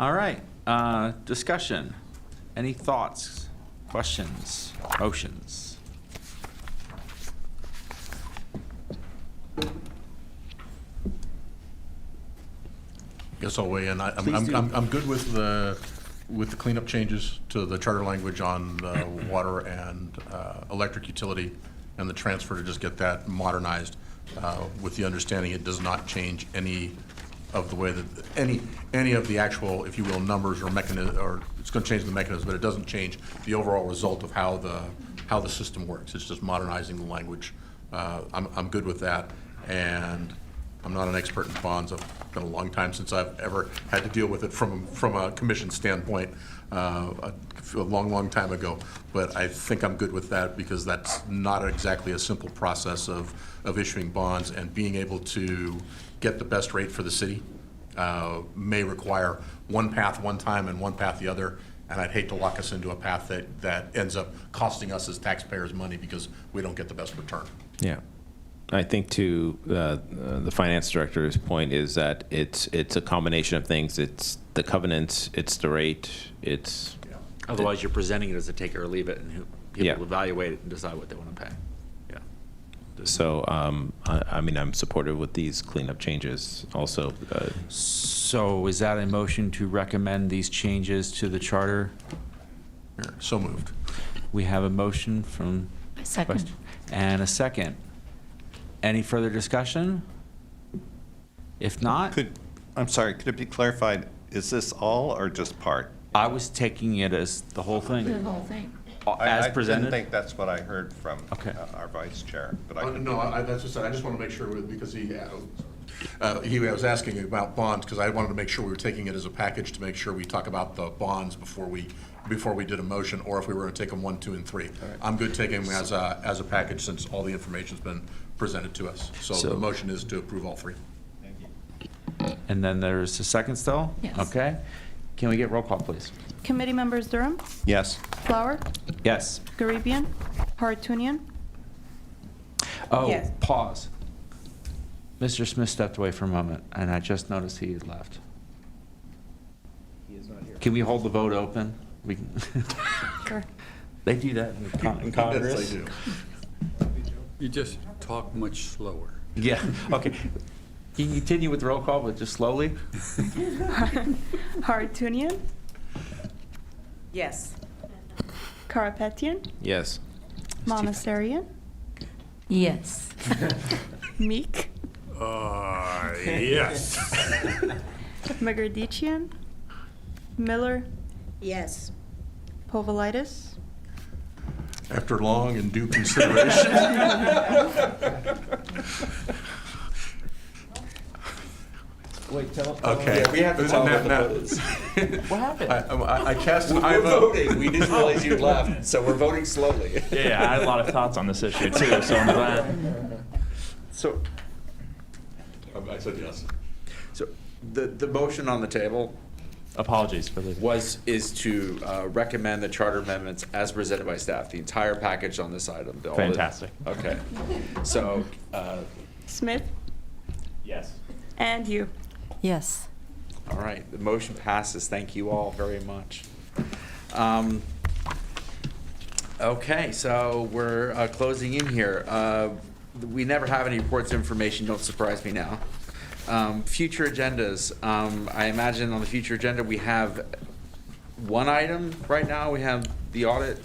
All right. Discussion. Any thoughts, questions, motions? Guess I'll weigh in. Please do. I'm good with the cleanup changes to the charter language on the water and electric utility and the transfer to just get that modernized with the understanding it does not change any of the way that, any of the actual, if you will, numbers or mechanism, or it's going to change the mechanism, but it doesn't change the overall result of how the system works. It's just modernizing the language. I'm good with that. And I'm not an expert in bonds. It's been a long time since I've ever had to deal with it from a commission standpoint, a long time ago. But I think I'm good with that because that's not exactly a simple process of issuing bonds, and being able to get the best rate for the city may require one path one time and one path the other. And I'd hate to lock us into a path that ends up costing us as taxpayers money because we don't get the best return. Yeah. I think to the finance director's point is that it's a combination of things. It's the covenants, it's the rate, it's. Otherwise, you're presenting it as a take it or leave it, and people Yeah. will evaluate it and decide what they want to pay. Yeah. So, I mean, I'm supportive with these cleanup changes also. So is that a motion to recommend these changes to the charter? So moved. We have a motion from. Second. And a second. Any further discussion? If not, I'm sorry, could it be clarified, is this all or just part? I was taking it as the whole thing. The whole thing. As I presented? didn't think that's what I heard from Okay. our vice chair, but I could No, that's just, I just want to make sure, because he was asking about bonds, because I wanted to make sure we were taking it as a package to make sure we talk about the bonds before we did a motion, or if we were going to take them 1, 2, and 3. I'm good taking them as a package since all the information's been presented to us. So the motion is to approve all 3. And then there's a second still? Yes. Okay. Can we get roll call, please? Committee members Durham, Yes. Flower, Yes. Garibian, Hartunian. Oh, Yes. pause. Mr. Smith stepped away for a moment, and I just noticed he had left. He is not here. Can we hold the vote open? We can. Sure. They do that in Congress. Yes, they do. You just talk much slower. Yeah, okay. Can you continue with the roll call, but just slowly? Hartunian, Yes. Karapetian, Yes. Monasterio, Yes. Meek, Yes. Megerdician, Miller, Yes. Povolitis. After long and due consideration. Wait, tell Okay. Yeah, we have to tell Now- what the now- vote is. What happened? I cast an We're aye vote. voting. We didn't realize you'd left, so we're voting slowly. Yeah, I had a lot of thoughts on this issue too, so I'm glad. So, I said yes. so the motion on the table Apologies for the. is to recommend the charter amendments as presented by staff, the entire package on this item. all the- Fantastic. Okay. So, Smith, Yes. and you. Yes. all right, the motion passes. Thank you all very much. Okay, so we're closing in here. We never have any reports of information, don't surprise me now. Future agendas, I imagine on the future agenda, we have one item right now. We have the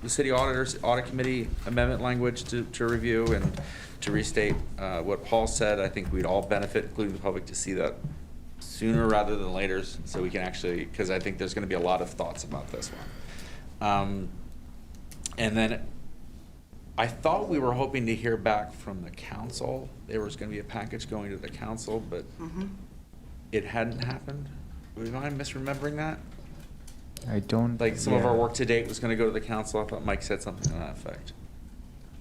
city auditor's audit committee amendment language to review and to restate what Paul said. I think we'd all benefit, including the public, to see that sooner rather than later, so we can actually, because I think there's going to be a lot of thoughts about this one. And then I thought we were hoping to hear back from the council. There was going to be a package going to the council, but it hadn't happened. Am I misremembering that? I don't. Like some of yeah. our work to date was going to go to the council. I thought Mike said something to that effect.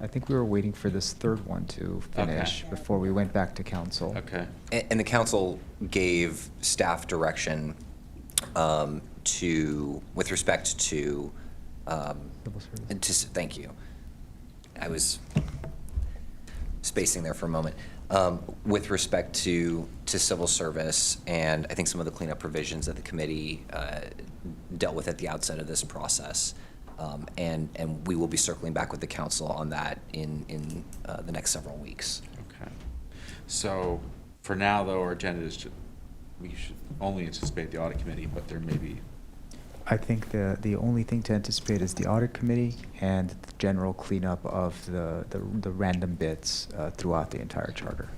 I think we were waiting for this third one to finish before we went back to council. Okay. And the council gave staff direction with respect to, thank you. I was spacing there for a moment. With respect to civil service and I think some of the cleanup provisions that the committee dealt with at the outset of this process. And we will be circling back with the council on that in the next several weeks. Okay. So for now, though, our agenda is we should only anticipate the audit committee, but there may be. I think the only thing to anticipate is the audit committee and the general cleanup of the random bits throughout the entire charter.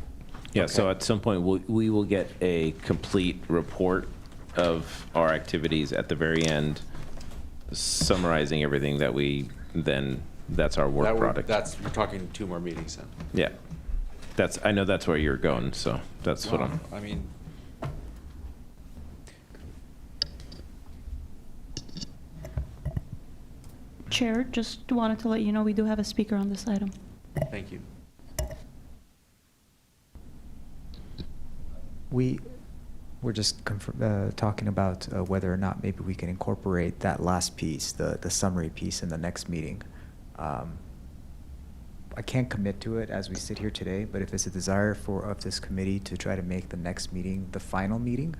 Yeah, so at some point, we will get a complete report of our activities at the very end, summarizing everything that that's our work product. You're talking 2 more meetings then. Yeah. I know that's where you're going, so that's what I'm. I mean, Chair, just wanted to let you know we do have a speaker on this item. thank you. We're just talking about whether or not maybe we can incorporate that last piece, the summary piece, in the next meeting. I can't commit to it as we sit here today, but if it's a desire of this committee to try to make the next meeting the final meeting,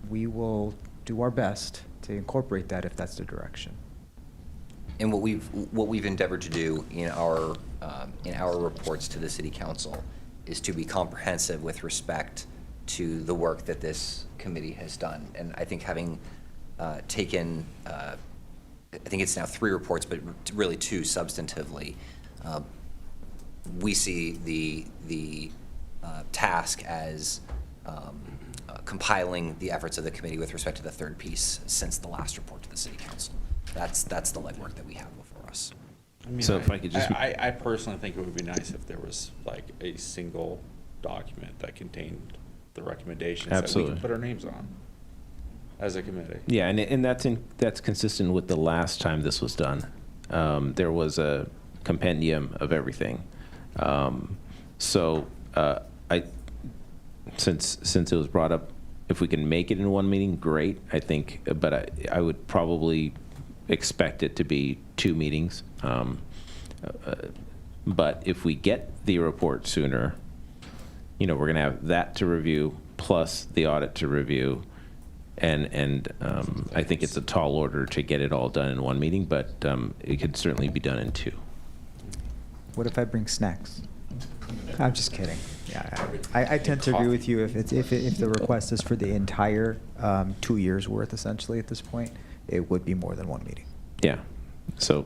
we will do our best to incorporate that if that's the direction. And what we've endeavored to do in our reports to the city council is to be comprehensive with respect to the work that this committee has done. And I think having taken, I think it's now 3 reports, but really 2 substantively, we see the task as compiling the efforts of the committee with respect to the third piece since the last report to the city council. That's the legwork that we have before us. I mean, So if I could just- I personally think it would be nice if there was like a single document that contained the recommendations that we Absolutely. can put our names on as a committee. Yeah, and that's consistent with the last time this was done. There was a compendium of everything. So since it was brought up, if we can make it in one meeting, great. I think, but I would probably expect it to be 2 meetings. But if we get the report sooner, we're going to have that to review plus the audit to review. And I think it's a tall order to get it all done in one meeting, but it could certainly be done in 2. What if I bring snacks? I'm just kidding. Yeah, I tend to agree with you. If the request is for the entire 2 years worth, essentially at this point, it would be more than 1 meeting. Yeah. So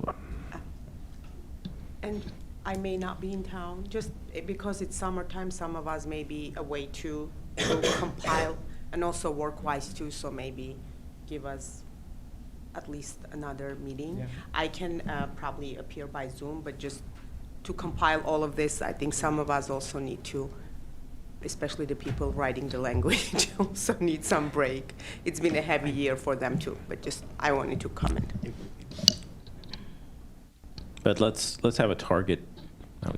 And I may not be in town, just because it's summertime, some of us may be away too, to compile, and also work-wise too, so maybe give us at least another meeting. Yeah. I can probably appear by Zoom, but just to compile all of this, I think some of us also need to, especially the people writing the language, also need some break. It's been a heavy year for them too, but just, I wanted to comment. But let's have a target.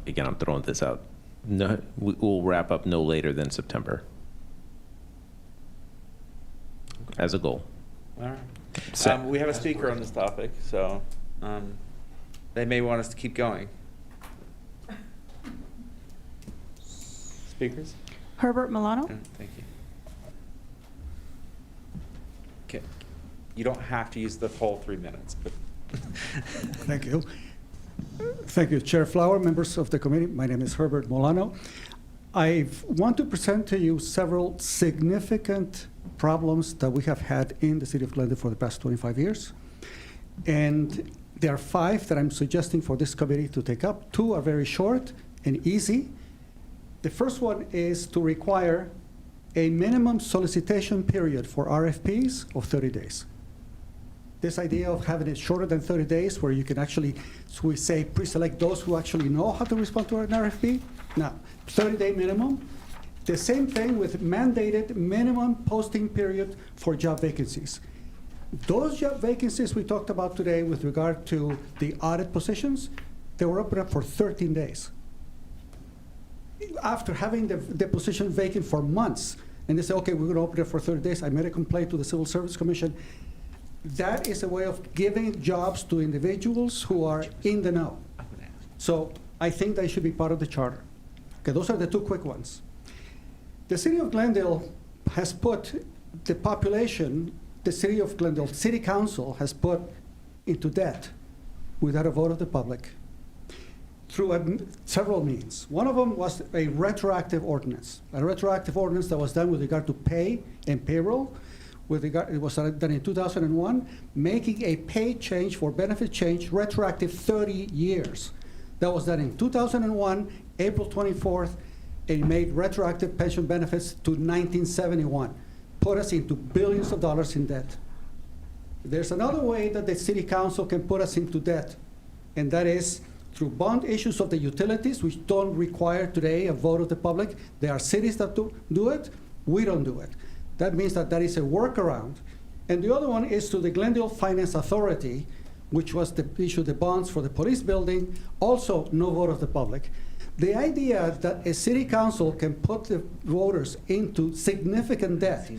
Again, I'm throwing this out. No, we'll wrap up no later than September as a goal. All right. We have a speaker on this topic, so they may want us to keep going. Speakers? Herbert Milano. Thank you. Okay. You don't have to use the whole 3 minutes, but. Thank you. Thank you, Chair Flower, members of the committee. My name is Herbert Molano. I want to present to you several significant problems that we have had in the city of Glendale for the past 25 years. And there are 5 that I'm suggesting for this committee to take up. 2 are very short and easy. The first one is to require a minimum solicitation period for RFPs of 30 days. This idea of having it shorter than 30 days where you can actually, so we say, pre-select those who actually know how to respond to an RFP. Now, 30-day minimum. The same thing with mandated minimum posting period for job vacancies. Those job vacancies we talked about today with regard to the audit positions, they were open up for 13 days. After having the position vacant for months, and they say, okay, we're going to open it for 30 days. I made a complaint to the Civil Service Commission. That is a way of giving jobs to individuals who are in the know. So I think they should be part of the charter. Okay, those are the 2 quick ones. The city of Glendale has put the population, the city of Glendale City Council has put into debt without a vote of the public through several means. One of them was a retroactive ordinance that was done with regard to pay and payroll. It was done in 2001, making a pay change for benefit change retroactive 30 years. That was done in 2001, April 24th, and made retroactive pension benefits to 1971. Put us into billions of dollars in debt. There's another way that the city council can put us into debt, and that is through bond issues of the utilities, which don't require today a vote of the public. There are cities that do it. We don't do it. That means that is a workaround. And the other one is to the Glendale Finance Authority, which was to issue the bonds for the police building, also no vote of the public. The idea that a city council can put the voters into significant debt,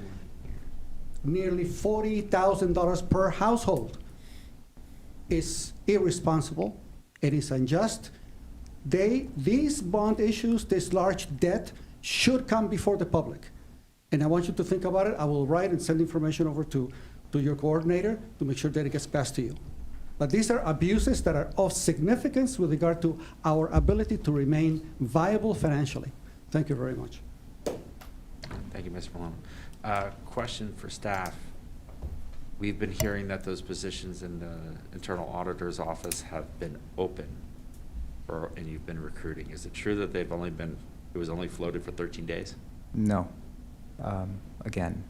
nearly $40,000 per household, is irresponsible. It is unjust. These bond issues, this large debt, should come before the public. And I want you to think about it. I will write and send information over to your coordinator to make sure that it gets passed to you. But these are abuses that are of significance with regard to our ability to remain viable financially. Thank you very much. Thank you, Mr. Malone. Question for staff. We've been hearing that those positions in the internal auditor's office have been open. and you've been recruiting. Is it true that it was only floated for 13 days? No. Again,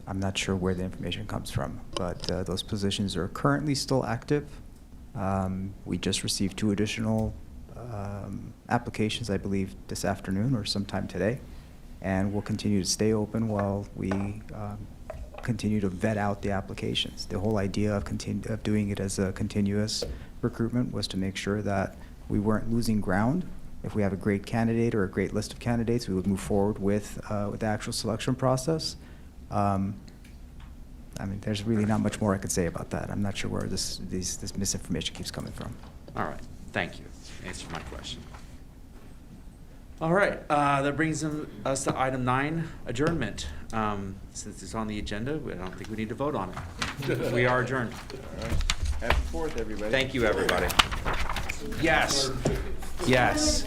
I'm not sure where the information comes from, but those positions are currently still active. We just received 2 additional applications, I believe, this afternoon or sometime today, and we'll continue to stay open while we continue to vet out the applications. The whole idea of doing it as a continuous recruitment was to make sure that we weren't losing ground. If we have a great candidate or a great list of candidates, we would move forward with the actual selection process. I mean, there's really not much more I could say about that. I'm not sure where this misinformation keeps coming from. All right, thank you. Answered my question. All right, that brings us to item 9, adjournment. Since it's on the agenda, I don't think we need to vote on it. We are adjourned. Happy 4th, everybody. Thank you, everybody. Yes, yes.